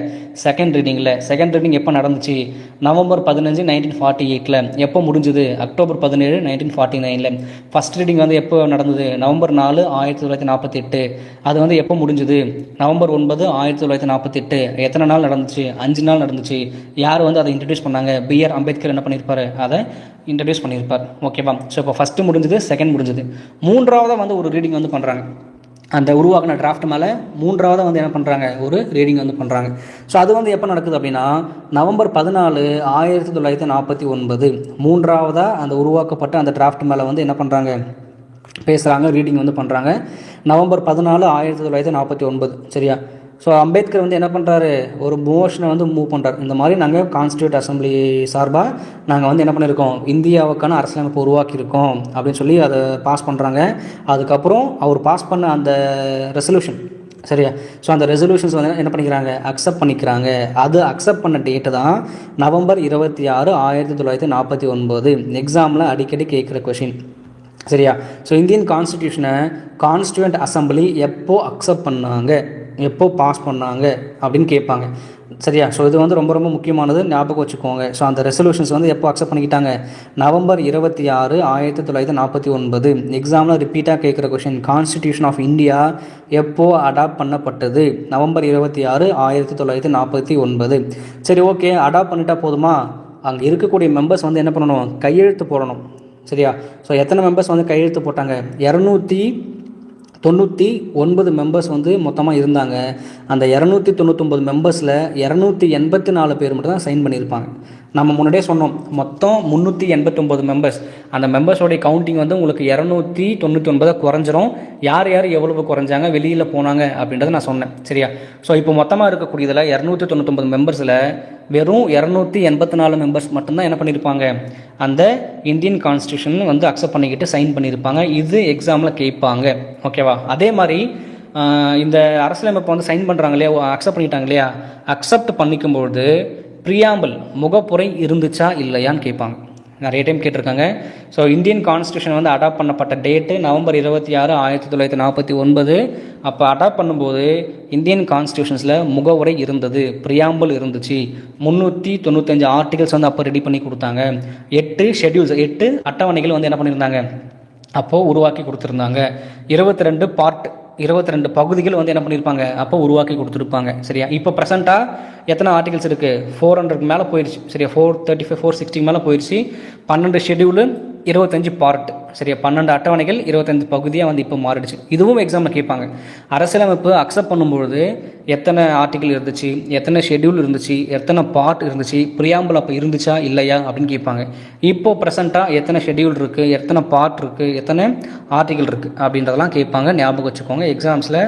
செகண்ட் ரீடிங்கில். செகண்ட் ரீடிங் எப்போ நடந்துச்சு? நவம்பர் 15, 1948. எப்போ முடிஞ்சுது? அக்டோபர் 17, 1949. ஃபஸ்ட் ரீடிங் வந்து எப்போ நடந்தது? நவம்பர் 4, 1948. அது வந்து எப்போ முடிஞ்சுது? நவம்பர் 9, 1948. எத்தனை நாள் நடந்துச்சு? 5 நாள் நடந்துச்சு. யார் வந்து அதை இன்ட்ரடியூஸ் பண்ணாங்க? B.R. அம்பேத்கர் என்ன பண்ணியிருப்பார், அதை இன்ட்ரடியூஸ் பண்ணியிருப்பார். ஓகேவா? ஸோ இப்போ ஃபஸ்ட்டு முடிஞ்சது, செகண்ட் முடிஞ்சது. மூன்றாவதாக வந்து ஒரு ரீடிங் வந்து பண்ணுறாங்க. அந்த உருவாக்கின டிராஃப்ட் மேலே மூன்றாவதாக வந்து என்ன பண்ணுறாங்க, ஒரு ரீடிங் வந்து பண்ணுறாங்க. ஸோ அது வந்து எப்போ நடக்குது அப்படின்னா நவம்பர் 14, 1949. மூன்றாவதாக அந்த உருவாக்கப்பட்ட அந்த டிராஃப்ட் மேலே வந்து என்ன பண்ணுறாங்க, பேசுகிறாங்க, ரீடிங் வந்து பண்ணுறாங்க. நவம்பர் 14, 1949. சரியா? ஸோ அம்பேத்கர் வந்து என்ன பண்ணுறாரு, ஒரு மோஷனை வந்து மூவ் பண்ணுறாரு. இந்த மாதிரி நாங்கள் கான்ஸ்டியூட் அசம்பிளி சார்பாக நாங்கள் வந்து என்ன பண்ணியிருக்கோம், இந்தியாவுக்கான அரசியலமைப்பு உருவாக்கியிருக்கோம் அப்படின்னு சொல்லி அதை பாஸ் பண்ணுறாங்க. அதுக்கப்புறம் அவர் பாஸ் பண்ண அந்த ரெசல்யூஷன், சரியா? ஸோ அந்த ரெசல்யூஷன்ஸ் வந்து என்ன பண்ணிக்கிறாங்க, அக்செப்ட் பண்ணிக்கிறாங்க. அது அக்செப்ட் பண்ண டேட்டு தான் நவம்பர் 26, 1949. எக்ஸாமில் அடிக்கடி கேட்குற கொஷின். சரியா? ஸோ இந்தியன் கான்ஸ்டியூஷனை கான்ஸ்டியூண்ட் அசம்பிளி எப்போ அக்செப்ட் பண்ணாங்க, எப்போ பாஸ் பண்ணாங்க அப்படின்னு கேட்பாங்க. சரியா? ஸோ இது வந்து ரொம்ப ரொம்ப முக்கியமானது, ஞாபகம் வச்சுக்கோங்க. ஸோ அந்த ரெசல்யூஷன்ஸ் வந்து எப்போ அக்செப்ட் பண்ணிக்கிட்டாங்க? நவம்பர் 26, 1949. எக்ஸாமில் ரிப்பீட்டாக கேட்குற கொஷின், கான்ஸ்டியூஷன் ஆஃப் இந்தியா எப்போ அடாப்ட் பண்ணப்பட்டது? நவம்பர் 26, 1949. சரி, ஓகே, அடாப்ட் பண்ணிட்டா போதுமா? அங்கே இருக்கக்கூடிய மெம்பர்ஸ் வந்து என்ன பண்ணணும், கையெழுத்து போடணும். சரியா? ஸோ எத்தனை மெம்பர்ஸ் வந்து கையெழுத்து போட்டாங்க? 299 மெம்பர்ஸ் வந்து மொத்தமாக இருந்தாங்க. அந்த 299 மெம்பர்ஸில் 284 பேர் மட்டும் தான் சைன் பண்ணியிருப்பாங்க. நம்ம முன்னாடியே சொன்னோம், மொத்தம் 389 மெம்பர்ஸ். அந்த மெம்பர்ஸோடைய கவுண்டிங் வந்து உங்களுக்கு 299 குறைஞ்சிரும். யார் யார் எவ்வளவு குறைஞ்சாங்க, வெளியில் போனாங்க அப்படின்றத நான் சொன்னேன். சரியா? ஸோ இப்போ மொத்தமாக இருக்கக்கூடியதில் 299 மெம்பர்ஸில் வெறும் 284 மெம்பர்ஸ் மட்டும்தான் என்ன பண்ணியிருப்பாங்க, அந்த இந்தியன் கான்ஸ்டியூஷன் வந்து அக்செப்ட் பண்ணிக்கிட்டு சைன் பண்ணியிருப்பாங்க. இது எக்ஸாமில் கேட்பாங்க. ஓகேவா? அதே மாதிரி இந்த அரசியலமைப்பு வந்து சைன் பண்ணுறாங்க இல்லையா, அக்செப்ட் பண்ணிட்டாங்க இல்லையா, அக்செப்ட் பண்ணிக்கும்பொழுது ப்ரியாம்பிள் முகப்புரை இருந்துச்சா இல்லையான்னு கேட்பாங்க. நிறைய டைம் கேட்டிருக்காங்க. ஸோ இந்தியன் கான்ஸ்டியூஷன் வந்து அடாப்ட் பண்ணப்பட்ட டேட்டு நவம்பர் 26, 1949. அப்போ அடாப்ட் பண்ணும்போது இந்தியன் கான்ஸ்டியூஷன்ஸில் முகவுரை இருந்தது, ப்ரியாம்பிள் இருந்துச்சு. 395 ஆர்டிகல்ஸ் வந்து அப்போ ரெடி பண்ணி கொடுத்தாங்க. 8 ஷெட்யூல்ஸ், 8 அட்டவணைகள் வந்து என்ன பண்ணியிருந்தாங்க, அப்போது உருவாக்கி கொடுத்துருந்தாங்க. 22 பார்ட், 22 பகுதிகள் வந்து என்ன பண்ணியிருப்பாங்க, அப்போ உருவாக்கி கொடுத்துருப்பாங்க. சரியா? இப்போ ப்ரெசென்ட்டாக எத்தனை ஆர்டிகல்ஸ் இருக்குது? 400 மேலே போயிடுச்சு. சரியா? 435, 460 மேலே போயிடுச்சு. 12 ஷெட்யூலு, 25 பார்ட். சரியா? 12 அட்டவணைகள், 25 பகுதியாக வந்து இப்போ மாறிடுச்சு. இதுவும் எக்ஸாமில் கேட்பாங்க. அரசியலமைப்பு அக்செப்ட் பண்ணும்பொழுது எத்தனை ஆர்டிகல் இருந்துச்சு, எத்தனை ஷெட்யூல் இருந்துச்சு, எத்தனை பார்ட் இருந்துச்சு, ப்ரியாம்பிள் அப்போ இருந்துச்சா இல்லையா அப்படின்னு கேட்பாங்க. இப்போது ப்ரெசென்ட்டாக எத்தனை ஷெட்யூல் இருக்குது, எத்தனை பார்ட் இருக்குது, எத்தனை ஆர்டிகல் இருக்குது அப்படின்றதெல்லாம் கேட்பாங்க. ஞாபகம் வச்சுக்கோங்க, எக்ஸாம்ஸில்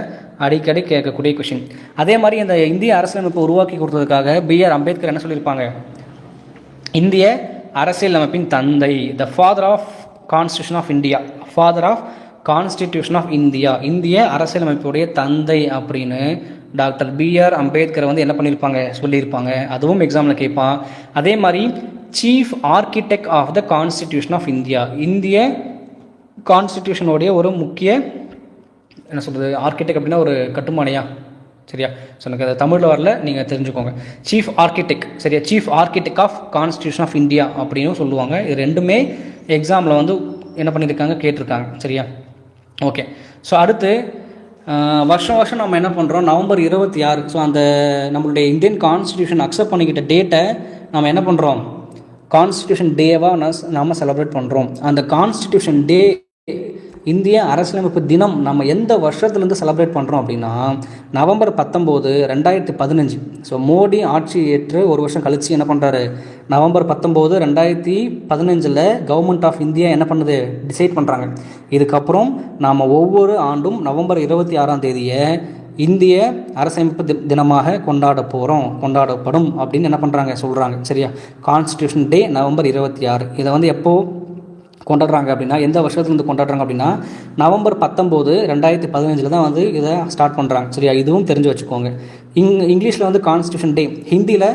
அடிக்கடி கேட்கக்கூடிய கொஷின். அதே மாதிரி இந்த இந்திய அரசியலமைப்பு உருவாக்கி கொடுத்ததுக்காக B.R. அம்பேத்கர் என்ன சொல்லியிருப்பாங்க, இந்திய அரசியலமைப்பின் தந்தை, the father of constitution of India, father of constitution of India, இந்திய அரசியலமைப்புடைய தந்தை அப்படின்னு டாக்டர் B.R. அம்பேத்கர் வந்து என்ன பண்ணியிருப்பாங்க, சொல்லியிருப்பாங்க. அதுவும் எக்ஸாமில் கேட்பான். அதே மாதிரி chief architect of the constitution of India, இந்திய கான்ஸ்டிடியூஷனுடைய ஒரு முக்கிய என்ன சொல்கிறது, ஆர்கிடெக்ட் அப்படின்னா ஒரு கட்டுமானியா? சரியா? ஸோ எனக்கு அது தமிழில் வரல, நீங்கள் தெரிஞ்சுக்கோங்க. Chief architect. சரியா? Chief architect of constitution of India அப்படின்னு சொல்லுவாங்க. இது ரெண்டுமே எக்ஸாமில் வந்து என்ன பண்ணியிருக்காங்க, கேட்டிருக்காங்க. சரியா? ஓகே. ஸோ அடுத்து வருஷம் வருஷம் நம்ம என்ன பண்ணுறோம், நவம்பர் 26. ஸோ அந்த நம்மளுடைய இந்தியன் கான்ஸ்டியூஷன் அக்செப்ட் பண்ணிக்கிட்ட டேட்டை நம்ம என்ன பண்ணுறோம், கான்ஸ்டியூஷன் டேவாக நாம் செலிப்ரேட் பண்ணுறோம். அந்த கான்ஸ்டியூஷன் டே, இந்திய அரசியலமைப்பு தினம் நம்ம எந்த வருஷத்துலேருந்து செலிப்ரேட் பண்ணுறோம் அப்படின்னா நவம்பர் 19, 2015. ஸோ மோடி ஆட்சி ஏற்று ஒரு வருஷம் கழித்து என்ன பண்ணுறாரு, நவம்பர் 19, 2015 கவர்மெண்ட் ஆஃப் இந்தியா என்ன பண்ணுது, டிசைட் பண்ணுறாங்க. இதுக்கப்புறம் நாம் ஒவ்வொரு ஆண்டும் நவம்பர் 26 இந்திய அரசியலமைப்பு தினமாக கொண்டாடப்படும் அப்படின்னு என்ன பண்ணுறாங்க, சொல்கிறாங்க. சரியா? கான்ஸ்டியூஷன் டே நவம்பர் 26. இதை வந்து எப்போது கொண்டாடுறாங்க அப்படின்னா, எந்த வருஷத்துலேருந்து கொண்டாடுறாங்க அப்படின்னா, நவம்பர் 19, 2015 தான் வந்து இதை ஸ்டார்ட் பண்ணுறாங்க. சரியா, இதுவும் தெரிஞ்சு வச்சுக்கோங்க. இங்கிலீஷில் வந்து கான்ஸ்டியூஷன் டே, ஹிந்தியில்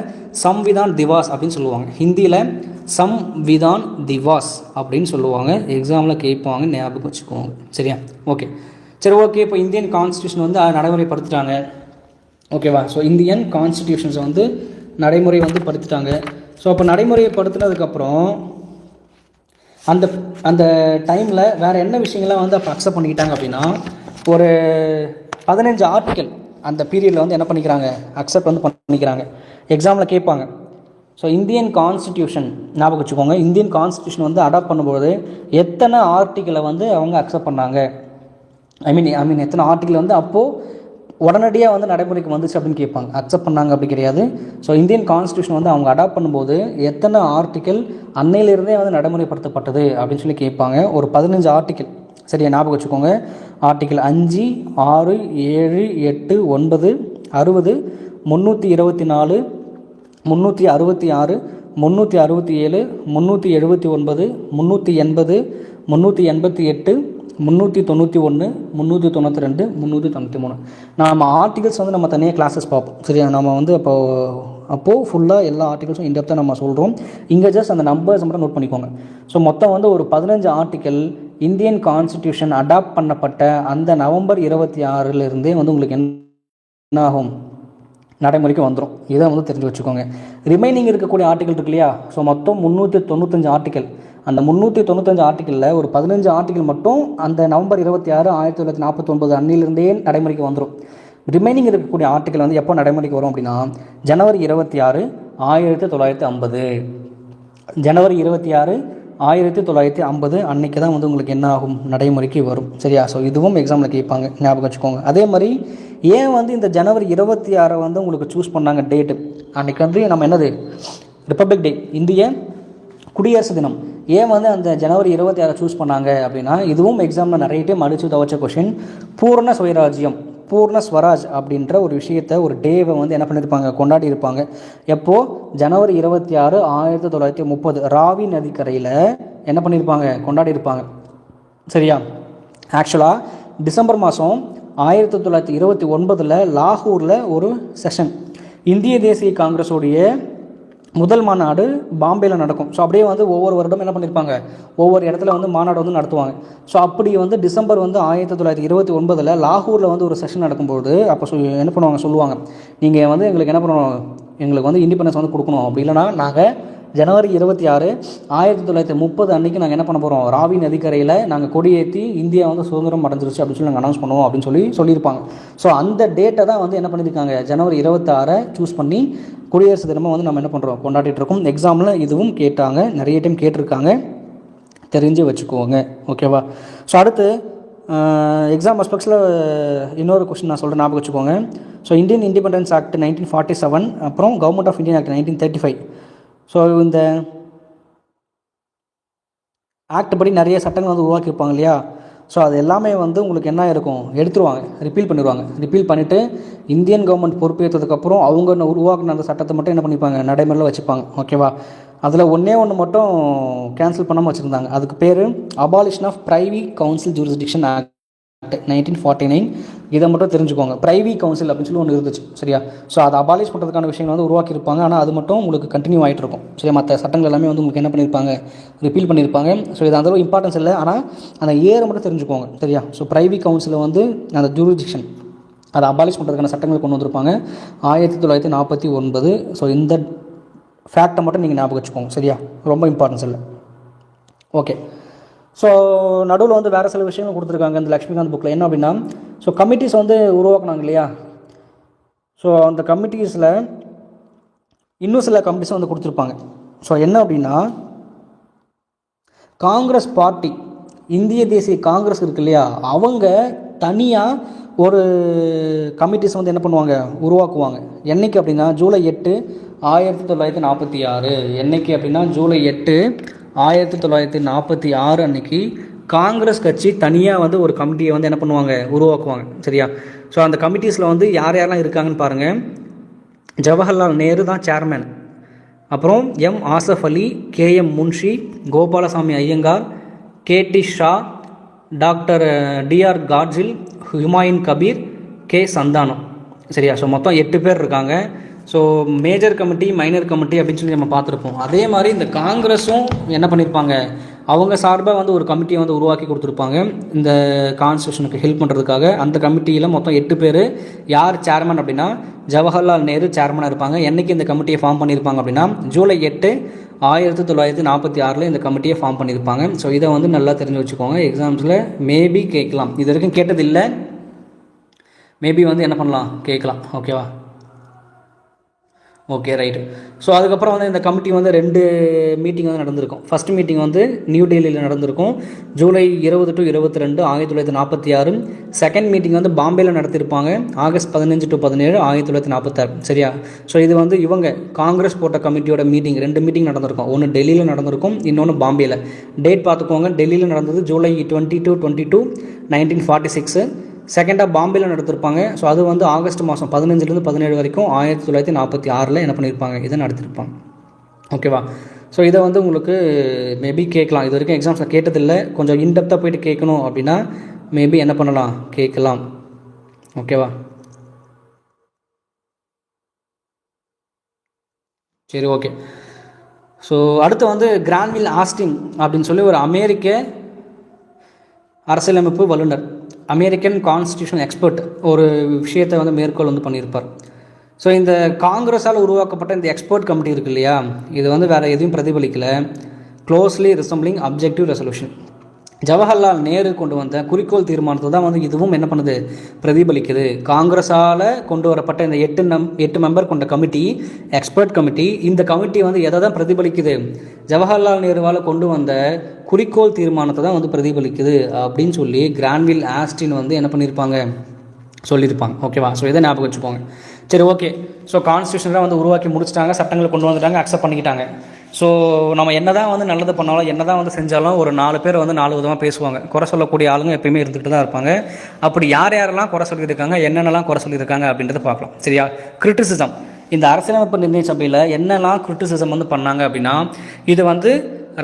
சம்விதான் திவாஸ் அப்படின்னு சொல்லுவாங்க. ஹிந்தியில் சம்விதான் திவாஸ் அப்படின்னு சொல்லுவாங்க. எக்ஸாமில் கேட்பாங்க, ஞாபகம் வச்சுக்கோங்க. சரியா, ஓகே. சரி, ஓகே. இப்போ இந்தியன் கான்ஸ்டியூஷன் வந்து நடைமுறைப்படுத்திட்டாங்க. ஓகேவா? ஸோ இந்தியன் கான்ஸ்டியூஷன்ஸை வந்து நடைமுறை வந்து படுத்திட்டாங்க. ஸோ அப்போ நடைமுறைப்படுத்தினதுக்கப்புறம் அந்த அந்த டைமில் வேறு என்ன விஷயங்கள்லாம் வந்து அப்போ அக்செப்ட் பண்ணிக்கிட்டாங்க அப்படின்னா, ஒரு 15 ஆர்டிக்கல் அந்த பீரியடில் வந்து என்ன பண்ணிக்கிறாங்க, அக்செப்ட் வந்து பண்ணிக்கிறாங்க. எக்ஸாமில் கேட்பாங்க. ஸோ இந்தியன் கான்ஸ்டியூஷன் ஞாபகம் வச்சுக்கோங்க. இந்தியன் கான்ஸ்டியூஷன் வந்து அடாப்ட் பண்ணும்போது எத்தனை ஆர்டிக்கலை வந்து அவங்க அக்செப்ட் பண்ணாங்க, ஐ மீன் எத்தனை ஆர்டிக்கல் வந்து அப்போது உடனடியாக வந்து நடைமுறைக்கு வந்துச்சு அப்படின்னு கேட்பாங்க. அக்செப்ட் பண்ணாங்க அப்படி கிடையாது. ஸோ இந்தியன் கான்ஸ்டியூஷன் வந்து அவங்க அடாப்ட் பண்ணும்போது எத்தனை ஆர்டிக்கல் அன்னையிலிருந்தே வந்து நடைமுறைப்படுத்தப்பட்டது அப்படின்னு சொல்லி கேட்பாங்க. ஒரு 15 ஆர்டிக்கல். சரியா, ஞாபகம் வச்சுக்கோங்க. ஆர்டிக்கல் 5, 6, 7, 8, 9, 60, 324, 366, 367, 379, 380, 388, 391, 392, 393. நம்ம ஆர்டிகல்ஸ் வந்து நம்ம தனியாக கிளாஸஸ் பார்ப்போம். சரியா, நம்ம வந்து அப்போது ஃபுல்லாக எல்லா ஆர்டிகல்ஸும் இன்டெப்த்தாக நம்ம சொல்கிறோம். இங்கே ஜஸ்ட் அந்த நம்பர்ஸ் மட்டும் நோட் பண்ணிக்கோங்க. ஸோ மொத்தம் வந்து ஒரு 15 ஆர்டிக்கல் இந்தியன் கான்ஸ்டியூஷன் அடாப்ட் பண்ணப்பட்ட அந்த நவம்பர் 26 வந்து உங்களுக்கு என்ன ஆகும், நடைமுறைக்கு வந்துடும். இதை வந்து தெரிஞ்சு வச்சுக்கோங்க. ரிமைனிங் இருக்கக்கூடிய ஆர்டிக்கல் இருக்கு இல்லையா, ஸோ மொத்தம் 395 ஆர்டிக்கல். அந்த 395 ஆர்டிக்கலில் ஒரு 15 ஆர்டிக்கல் மட்டும் அந்த நவம்பர் 26, 1949 அன்னிலிருந்தே நடைமுறைக்கு வந்துடும். ரிமைனிங் இருக்கக்கூடிய ஆர்டிக்கல் வந்து எப்போ நடைமுறைக்கு வரும் அப்படின்னா, ஜனவரி 26, 1950. ஜனவரி 26, 1950 அன்னைக்கு தான் வந்து உங்களுக்கு என்ன ஆகும், நடைமுறைக்கு வரும். சரியா, ஸோ இதுவும் எக்ஸாமில் கேட்பாங்க, ஞாபகம் வச்சுக்கோங்க. அதே மாதிரி ஏன் வந்து இந்த ஜனவரி 26 வந்து உங்களுக்கு சூஸ் பண்ணாங்க டேட்டு, அன்றைக்கி வந்து நம்ம என்னது, ரிப்பப்ளிக் டே, இந்திய குடியரசு தினம். ஏன் வந்து அந்த ஜனவரி 26 சூஸ் பண்ணாங்க அப்படின்னா, இதுவும் எக்ஸாமில் நிறைய டைம் அடிச்சு தவச்ச கொஷின். பூர்ண சுயராஜ்யம், பூர்ண ஸ்வராஜ் அப்படின்ற ஒரு விஷயத்தை, ஒரு டேவை வந்து என்ன பண்ணியிருப்பாங்க, கொண்டாடி இருப்பாங்க. எப்போது, ஜனவரி 26, 1930 ராவி நதிக்கரையில் என்ன பண்ணியிருப்பாங்க, கொண்டாடி இருப்பாங்க. சரியா, ஆக்சுவலாக டிசம்பர் மாதம் 1929 லாகூரில் ஒரு செஷன், இந்திய தேசிய காங்கிரஸோடைய முதல் மாநாடு பாம்பேயில் நடக்கும். ஸோ அப்படியே வந்து ஒவ்வொரு வருடம் என்ன பண்ணியிருப்பாங்க, ஒவ்வொரு இடத்துல வந்து மாநாடு வந்து நடத்துவாங்க. ஸோ அப்படி வந்து டிசம்பர் வந்து 1929 லாகூரில் வந்து ஒரு செஷன் நடக்கும்போது அப்போ என்ன பண்ணுவாங்க, சொல்லுவாங்க, நீங்கள் வந்து எங்களுக்கு என்ன பண்ணணும், எங்களுக்கு வந்து இண்டிபெண்டன்ஸ் வந்து கொடுக்கணும். அப்படி இல்லைனா நாங்கள் ஜனவரி 26, 1930 அன்றைக்கி நாங்கள் என்ன பண்ண போகிறோம், ராவி நதிக்கரையில் நாங்கள் கொடியேற்றி இந்தியா வந்து சுதந்திரம் அடைஞ்சிருச்சு அப்படின்னு சொல்லி நாங்கள் அனௌன்ஸ் பண்ணுவோம் அப்படின்னு சொல்லியிருப்பாங்க. ஸோ அந்த டேட்டை தான் வந்து என்ன பண்ணியிருக்காங்க, ஜனவரி 26 சூஸ் பண்ணி குடியரசு தினமாக வந்து நம்ம என்ன பண்ணுறோம், கொண்டாடிட்டு இருக்கோம். எக்ஸாமில் இதுவும் கேட்டாங்க, நிறைய டைம் கேட்டிருக்காங்க, தெரிஞ்சு வச்சுக்கோங்க. ஓகேவா? ஸோ அடுத்து எக்ஸாம் அஸ்பெக்ட்ஸில் இன்னொரு கொஸ்டின் நான் சொல்கிறேன், ஞாபகம் வச்சுக்கோங்க. ஸோ இந்தியன் இண்டிபெண்டன்ஸ் ஆக்ட் 1947, அப்புறம் government of Indian act 1935. So இந்த ஆக்ட் படி நிறைய சட்டங்கள் வந்து உருவாக்கியிருப்பாங்க இல்லையா. ஸோ அது எல்லாமே வந்து உங்களுக்கு என்ன இருக்கும், எடுத்துருவாங்க, ரிப்பீல் பண்ணிடுவாங்க. ரிப்பீல் பண்ணிவிட்டு இந்தியன் கவர்மெண்ட் பொறுப்பேற்றதுக்கப்புறம் அவங்க உருவாக்கின அந்த சட்டத்தை மட்டும் என்ன பண்ணிப்பாங்க, நடைமுறையில் வச்சுப்பாங்க. ஓகேவா? அதில் ஒன்றே மட்டும் கேன்சல் பண்ணாமல் வச்சுருந்தாங்க. அதுக்கு பேர் abolition of privy council jurisdiction act 1949. இதை மட்டும் தெரிஞ்சுக்கோங்க. பிரைவி கவுன்சில் அப்படின்னு சொல்லி ஒன்று இருந்துச்சு. சரியா? ஸோ அதை அபாலிஷ் பண்ணுறதுக்கான விஷயங்கள் வந்து உருவாக்கியிருப்பாங்க. ஆனால் அது மட்டும் உங்களுக்கு கண்டினியூ ஆகிட்டு இருக்கும். சரியா? மற்ற சட்டங்கள் எல்லாமே வந்து உங்களுக்கு என்ன பண்ணியிருப்பாங்க, ரிப்பீல் பண்ணியிருப்பாங்க. ஸோ இது அந்த இம்பார்ட்டன்ஸ் இல்லை, ஆனால் அந்த ஏரை மட்டும் தெரிஞ்சுக்கோங்க. சரியா? ஸோ பிரைவி கவுன்சிலில் வந்து அந்த ஜூரிஸ்டிக்ஷன் அதை அபாலிஷ் பண்ணுறதுக்கான சட்டங்கள் கொண்டு வந்திருப்பாங்க 1949. ஸோ இந்த ஃபேக்டை மட்டும் நீங்கள் ஞாபகம் வச்சுக்கோங்க. சரியா? ரொம்ப இம்பார்ட்டன்ஸ் இல்லை. ஓகே. ஸோ நடுவில் வந்து வேறு சில விஷயங்கள் கொடுத்துருக்காங்க இந்த லக்ஷ்மிகாந்த் புக்கில். என்ன அப்படின்னா, ஸோ கமிட்டிஸ் வந்து உருவாக்குனாங்க இல்லையா. ஸோ அந்த கமிட்டிஸில் இன்னும் சில கமிட்டிஸ் வந்து கொடுத்துருப்பாங்க. ஸோ என்ன அப்படின்னா, காங்கிரஸ் பார்ட்டி, இந்திய தேசிய காங்கிரஸ் இருக்கு இல்லையா, அவங்க தனியாக ஒரு கமிட்டிஸ் வந்து என்ன பண்ணுவாங்க, உருவாக்குவாங்க. என்றைக்கு அப்படின்னா ஜூலை 8, 1946. என்றைக்கு அப்படின்னா ஜூலை 8, 1946 அன்னைக்கு காங்கிரஸ் கட்சி தனியாக வந்து ஒரு கமிட்டியை வந்து என்ன பண்ணுவாங்க, உருவாக்குவாங்க. சரியா? ஸோ அந்த கமிட்டிஸில் வந்து யாரெல்லாம் இருக்காங்கன்னு பாருங்கள். ஜவஹர்லால் நேரு தான் சேர்மேன். அப்புறம் M Asaf Ali, KM Munshi, Gopalaswami Ayyangar, KT Shah, doctor DR Gadgil, Humayun Kabir, K Santhanam. சரியா? ஸோ மொத்தம் 8 பேர் இருக்காங்க. So major committee, minor committee அப்படின்னு சொல்லி நம்ம பார்த்துருப்போம். அதே மாதிரி இந்த காங்கிரஸும் என்ன பண்ணியிருப்பாங்க, அவங்க சார்பாக வந்து ஒரு கமிட்டியை வந்து உருவாக்கி கொடுத்துருப்பாங்க இந்த கான்ஸ்டியூஷனுக்கு ஹெல்ப் பண்ணுறதுக்காக. அந்த கமிட்டியில் மொத்தம் 8 பேர். யார் சேர்மன் அப்படின்னா ஜவஹர்லால் நேரு சேர்மனாக இருப்பாங்க. என்றைக்கு இந்த கமிட்டியை ஃபார்ம் பண்ணியிருப்பாங்க அப்படின்னா ஜூலை 8, 1946 இந்த கமிட்டியை ஃபார்ம் பண்ணியிருப்பாங்க. ஸோ இதை வந்து நல்லா தெரிஞ்சு வச்சுக்கோங்க. எக்ஸாம்ஸில் மேபி கேட்கலாம். இது வரைக்கும் கேட்டதில்லை, மேபி வந்து என்ன பண்ணலாம், கேட்கலாம். ஓகேவா? Okay, right. ஸோ அதுக்கப்புறம் வந்து இந்த கமிட்டி வந்து 2 மீட்டிங் வந்து நடந்திருக்கும். ஃபஸ்ட் மீட்டிங் வந்து நியூ டெல்லியில் நடந்திருக்கும், ஜூலை 20 to 22, 1946. செகண்ட் மீட்டிங் வந்து பாம்பேயில் நடத்தியிருப்பாங்க, ஆகஸ்ட் 15 to 17, 1946. சரியா? ஸோ இது வந்து இவங்க காங்கிரஸ் போட்ட கமிட்டியோட மீட்டிங். 2 மீட்டிங் நடந்திருக்கும். ஒன்று டெல்லியில் நடந்திருக்கும், இன்னொன்று பாம்பேயில். டேட் பார்த்துக்கோங்க. டெல்லியில் நடந்தது ஜூலை 20 to 22, 1946. செகண்டாக பாம்பேயில் நடத்திருப்பாங்க. ஸோ அது வந்து ஆகஸ்ட் மாதம் 15 to 17 வரைக்கும் 1946 என்ன பண்ணியிருப்பாங்க, இதை நடத்திருப்பாங்க. ஓகேவா? ஸோ இதை வந்து உங்களுக்கு மேபி கேட்கலாம். இது வரைக்கும் எக்ஸாம்ஸில் கேட்டதில்லை. கொஞ்சம் இன்டெப்த்தாக போயிட்டு கேட்கணும் அப்படின்னா மேபி என்ன பண்ணலாம், கேட்கலாம். ஓகேவா? சரி, ஓகே. ஸோ அடுத்து வந்து கிரான்வில் ஆஸ்டின் அப்படின்னு சொல்லி ஒரு அமெரிக்க அரசியலமைப்பு வல்லுநர், அமெரிக்கன் கான்ஸ்டியூஷன் எக்ஸ்பர்ட், ஒரு விஷயத்தை வந்து மேற்கோள் வந்து பண்ணியிருப்பார். ஸோ இந்த காங்கிரஸால் உருவாக்கப்பட்ட இந்த எக்ஸ்பர்ட் கமிட்டி இருக்குது இல்லையா, இது வந்து வேறு எதையும் பிரதிபலிக்கலை. Closely resembling objective resolution. Jawaharlal Nehru கொண்டு வந்த குறிக்கோள் தீர்மானத்தை தான் வந்து இதுவும் என்ன பண்ணுது, பிரதிபலிக்குது. காங்கிரஸால் கொண்டு வரப்பட்ட இந்த 8 மெம்பர் கொண்ட கமிட்டி, எக்ஸ்பர்ட் கமிட்டி, இந்த கமிட்டி வந்து எதை தான் பிரதிபலிக்குது, ஜவஹர்லால் நேருவால் கொண்டு வந்த குறிக்கோள் தீர்மானத்தை தான் வந்து பிரதிபலிக்குது அப்படின்னு சொல்லி கிரான்வில் ஆஸ்டின் வந்து என்ன பண்ணியிருப்பாங்க, சொல்லியிருப்பாங்க. ஓகேவா? ஸோ இதை ஞாபகம் வச்சுக்கோங்க. சரி, ஓகே. ஸோ கான்ஸ்டியூஷன்லாம் வந்து உருவாக்கி முடிச்சிட்டாங்க, சட்டங்களை கொண்டு வந்துட்டாங்க, அக்செப்ட் பண்ணிக்கிட்டாங்க. ஸோ நம்ம என்ன தான் வந்து நல்லது பண்ணாலும், என்ன தான் வந்து செஞ்சாலும் ஒரு 4 பேர் வந்து 4 விதமாக பேசுவாங்க. குறை சொல்லக்கூடிய ஆளுங்க எப்பயுமே இருந்துகிட்டு தான் இருப்பாங்க. அப்படி யாரெல்லாம் குறை சொல்லியிருக்காங்க, என்னென்னலாம் குறை சொல்லியிருக்காங்க அப்படின்றத பார்க்கலாம். சரியா? கிரிட்டிசிசம். இந்த அரசியலமைப்பு நிர்ணய சபையில் என்னெல்லாம் கிரிட்டிசிசம் வந்து பண்ணாங்க அப்படின்னா, இது வந்து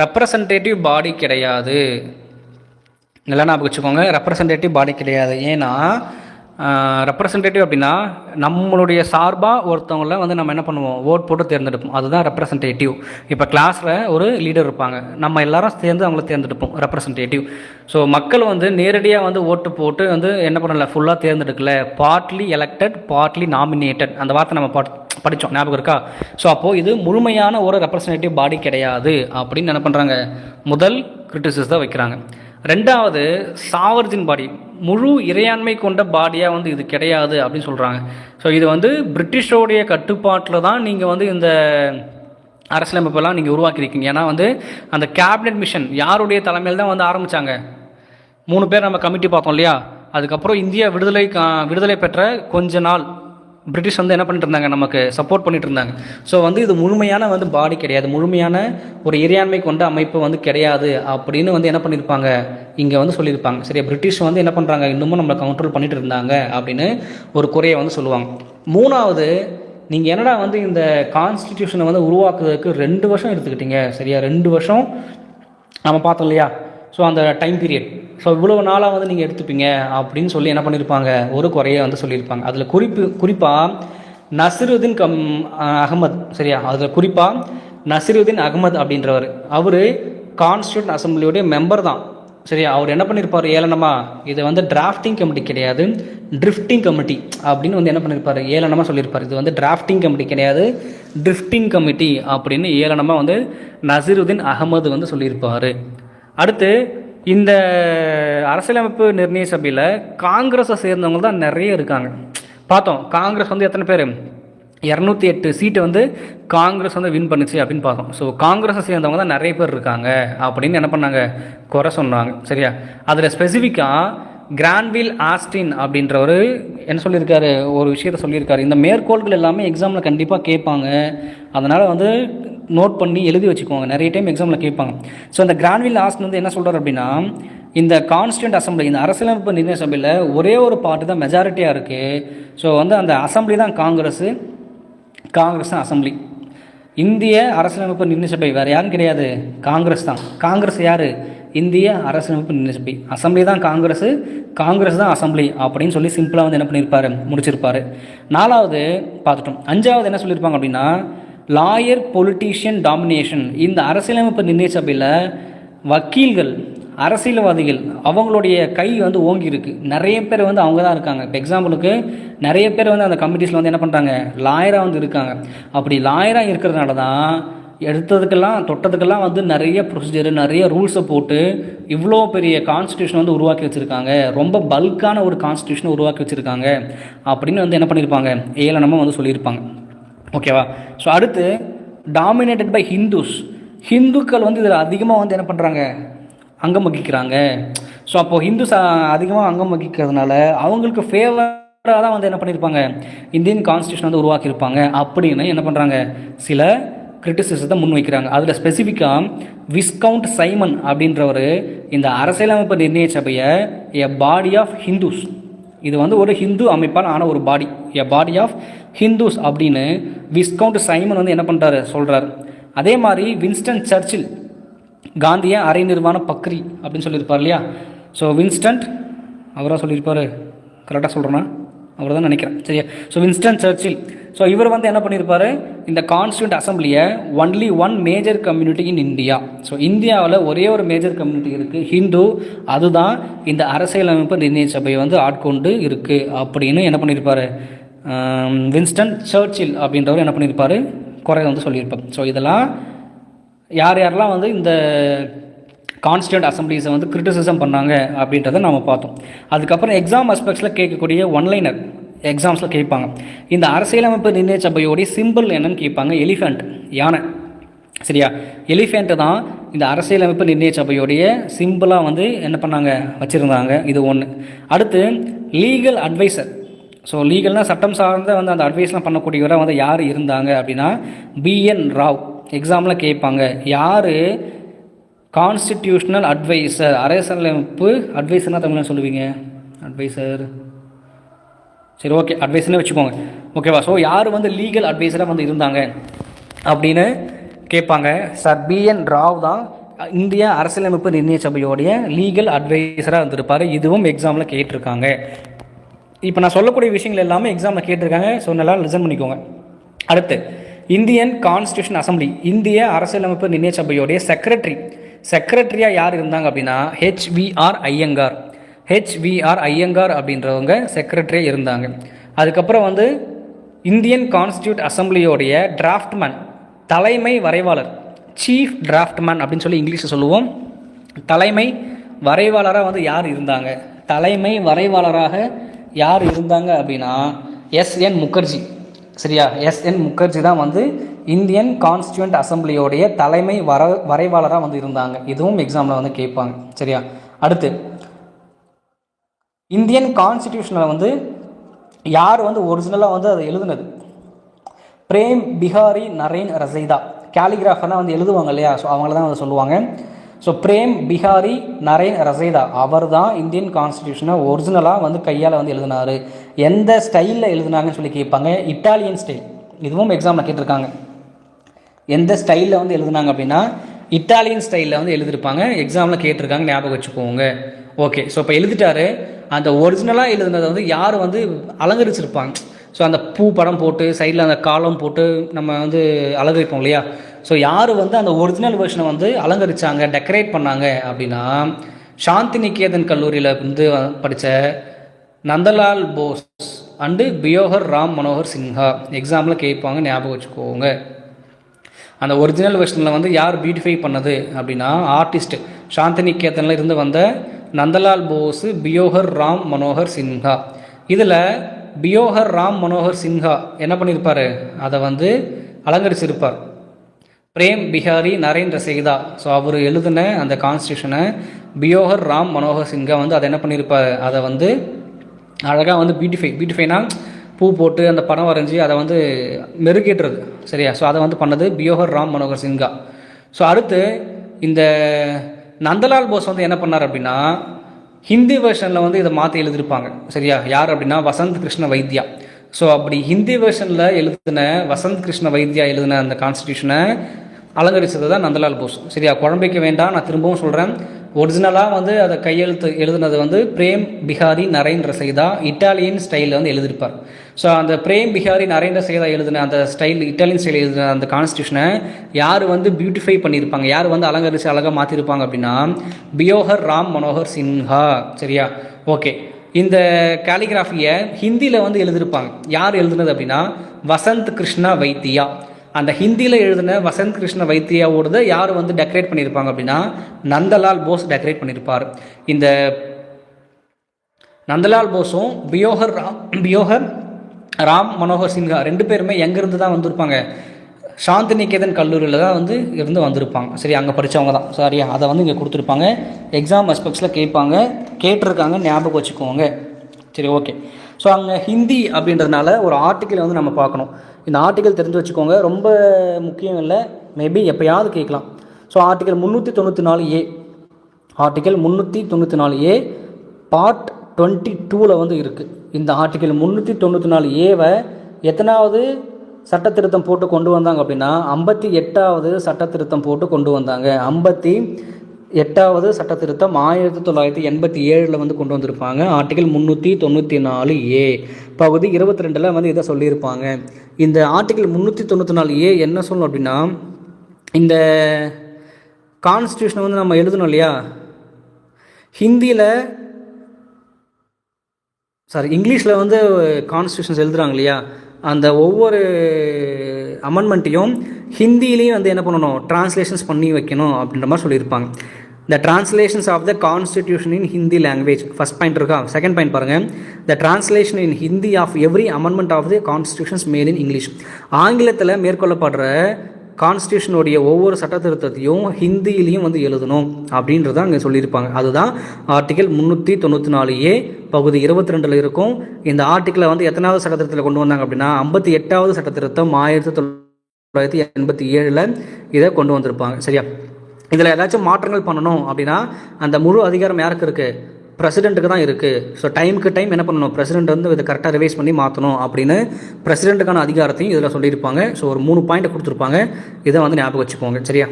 ரெப்ரசன்டேட்டிவ் பாடி கிடையாது. நல்லா ஞாபகம் வச்சுக்கோங்க, ரெப்ரசன்டேட்டிவ் பாடி கிடையாது. ஏன்னா ரெப்ரசன்டேட்டிவ் அப்படின்னா நம்மளுடைய சார்பாக ஒருத்தவங்கள வந்து நம்ம என்ன பண்ணுவோம், ஓட் போட்டு தேர்ந்தெடுப்போம். அதுதான் ரெப்ரசன்டேட்டிவ். இப்போ கிளாஸில் ஒரு லீடர் இருப்பாங்க, நம்ம எல்லாரும் சேர்ந்து அவங்கள தேர்ந்தெடுப்போம், ரெப்ரசன்டேட்டிவ். ஸோ மக்கள் வந்து நேரடியாக வந்து ஓட்டு போட்டு வந்து என்ன பண்ணலை, ஃபுல்லாக தேர்ந்தெடுக்கல. பார்ட்லி எலெக்டட், பார்ட்லி நாமினேட்டட், அந்த வார்த்தை நம்ம படித்தோம், ஞாபகம் இருக்கா? ஸோ அப்போது இது முழுமையான ஒரு ரெப்ரசன்டேட்டிவ் பாடி கிடையாது அப்படின்னு என்ன பண்ணுறாங்க, முதல் கிரிட்டிசிஸ் தான் வைக்கிறாங்க. ரெண்டாவது, சாவர்ஜின் பாடி, முழு இறையாண்மை கொண்ட பாடியாக வந்து இது கிடையாது அப்படின்னு சொல்கிறாங்க. ஸோ இது வந்து பிரிட்டிஷோடைய கட்டுப்பாட்டில் தான் நீங்கள் வந்து இந்த அரசியலமைப்பெல்லாம் நீங்கள் உருவாக்கியிருக்கீங்க. ஏன்னா வந்து அந்த கேபினெட் மிஷன் யாருடைய தலைமையில் தான் வந்து ஆரம்பித்தாங்க, 3 பேர் நம்ம கமிட்டி பார்த்தோம் இல்லையா. அதுக்கப்புறம் இந்தியா விடுதலை பெற்ற கொஞ்ச நாள் பிரிட்டிஷ் வந்து என்ன பண்ணிட்டு இருந்தாங்க, நமக்கு சப்போர்ட் பண்ணிட்டு இருந்தாங்க. ஸோ வந்து இது முழுமையான வந்து பாடி கிடையாது, முழுமையான ஒரு இறையாண்மை கொண்ட அமைப்பு வந்து கிடையாது அப்படின்னு வந்து என்ன பண்ணியிருப்பாங்க, இங்கே வந்து சொல்லியிருப்பாங்க. சரியா? பிரிட்டிஷ் வந்து என்ன பண்ணுறாங்க, இன்னமும் நம்மளை கண்ட்ரோல் பண்ணிட்டு இருந்தாங்க அப்படின்னு ஒரு குறையை வந்து சொல்லுவாங்க. மூணாவது, நீங்கள் என்னடா வந்து இந்த கான்ஸ்டிடியூஷனை வந்து உருவாக்குறதுக்கு 2 வருஷம் எடுத்துக்கிட்டீங்க. சரியா? 2 வருஷம் நம்ம பார்த்தோம் இல்லையா. ஸோ அந்த டைம் பீரியட், ஸோ இவ்வளோ நாளாக வந்து நீங்கள் எடுத்துப்பீங்க அப்படின்னு சொல்லி என்ன பண்ணியிருப்பாங்க, ஒரு குறையை வந்து சொல்லியிருப்பாங்க. அதில் குறிப்பாக நசிருதீன் அகமது. சரியா? அதில் குறிப்பாக நசிருதீன் அகமது அப்படின்றவர், அவர் கான்ஸ்டியூண்ட் அசம்பிளியோடைய மெம்பர் தான். சரியா? அவர் என்ன பண்ணியிருப்பார், ஏளனமாக இதை வந்து டிராஃப்டிங் கமிட்டி கிடையாது, ட்ரிஃப்டிங் கமிட்டி அப்படின்னு வந்து என்ன பண்ணியிருப்பார், ஏளனமாக சொல்லியிருப்பார். இது வந்து டிராஃப்டிங் கமிட்டி கிடையாது, ட்ரிஃப்டிங் கமிட்டி அப்படின்னு ஏளனமாக வந்து நசிருதீன் அகமது வந்து சொல்லியிருப்பார். அடுத்து, இந்த அரசியலமைப்பு நிர்ணய சபையில் காங்கிரஸை சேர்ந்தவங்க தான் நிறைய இருக்காங்க. பார்த்தோம், காங்கிரஸ் வந்து எத்தனை பேர், 208 சீட்டை வந்து காங்கிரஸ் வந்து வின் பண்ணுச்சு அப்படின்னு பார்த்தோம். ஸோ காங்கிரஸை சேர்ந்தவங்க தான் நிறைய பேர் இருக்காங்க அப்படின்னு என்ன பண்ணாங்க, குறை சொன்னாங்க. சரியா? அதில் ஸ்பெசிஃபிக்காக கிரான்வில் ஆஸ்டின் அப்படின்றவர் என்ன சொல்லியிருக்காரு, ஒரு விஷயத்தை சொல்லியிருக்காரு. இந்த மேற்கோள்கள் எல்லாமே எக்ஸாமில் கண்டிப்பாக கேட்பாங்க, அதனால் வந்து நோட் பண்ணி எழுதி வச்சுக்கோங்க, நிறைய டைம் எக்ஸாமில் கேட்பாங்க. ஸோ இந்த கிரான்வில் ஆஸ்டின் வந்து என்ன சொல்கிறார் அப்படின்னா, இந்த கான்ஸ்டியூண்ட் அசம்பிளி, இந்த அரசியலமைப்பு நிர்ணய சபையில் ஒரே ஒரு பார்ட்டி தான் மெஜாரிட்டியாக இருக்குது. ஸோ வந்து அந்த அசம்பிளி தான் காங்கிரஸ் தான் அசம்பிளி. இந்திய அரசியலமைப்பு நிர்ணய சபை வேறு யாரும் கிடையாது, காங்கிரஸ் தான். காங்கிரஸ் யார், இந்திய அரசியலமைப்பு நிர்ணய சபை. அசம்பிளி தான் காங்கிரஸ், காங்கிரஸ் தான் அசம்பிளி அப்படின்னு சொல்லி சிம்பிளாக வந்து என்ன பண்ணியிருப்பாரு, முடிச்சிருப்பாரு. 4வது பார்த்துட்டோம். 5வது என்ன சொல்லியிருப்பாங்க அப்படின்னா லாயர் பொலிட்டீஷியன் டாமினேஷன். இந்த அரசியலமைப்பு நிர்ணய சபையில் வக்கீல்கள், அரசியல்வாதிகள் அவங்களுடைய கை வந்து ஓங்கி இருக்கு. நிறைய பேர் வந்து அவங்க தான் இருக்காங்க. இப்போ எக்ஸாம்பிளுக்கு நிறைய பேர் வந்து அந்த கமிட்டிஸில் வந்து என்ன பண்ணுறாங்க, லாயராக வந்து இருக்காங்க. அப்படி லாயராக இருக்கிறதுனால தான் எடுத்ததுக்கெல்லாம் தொட்டதுக்கெல்லாம் வந்து நிறைய ப்ரொசீஜர், நிறைய ரூல்ஸை போட்டு இவ்வளோ பெரிய கான்ஸ்டியூஷன் வந்து உருவாக்கி வச்சுருக்காங்க. ரொம்ப பல்கான ஒரு கான்ஸ்டியூஷனை உருவாக்கி வச்சுருக்காங்க அப்படின்னு வந்து என்ன பண்ணியிருப்பாங்க, ஏளனமாக வந்து சொல்லியிருப்பாங்க. ஓகேவா? ஸோ அடுத்து டாமினேட்டட் பை ஹிந்துஸ். ஹிந்துக்கள் வந்து இதில் அதிகமாக வந்து என்ன பண்ணுறாங்க, அங்கம் வகிக்கிறாங்க. ஸோ அப்போது ஹிந்துஸ் அதிகமாக அங்கம் வகிக்கிறதுனால அவங்களுக்கு ஃபேவராக தான் வந்து என்ன பண்ணியிருப்பாங்க, இந்தியன் கான்ஸ்டியூஷன் வந்து உருவாக்கியிருப்பாங்க அப்படின்னு என்ன பண்ணுறாங்க, சில கிரிட்டிசிசத்தை முன்வைக்கிறாங்க. அதில் ஸ்பெசிஃபிக்காக விஸ்கவுண்ட் சைமன் அப்படின்றவர் இந்த அரசியலமைப்பு நிர்ணய சபையை எ பாடி ஆஃப் ஹிந்துஸ், இது வந்து ஒரு ஹிந்து அமைப்பால் ஆன ஒரு பாடி, எ பாடி ஆஃப் ஹிந்துஸ் அப்படின்னு விஸ்கவுண்ட் சைமன் வந்து என்ன பண்ணுறாரு, சொல்கிறார். அதே மாதிரி வின்ஸ்டன் சர்ச்சில் காந்திய அரை நிர்வாண பக்ரி அப்படின்னு சொல்லியிருப்பார் இல்லையா. ஸோ வின்ஸ்டன் அவராக சொல்லியிருப்பார், கரெக்டாக சொல்கிறேன்னா அவர் தான் நினைக்கிறேன், சரியா. ஸோ வின்ஸ்டன் சர்ச்சில், ஸோ இவர் வந்து என்ன பண்ணியிருப்பார், இந்த கான்ஸ்டியூண்ட் அசம்பிளியை only one major community in India. So இந்தியாவில் ஒரே ஒரு மேஜர் கம்யூனிட்டி இருக்குது, ஹிந்து, அதுதான் இந்த அரசியலமைப்பு நிர்ணய சபையை வந்து ஆட்கொண்டு இருக்குது அப்படின்னு என்ன பண்ணியிருப்பார், வின்ஸ்டன் சர்ச்சில் அப்படின்றவர் என்ன பண்ணியிருப்பார், குறை வந்து சொல்லியிருப்பார். ஸோ இதெல்லாம் யார் யாரெல்லாம் வந்து இந்த கான்ஸ்டியூண்ட் அசம்பிளிஸை வந்து கிரிட்டிசிசம் பண்ணாங்க அப்படின்றத நம்ம பார்த்தோம். அதுக்கப்புறம் எக்ஸாம் அஸ்பெக்ட்ஸில் கேட்கக்கூடிய ஒன்லைனர் எக்ஸாம்ஸில் கேட்பாங்க. இந்த அரசியலமைப்பு நிர்ணய சபையோடைய சிம்பிள் என்னன்னு கேட்பாங்க, எலிஃபெண்ட், யானை, சரியா. எலிஃபெண்ட்டு தான் இந்த அரசியலமைப்பு நிர்ணய சபையோடைய சிம்பிளாக வந்து என்ன பண்ணாங்க, வச்சுருந்தாங்க. இது ஒன்று. அடுத்து லீகல் அட்வைசர். ஸோ லீகல்னால் சட்டம் சார்ந்த வந்து அந்த அட்வைஸ்லாம் பண்ணக்கூடியவராக வந்து யார் இருந்தாங்க அப்படின்னா BN ராவ். எக்ஸாமில் கேட்பாங்க, யார் கான்ஸ்டிடியூஷனல் அட்வைசர், அரசியலமைப்பு அட்வைசர்னா தமிழில் சொல்லுவீங்க, அட்வைசர், சரி ஓகே அட்வைசர்னே வச்சுக்கோங்க, ஓகேவா. ஸோ யார் வந்து லீகல் அட்வைசராக வந்து இருந்தாங்க அப்படின்னு கேட்பாங்க. சார் BN ராவ் தான் இந்திய அரசியலமைப்பு நிர்ணய சபையோடைய லீகல் அட்வைசராக இருந்திருப்பார். இதுவும் எக்ஸாமில் கேட்டிருக்காங்க. இப்போ நான் சொல்லக்கூடிய விஷயங்கள் எல்லாமே எக்ஸாமில் கேட்டிருக்காங்க. ஸோ நல்லா லிசன் பண்ணிக்கோங்க. அடுத்து இந்தியன் கான்ஸ்டியூஷன் அசம்பிளி, இந்திய அரசியலமைப்பு நிர்ணய சபையோடைய செக்ரட்டரியாக யார் இருந்தாங்க அப்படின்னா HVR ஐயங்கார். HVR ஐயங்கார் அப்படின்றவங்க செக்ரட்டரியாக இருந்தாங்க. அதுக்கப்புறம் வந்து இந்தியன் கான்ஸ்டியூட் அசம்பிளியோடைய டிராஃப்ட்மேன், தலைமை வரைவாளர், சீஃப் டிராஃப்ட்மேன் அப்படின்னு சொல்லி இங்கிலீஷில் சொல்லுவோம். தலைமை வரைவாளராக வந்து யார் இருந்தாங்க, தலைமை வரைவாளராக யார் இருந்தாங்க அப்படின்னா SN முகர்ஜி, சரியா. SN முகர்ஜி தான் வந்து இந்தியன் கான்ஸ்டியூண்ட் அசம்பிளியோடைய தலைமை வரைவாளராக வந்து இருந்தாங்க. இதுவும் எக்ஸாமில் வந்து கேட்பாங்க, சரியா. அடுத்து இந்தியன் கான்ஸ்டிடியூஷனில் வந்து யார் வந்து ஒரிஜினலாக வந்து அதை எழுதுனது, பிரேம் பிஹாரி நரேன் ரசைதா. கேலிகிராஃபர்லாம் வந்து எழுதுவாங்க இல்லையா, ஸோ அவங்கள தான் வந்து சொல்லுவாங்க. ஸோ பிரேம் பிஹாரி நரேன் ரசைதா அவர் தான் இந்தியன் கான்ஸ்டிடியூஷனை ஒரிஜினலாக வந்து கையால் வந்து எழுதினார். எந்த ஸ்டைலில் எழுதுனாங்கன்னு சொல்லி கேட்பாங்க, இட்டாலியன் ஸ்டைல். இதுவும் எக்ஸாமில் கேட்டிருக்காங்க. எந்த ஸ்டைலில் வந்து எழுதுனாங்க அப்படின்னா இட்டாலியன் ஸ்டைலில் வந்து எழுதியிருப்பாங்க. எக்ஸாமில் கேட்டிருக்காங்க, ஞாபகம் வச்சுக்கோங்க. ஓகே, ஸோ இப்போ எழுதிட்டாரு. அந்த ஒரிஜினலாக எழுதுனதை வந்து யார் வந்து அலங்கரிச்சிருப்பாங்க. ஸோ அந்த பூ படம் போட்டு சைடில் அந்த காலம் போட்டு நம்ம வந்து அலங்கரிப்போம் இல்லையா. ஸோ யார் வந்து அந்த ஒரிஜினல் வெர்ஷனை வந்து அலங்கரித்தாங்க, டெக்கரேட் பண்ணாங்க அப்படின்னா சாந்தி நிகேதன் கல்லூரியில் வந்து படித்த நந்தலால் போஸ் அண்டு பியோகர் ராம் மனோகர் சின்ஹா. எக்ஸாமில் கேட்பாங்க, ஞாபகம் வச்சுக்கோங்க. அந்த ஒரிஜினல் வெர்ஷனில் வந்து யார் பியூட்டிஃபை பண்ணது அப்படின்னா ஆர்டிஸ்ட் சாந்தி நிகேதனில் இருந்து வந்த நந்தலால் போஸ், பியோகர் ராம் மனோகர் சின்ஹா. இதில் பியோகர் ராம் மனோகர் சின்ஹா என்ன பண்ணியிருப்பார், அதை வந்து அலங்கரிச்சிருப்பார். பிரேம் பிஹாரி நரேன் ரசைதா, ஸோ அவர் எழுதின அந்த கான்ஸ்டியூஷனை பியோகர் ராம் மனோகர் சின்ஹா வந்து அதை என்ன பண்ணியிருப்பார், அதை வந்து அழகாக வந்து பியூட்டிஃபைனா பூ போட்டு அந்த படம் வரைஞ்சி அதை வந்து மெருகேற்றுறது, சரியா. ஸோ அதை வந்து பண்ணது பியோகர் ராம் மனோகர் சின்ஹா. ஸோ அடுத்து இந்த நந்தலால் போஸ் வந்து என்ன பண்ணார் அப்படின்னா ஹிந்தி வெர்ஷனில் வந்து இதை மாற்றி எழுதியிருப்பாங்க, சரியா. யார் அப்படின்னா வசந்த் கிருஷ்ண வைத்யா. ஸோ அப்படி ஹிந்தி வெர்ஷனில் எழுதின வசந்த் கிருஷ்ண வைத்யா எழுதின அந்த கான்ஸ்டியூஷனை அலங்கரித்தது தான் நந்தலால் போஸ், சரியா. குழம்பிக்க வேண்டாம், நான் திரும்பவும் சொல்கிறேன். ஒரிஜினலாக வந்து அதை கையெழுத்து எழுதுனது வந்து பிரேம் பிஹாரி நரேந்திர சைதா இட்டாலியன் ஸ்டைலில் வந்து எழுதியிருப்பார். ஸோ அந்த பிரேம் பிஹாரி நரேந்திர சைதா எழுதின அந்த ஸ்டைல், இட்டாலியன் ஸ்டைல் எழுதின அந்த கான்ஸ்டியூஷனை யார் வந்து பியூட்டிஃபை பண்ணியிருப்பாங்க, யார் வந்து அலங்கரித்து அழகாக மாற்றிருப்பாங்க அப்படின்னா பியோஹர் ராம் மனோகர் சின்ஹா. சரியா? ஓகே. இந்த கேலிகிராஃபியை ஹிந்தியில் வந்து எழுதியிருப்பாங்க. யார் எழுதுனது அப்படின்னா வசந்த் கிருஷ்ணா வைத்தியா. அந்த ஹிந்தியில் எழுதின வசந்த் கிருஷ்ண வைத்தியாவோடது யார் வந்து டெக்கரேட் பண்ணியிருப்பாங்க அப்படின்னா நந்தலால் போஸ் டெக்கரேட் பண்ணியிருப்பார். இந்த நந்தலால் போஸும் பியோஹர் ராம் மனோகர் சின்ஹா 2 பேருமே எங்கேருந்து தான் வந்திருப்பாங்க, சாந்தி நிகேதன் கல்லூரியில் தான் வந்து இருந்து வந்திருப்பாங்க. சரி, அங்கே படித்தவங்க தான். சரியா? அதை வந்து இங்கே கொடுத்துருப்பாங்க. எக்ஸாம் அஸ்பெக்ட்ஸில் கேட்டிருக்காங்க, ஞாபகம் வச்சுக்கோங்க. சரி, ஓகே. ஸோ அங்கே ஹிந்தி அப்படின்றதுனால ஒரு ஆர்டிக்கிளை வந்து நம்ம பார்க்கணும். இந்த ஆர்டிக்கல் தெரிஞ்சு வச்சுக்கோங்க, ரொம்ப முக்கியம் இல்லை, மேபி எப்போயாவது கேட்கலாம். So article 394A, article 394A part 22 வந்து இருக்குது. இந்த ஆர்டிக்கல் 394Aவை எத்தனாவது சட்ட திருத்தம் போட்டு கொண்டு வந்தாங்க அப்படின்னா 58வது சட்ட திருத்தம் போட்டு கொண்டு வந்தாங்க. 58வது சட்ட திருத்தம் 1987 வந்து கொண்டு வந்திருப்பாங்க. ஆர்டிகல் 394A பகுதி 22 வந்து இதை சொல்லியிருப்பாங்க. இந்த ஆர்டிகல் 394A என்ன சொல்லணும் அப்படின்னா, இந்த கான்ஸ்டியூஷனை வந்து நம்ம எழுதணும் இல்லையா, இங்கிலீஷில் வந்து கான்ஸ்டியூஷன்ஸ் எழுதுகிறாங்க இல்லையா, அந்த ஒவ்வொரு அமெண்ட்மெண்ட்டையும் ஹிந்திலையும் வந்து என்ன பண்ணணும், டிரான்ஸ்லேஷன்ஸ் பண்ணி வைக்கணும் அப்படின்ற மாதிரி சொல்லியிருப்பாங்க. The translations of the constitution in Hindi language. First point இருக்கா. செகண்ட் பாயிண்ட் பாருங்கள். The translation in Hindi of every amendment of the constitutions made in English. ஆங்கிலத்தில் மேற்கொள்ளப்படுற கான்ஸ்டியூஷனுடைய ஒவ்வொரு சட்ட திருத்தத்தையும் ஹிந்தியிலையும் வந்து எழுதணும் அப்படின்றத அங்கே சொல்லியிருப்பாங்க. அதுதான் ஆர்டிகல் 394A பகுதி 22 இருக்கும். இந்த ஆர்டிக்கிளை வந்து எத்தனாவது சட்ட திருத்தத்தில் கொண்டு வந்தாங்க அப்படின்னா 58வது சட்ட திருத்தம் 1987 இதை கொண்டு வந்திருப்பாங்க. சரியா? இதில் ஏதாச்சும் மாற்றங்கள் பண்ணணும் அப்படின்னா அந்த முழு அதிகாரம் யாருக்கு இருக்குது, பிரசிடெண்ட்டுக்கு தான் இருக்குது. ஸோ டைமுக்கு டைம் என்ன பண்ணணும், பிரசிடெண்ட் வந்து இதை கரெக்டாக ரிவைஸ் பண்ணி மாற்றணும் அப்படின்னு பிரசிடெண்ட்டுக்கான அதிகாரத்தையும் இதில் சொல்லியிருப்பாங்க. ஸோ ஒரு 3 பாயிண்ட் கொடுத்துருப்பாங்க, இதை வந்து ஞாபகம் வச்சுக்கோங்க. சரியா?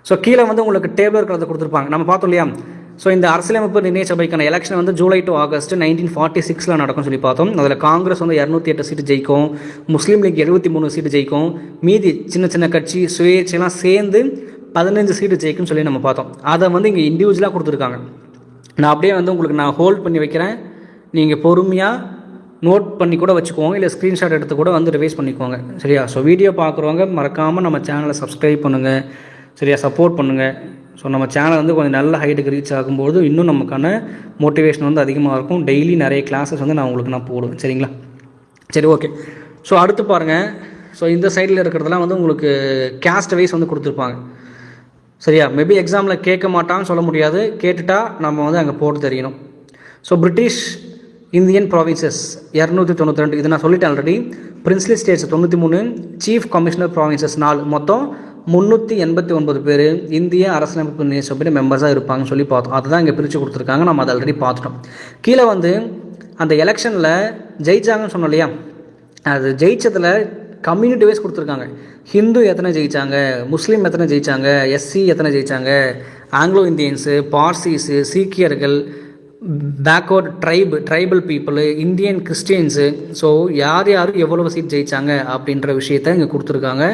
ஸோ கீழே வந்து உங்களுக்கு டேபிள் இருக்கிறத கொடுத்துருப்பாங்க, நம்ம பார்த்தோம் இல்லையா. ஸோ இந்த அரசியலமைப்பு நிர்ணய சபைக்கான எலெக்ஷன் வந்து ஜூலை டு ஆகஸ்ட் 1946 நடக்கும் சொல்லி பார்த்தோம். அதில் காங்கிரஸ் வந்து 208 சீட்டு ஜெயிக்கும், முஸ்லீம் லீக் 73 சீட்டு ஜெயிக்கும், மீதி சின்ன சின்ன கட்சி சுயேட்சையெல்லாம் சேர்ந்து 15 சீட்டு ஜெயிக்கும்னு சொல்லி நம்ம பார்த்தோம். அதை வந்து இங்கே இண்டிவிஜுவலாக கொடுத்துருக்காங்க. நான் அப்படியே வந்து உங்களுக்கு நான் ஹோல்ட் பண்ணி வைக்கிறேன், நீங்கள் பொறுமையாக நோட் பண்ணி கூட வச்சுக்கோங்க, இல்லை ஸ்க்ரீன்ஷாட் எடுத்து கூட வந்து ரிவைஸ் பண்ணிக்கோங்க. சரியா? ஸோ வீடியோ பார்க்குறவங்க மறக்காமல் நம்ம சேனலை சப்ஸ்கிரைப் பண்ணுங்கள். சரியா? சப்போர்ட் பண்ணுங்கள். ஸோ நம்ம சேனல் வந்து கொஞ்சம் நல்ல ஹைட்டுக்கு ரீச் ஆகும்போது இன்னும் நமக்கான மோட்டிவேஷன் வந்து அதிகமாக இருக்கும். டெய்லி நிறைய கிளாஸஸ் வந்து நான் உங்களுக்கு போடுவேன். சரிங்களா? சரி, ஓகே. ஸோ அடுத்து பாருங்கள். ஸோ இந்த சைடில் இருக்கிறதெல்லாம் வந்து உங்களுக்கு கேஸ்ட் வைஸ் வந்து கொடுத்துருப்பாங்க. சரியா? மேபி எக்ஸாமில் கேட்க மாட்டான்னு சொல்ல முடியாது, கேட்டுட்டா நம்ம வந்து அங்கே போட்டு தெரியணும். ஸோ பிரிட்டிஷ் இந்தியன் ப்ராவின்சஸ் 292, இது நான் சொல்லிட்டேன் already. Princely states 93, chief commissioner provinces 4, மொத்தம் 389 பேர் இந்திய அரசியலமைப்பு நிர்ணய சபையில் மெம்பர்ஸாக இருப்பாங்கன்னு சொல்லி பார்த்தோம். அதுதான் இங்கே பிரித்து கொடுத்துருக்காங்க, நம்ம அதை ஆல்ரெடி பார்த்துட்டோம். கீழே வந்து அந்த எலெக்ஷனில் ஜெயிச்சாங்கன்னு சொன்னோம் இல்லையா, அது ஜெயிச்சதில் கம்யூனிட்டி வைஸ் கொடுத்துருக்காங்க. ஹிந்து எத்தனை ஜெயித்தாங்க, முஸ்லீம் எத்தனை ஜெயித்தாங்க, எஸ்சி எத்தனை ஜெயித்தாங்க, ஆங்கிலோ இந்தியன்ஸு, பார்சிஸு, சீக்கியர்கள், backward tribal people, Indian Christians, so யார் யார் எவ்வளவு சீட் ஜெயித்தாங்க அப்படின்ற விஷயத்த இங்கே கொடுத்துருக்காங்க.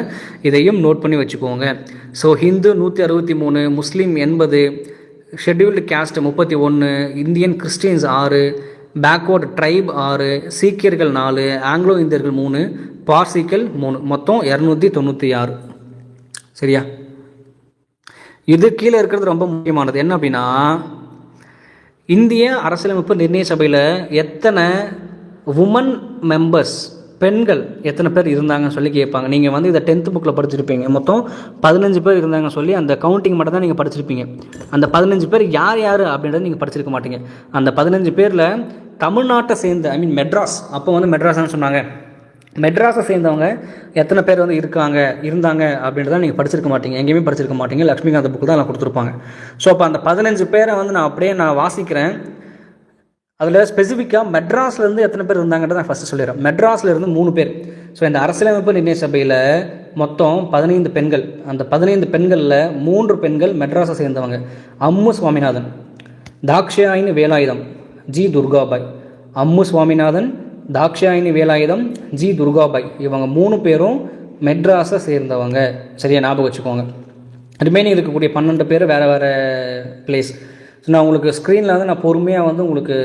இதையும் நோட் பண்ணி வச்சுக்கோங்க. So Hindu 163, Muslim 80, scheduled caste 31, Indian Christians 6, backward tribe 6, சீக்கியர்கள் 4, ஆங்கிலோ இந்தியர்கள் 3, பார்சிகள் 3, மொத்தம் 296. சரியா? இது கீழே இருக்கிறது ரொம்ப முக்கியமானது என்ன அப்படின்னா, இந்திய அரசியலமைப்பு நிர்ணய சபையில் எத்தனை உமன் மெம்பர்ஸ், பெண்கள் எத்தனை பேர் இருந்தாங்கன்னு சொல்லி கேட்பாங்க. நீங்கள் வந்து இதை 10th புக்கில் படிச்சிருப்பீங்க. மொத்தம் 15 பேர் இருந்தாங்கன்னு சொல்லி அந்த கவுண்டிங் மட்டும் தான் நீங்கள் படிச்சிருப்பீங்க. அந்த 15 பேர் யார் யார் அப்படின்றத நீங்கள் படிச்சிருக்க மாட்டீங்க. அந்த 15 பேரில் தமிழ்நாட்டை சேர்ந்த மெட்ராஸ், அப்போ வந்து மெட்ராஸ்ன்னு சொன்னாங்க, மெட்ராஸை சேர்ந்தவங்க எத்தனை பேர் வந்து இருந்தாங்க அப்படின்றத நீங்கள் படிச்சிருக்க மாட்டீங்க, எங்கேயுமே படிச்சிருக்க மாட்டீங்க. லக்ஷ்மிகாந்த் புக்கு தான் கொடுத்துருப்பாங்க. ஸோ அப்போ அந்த 15 பேரை வந்து நான் வாசிக்கிறேன். அதில் ஸ்பெசிஃபிக்காக மெட்ராஸ்லேருந்து எத்தனை பேர் இருந்தாங்கன்றத நான் ஃபஸ்ட்டு சொல்லிடுறேன். மெட்ராஸில் இருந்து 3 பேர். ஸோ இந்த அரசியலமைப்பு நிர்ணய சபையில் மொத்தம் 15 பெண்கள். அந்த 15 பெண்களில் 3 பெண்கள் மெட்ராஸை சேர்ந்தவங்க. அம்மு சுவாமிநாதன், தாக்ஷாயினி வேலாயுதம், ஜி துர்காபாய். அம்மு சுவாமிநாதன், தாக்ஷாயினி வேலாயுதம், ஜி துர்காபாய், இவங்க 3 பேரும் மெட்ராஸை சேர்ந்தவங்க. சரியா, ஞாபகம் வச்சுக்கோங்க. ரிமைனிங் இருக்கக்கூடிய 12 பேர் வேறு வேறு பிளேஸ். ஸோ நான் உங்களுக்கு ஸ்க்ரீனில் வந்து நான் பொறுமையாக வந்து உங்களுக்கு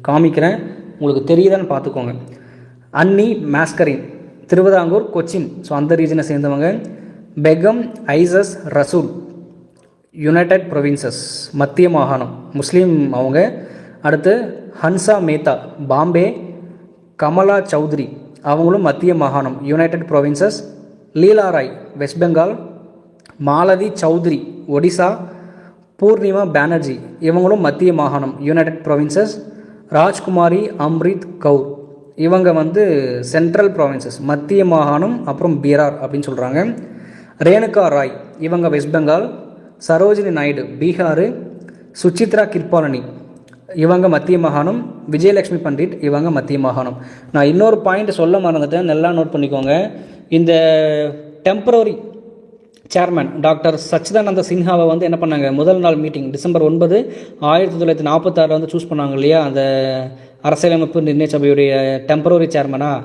காமிக்கிறேன், உங்களுக்கு தெரியுதான்னு பார்த்துக்கோங்க. அன்னி மேஸ்கரின், திருவிதாங்கூர், கொச்சின், ஸோ அந்த ரீஜனை சேர்ந்தவங்க. பெகம் ஐசஸ் ரசூல், யுனைடெட் ப்ரொவின்சஸ், மத்திய மாகாணம், முஸ்லீம் அவங்க. அடுத்து ஹன்சா மேத்தா, பாம்பே. கமலா சௌத்ரி, அவங்களும் மத்திய மாகாணம், யுனைடெட் ப்ரொவின்சஸ். லீலா ராய், வெஸ்ட் பெங்கால். மாலதி சௌத்ரி, ஒடிசா. பூர்ணிமா பானர்ஜி, இவங்களும் மத்திய மாகாணம், யுனைடெட் ப்ரொவின்சஸ். ராஜ்குமாரி அம்ரித் கவுர், இவங்க வந்து சென்ட்ரல் ப்ராவின்சஸ், மத்திய மாகாணம், அப்புறம் பீகார் அப்படின்னு சொல்கிறாங்க. ரேணுகா ராய், இவங்க வெஸ்ட் பெங்கால். சரோஜினி நாயுடு, பீகார். சுசித்ரா கிருபாலனி, இவங்க மத்திய மாகாணம். விஜயலட்சுமி பண்டிட், இவங்க மத்திய மாகாணம். நான் இன்னொரு பாயிண்ட் சொல்ல மறந்துட்டேன், நல்லா நோட் பண்ணிக்கோங்க. இந்த டெம்பரரி சேர்மன் டாக்டர் சச்சிதானந்த சின்ஹாவை வந்து என்ன பண்ணாங்க, முதல் நாள் மீட்டிங் டிசம்பர் 9, 1946 வந்து சூஸ் பண்ணாங்க இல்லையா, அந்த அரசியலமைப்பு நிர்ணய சபையுடைய டெம்பரரி சேர்மனாக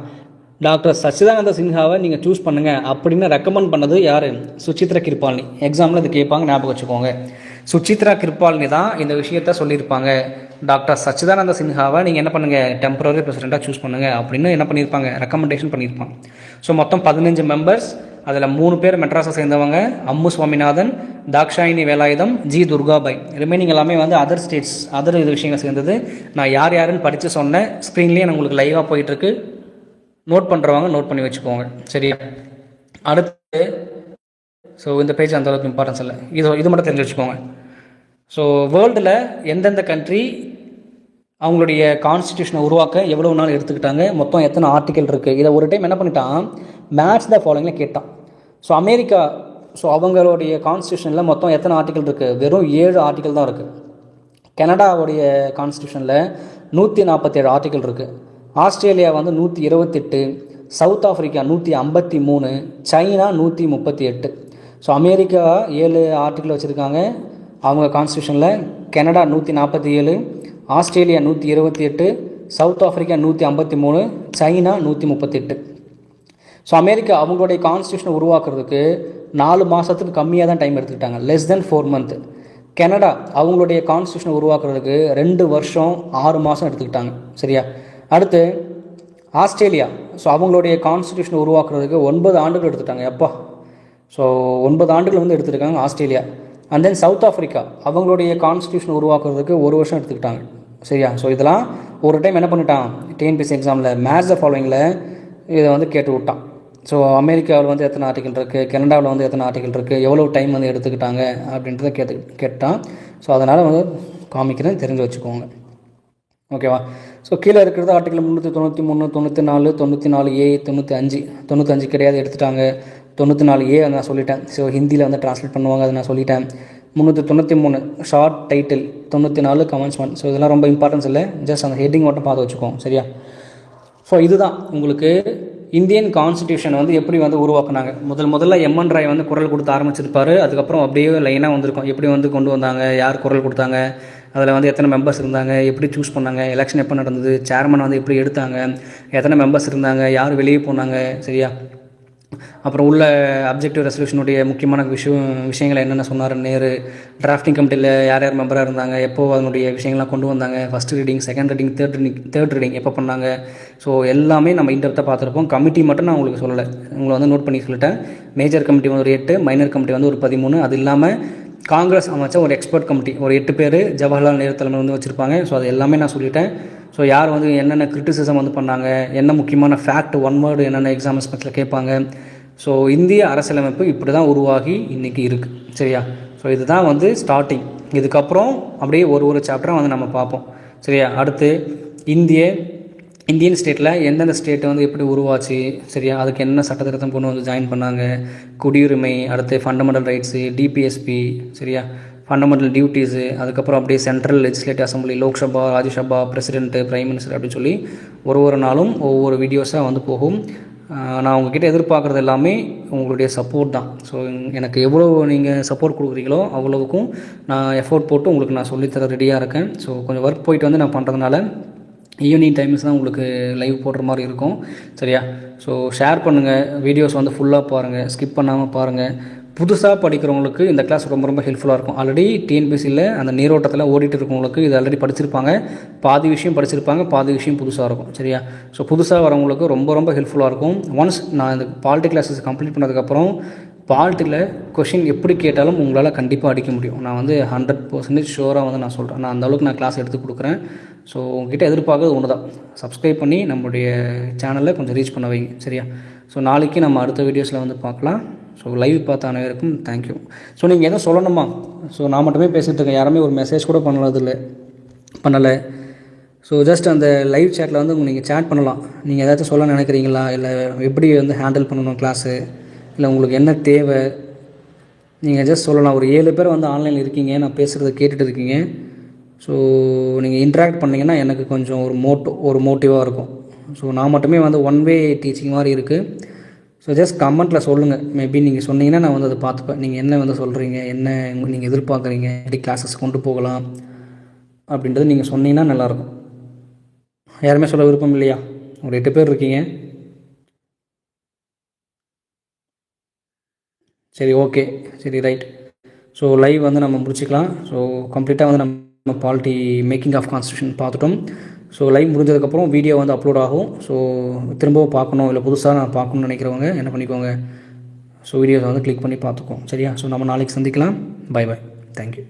டாக்டர் சச்சிதானந்த சின்ஹாவை நீங்கள் சூஸ் பண்ணுங்கள் அப்படின்னு ரெக்கமெண்ட் பண்ணது யார்? சுசித்ரா கிருபாலினி. எக்ஸாமில் இது கேட்பாங்க, ஞாபகம் வச்சுக்கோங்க. சுசித்ரா கிருபாலினி தான் இந்த விஷயத்த சொல்லியிருப்பாங்க. டாக்டர் சச்சிதானந்த சின்ஹாவை நீங்கள் என்ன பண்ணுங்கள், டெம்பரரி பிரசிடெண்ட்டாக சூஸ் பண்ணுங்கள் அப்படின்னு என்ன பண்ணியிருப்பாங்க, ரெக்கமெண்டேஷன் பண்ணியிருப்பாங்க. ஸோ மொத்தம் 15 மெம்பர்ஸ். அதில் 3 பேர் மெட்ராஸை சேர்ந்தவங்க, அம்மு சுவாமிநாதன், தாக்ஷாயினி வேலாயுதம், ஜி துர்காபாய். ரிமைனிங் எல்லாமே வந்து அதர் ஸ்டேட்ஸ், அதர் இது விஷயங்கள் சேர்ந்தது. நான் யார் யாருன்னு படித்து சொன்னேன், ஸ்க்ரீன்லேயே நான் உங்களுக்கு லைவாக போயிட்டுருக்கு. நோட் பண்ணுறவங்க நோட் பண்ணி வச்சுக்கோங்க, சரியா. அடுத்து ஸோ இந்த பேஜ் அந்தளவுக்கு இம்பார்ட்டன்ஸ் இல்லை, இது மட்டும் தெரிஞ்சு வச்சுக்கோங்க. ஸோ வேர்ல்டில் எந்தெந்த கண்ட்ரி அவங்களுடைய கான்ஸ்டியூஷனை உருவாக்க எவ்வளோ நாள் எடுத்துக்கிட்டாங்க, மொத்தம் எத்தனை ஆர்டிக்கல் இருக்குது, இதை ஒரு டைம் என்ன பண்ணிட்டான், மேட்ச் த ஃபாலோயிங்கில் கேட்டான். ஸோ அமெரிக்கா, ஸோ அவங்களுடைய கான்ஸ்டியூஷனில் மொத்தம் எத்தனை ஆர்டிக்கல் இருக்குது, வெறும் 7 ஆர்டிக்கல் தான் இருக்குது. கனடாவுடைய கான்ஸ்டியூஷனில் 147 ஆர்டிக்கல் இருக்குது. ஆஸ்திரேலியா வந்து 128, South Africa 153, China 138. So America 7 article வச்சுருக்காங்க அவங்க கான்ஸ்டியூஷனில். Canada 147, Australia 128, South Africa 153, China 138. So America அவங்களுடைய கான்ஸ்டியூஷனை உருவாக்குறதுக்கு 4 மாதத்துக்கு கம்மியாக தான் டைம் எடுத்துக்கிட்டாங்க, லெஸ் தென் 4 month. கனடா அவங்களுடைய கான்ஸ்டியூஷனை உருவாக்குறதுக்கு 2 வருஷம் 6 மாதம் எடுத்துக்கிட்டாங்க, சரியா. அடுத்து ஆஸ்திரேலியா, ஸோ அவங்களுடைய கான்ஸ்டியூஷனை உருவாக்குறதுக்கு 9 ஆண்டுகள் எடுத்துட்டாங்க, எப்பா. ஸோ 9 ஆண்டுகள் வந்து எடுத்துருக்காங்க Australia. And then south Africa அவங்களுடைய கான்ஸ்டியூஷனை உருவாக்குறதுக்கு 1 வருஷம் எடுத்துக்கிட்டாங்க, சரியா. ஸோ இதெல்லாம் ஒரு டைம் என்ன பண்ணிட்டான், டிஎன்பிஎஸ்சி எக்ஸாமில் மேட்ச் த ஃபாலோயிங்கில் இதை வந்து கேட்டு விட்டான். ஸோ அமெரிக்காவில் வந்து எத்தனை ஆர்டிக்கல் இருக்குது, கனடாவில் வந்து எத்தனை ஆர்டிக்கல் இருக்குது, எவ்வளோ டைம் வந்து எடுத்துக்கிட்டாங்க அப்படின்றத கேட்டான். ஸோ அதனால் வந்து காமிக்கிறேன், தெரிஞ்சு வச்சுக்கோங்க, ஓகேவா. ஸோ கீழே இருக்கிறது ஆர்டிக்கல் 393, 94, 94A, 95 கிடையாது, எடுத்துட்டாங்க. 94A நான் சொல்லிட்டேன். ஸோ ஹிந்தியில் வந்து ட்ரான்ஸ்லேட் பண்ணுவாங்க, அதை நான் சொல்லிட்டேன். 393 ஷார்ட் டைட்டில், 94 கமென்ஸ்மெண்ட். ஸோ இதெல்லாம் ரொம்ப இம்பார்ட்டன்ஸ் இல்லை, ஜஸ்ட் அந்த ஹெட்டிங் மட்டும் பார்த்து வச்சுக்கோங்க, சரியா. ஸோ இதுதான் உங்களுக்கு இந்தியன் கான்ஸ்டியூஷன் வந்து எப்படி வந்து உருவாக்குனாங்க. முதல்ல எம்என் ராய் வந்து குரல் கொடுத்து ஆரம்பிச்சிருப்பார். அதுக்கப்புறம் அப்படியே லைனாக வந்திருக்கும், எப்படி வந்து கொண்டு வந்தாங்க, யார் குரல் கொடுத்தாங்க, அதில் வந்து எத்தனை மெம்பர்ஸ் இருந்தாங்க, எப்படி சூஸ் பண்ணாங்க, எலெக்ஷன் எப்போ நடந்தது, சேர்மன் வந்து எப்படி எடுத்தாங்க, எத்தனை மெம்பர்ஸ் இருந்தாங்க, யார் வெளியே போனாங்க, சரியா. அப்புறம் உள்ள அப்ஜெக்டிவ் ரெசல்யூஷனுடைய முக்கியமான விஷயங்களை என்னென்ன சொன்னார் நேரு, டிராஃப்டிங் கமிட்டியில் யார் யார் மெம்பராக இருந்தாங்க, எப்போது அதனுடைய விஷயங்கள்லாம் கொண்டு வந்தாங்க, first reading, second reading, third reading எப்போ பண்ணாங்க. ஸோ எல்லாமே நம்ம இன்டெப்த்தாக பார்த்துருப்போம். கமிட்டி மட்டும் நான் உங்களுக்கு சொல்லலை, உங்களை வந்து நோட் பண்ணி சொல்லிட்டேன். மேஜர் கமிட்டி வந்து ஒரு 8, மைனர் கமிட்டி வந்து ஒரு 13. அது இல்லாமல் காங்கிரஸ் அமைச்சா ஒரு எக்ஸ்பர்ட் கமிட்டி ஒரு 8 பேர் ஜவஹர்லால் நேரு தலைமையில் வந்து வச்சுருப்பாங்க. ஸோ அது எல்லாமே நான் சொல்லிட்டேன். ஸோ யார் வந்து என்னென்ன கிரிட்டிசிசம் வந்து பண்ணாங்க, என்ன முக்கியமான ஃபேக்ட், 1 வேர்டு என்னென்ன எக்ஸாம் பற்றியில் கேட்பாங்க. ஸோ இந்திய அரசியலமைப்பு இப்படி தான் உருவாகி இன்றைக்கி இருக்குது, சரியா. ஸோ இதுதான் வந்து ஸ்டார்டிங். இதுக்கப்புறம் அப்படியே ஒரு சாப்டராக வந்து நம்ம பார்ப்போம், சரியா. அடுத்து இந்தியன் ஸ்டேட்டில் எந்தெந்த ஸ்டேட்டை வந்து எப்படி உருவாச்சு, சரியா, அதுக்கு என்ன சட்டத்திருத்தம் கொண்டு வந்து ஜாயின் பண்ணாங்க, குடியுரிமை, அடுத்து ஃபண்டமெண்டல் ரைட்ஸு, டிபிஎஸ்பி, சரியா, ஃபண்டமெண்டல் டியூட்டிஸு, அதுக்கப்புறம் அப்படியே central legislative assembly, Lok Sabha, Rajya Sabha, president, prime minister அப்படின்னு சொல்லி ஒரு நாளும் ஒவ்வொரு வீடியோஸாக வந்து போகும். நான் உங்ககிட்ட எதிர்பார்க்குறது எல்லாமே உங்களுடைய சப்போர்ட் தான். ஸோ எனக்கு எவ்வளோ நீங்கள் சப்போர்ட் கொடுக்குறீங்களோ அவ்வளோவுக்கும் நான் எஃபோர்ட் போட்டு உங்களுக்கு நான் சொல்லித்தர ரெடியாக இருக்கேன். ஸோ கொஞ்சம் ஒர்க் போயிட்டு வந்து நான் பண்ணுறதுனால ஈவினிங் டைம்ஸ் தான் உங்களுக்கு லைவ் போடுற மாதிரி இருக்கும். சரியா? ஸோ ஷேர் பண்ணுங்கள், வீடியோஸ் வந்து ஃபுல்லாக பாருங்கள், ஸ்கிப் பண்ணாமல் பாருங்கள். புதுசாக படிக்கிறவங்களுக்கு இந்த கிளாஸ் ரொம்ப ரொம்ப ஹெல்ப்ஃபுல்லாக இருக்கும். ஆல்ரெடி டிஎன்பிசியில் அந்த நீரோட்டத்தில் ஓடிட்டு இருக்கவங்களுக்கு இது ஆல்ரெடி படிச்சிருப்பாங்க, பாதி விஷயம் படிச்சிருப்பாங்க, பாதி விஷயம் புதுசாக இருக்கும். சரியா? ஸோ புதுசாக வரவங்களுக்கு ரொம்ப ரொம்ப ஹெல்ப்ஃபுல்லாக இருக்கும். ஒன்ஸ் நான் இந்த பாலிட்டி கிளாஸஸ் கம்ப்ளீட் பண்ணதுக்கப்புறம் பாலிட்டியில் கொஷின் எப்படி கேட்டாலும் உங்களால் கண்டிப்பாக அடிக்க முடியும். நான் வந்து 100% ஷுவராக வந்து நான் சொல்கிறேன். நான் அந்தளவுக்கு நான் கிளாஸ் எடுத்து கொடுக்குறேன். ஸோ உங்ககிட்ட எதிர்பார்க்கறது ஒன்று தான், சப்ஸ்கிரைப் பண்ணி நம்மளுடைய சேனலில் கொஞ்சம் ரீச் பண்ண வைங்க. சரியா? ஸோ நாளைக்கு நம்ம அடுத்த வீடியோஸில் வந்து பார்க்கலாம். ஸோ லைவ் பார்த்த அனைவருக்கும் தேங்க்யூ. ஸோ நீங்கள் எதுவும் சொல்லணுமா? ஸோ நான் மட்டுமே பேசிகிட்டு இருக்கேன், யாருமே ஒரு மெசேஜ் கூட பண்ணலை. ஸோ ஜஸ்ட் அந்த லைவ் சேட்டில் வந்து நீங்கள் சேட் பண்ணலாம். நீங்கள் ஏதாச்சும் சொல்ல நினைக்கிறீங்களா, இல்லை எப்படி வந்து ஹேண்டில் பண்ணணும் கிளாஸு, இல்லை உங்களுக்கு என்ன தேவை, நீங்கள் ஜஸ்ட் சொல்லலாம். ஒரு 7 பேர் வந்து ஆன்லைனில் இருக்கீங்க, நான் பேசுகிறத கேட்டுட்டு இருக்கீங்க. ஸோ நீங்கள் இன்ட்ராக்ட் பண்ணிங்கன்னா எனக்கு கொஞ்சம் ஒரு மோட்டிவாக இருக்கும். ஸோ நான் மட்டுமே வந்து ஒன் வே டீச்சிங் மாதிரி இருக்குது. ஸோ ஜஸ்ட் கமெண்ட்டில் சொல்லுங்கள். மேபி நீங்கள் சொன்னீங்கன்னா நான் வந்து அதை பார்த்துப்பேன். நீங்கள் என்ன வந்து சொல்கிறீங்க, என்ன நீங்கள் எதிர்பார்க்குறீங்க, எப்படி கிளாஸஸ் கொண்டு போகலாம் அப்படின்றது நீங்கள் சொன்னீங்கன்னா நல்லாயிருக்கும். யாருமே சொல்ல விருப்பம் இல்லையா? ஒரு 8 பேர் இருக்கீங்க. சரி, ஓகே, சரி, ரைட். ஸோ லைவ் வந்து நம்ம முடிச்சுக்கலாம். ஸோ கம்ப்ளீட்டாக வந்து நம்ம பாலிட்டி மேக்கிங் ஆஃப் கான்ஸ்டியூஷன் பார்த்துட்டோம். ஸோ லைவ் முடிஞ்சதுக்கப்புறம் வீடியோ வந்து அப்லோட் ஆகும். ஸோ திரும்பவும் பார்க்கணும், இல்லை புதுசாக நான் பார்க்கணுன்னு நினைக்கிறவங்க என்ன பண்ணிக்கோங்க, ஸோ வீடியோஸை வந்து கிளிக் பண்ணி பார்த்துக்கோம். சரியா? ஸோ நம்ம நாளைக்கு சந்திக்கலாம். Bye bye, thank you.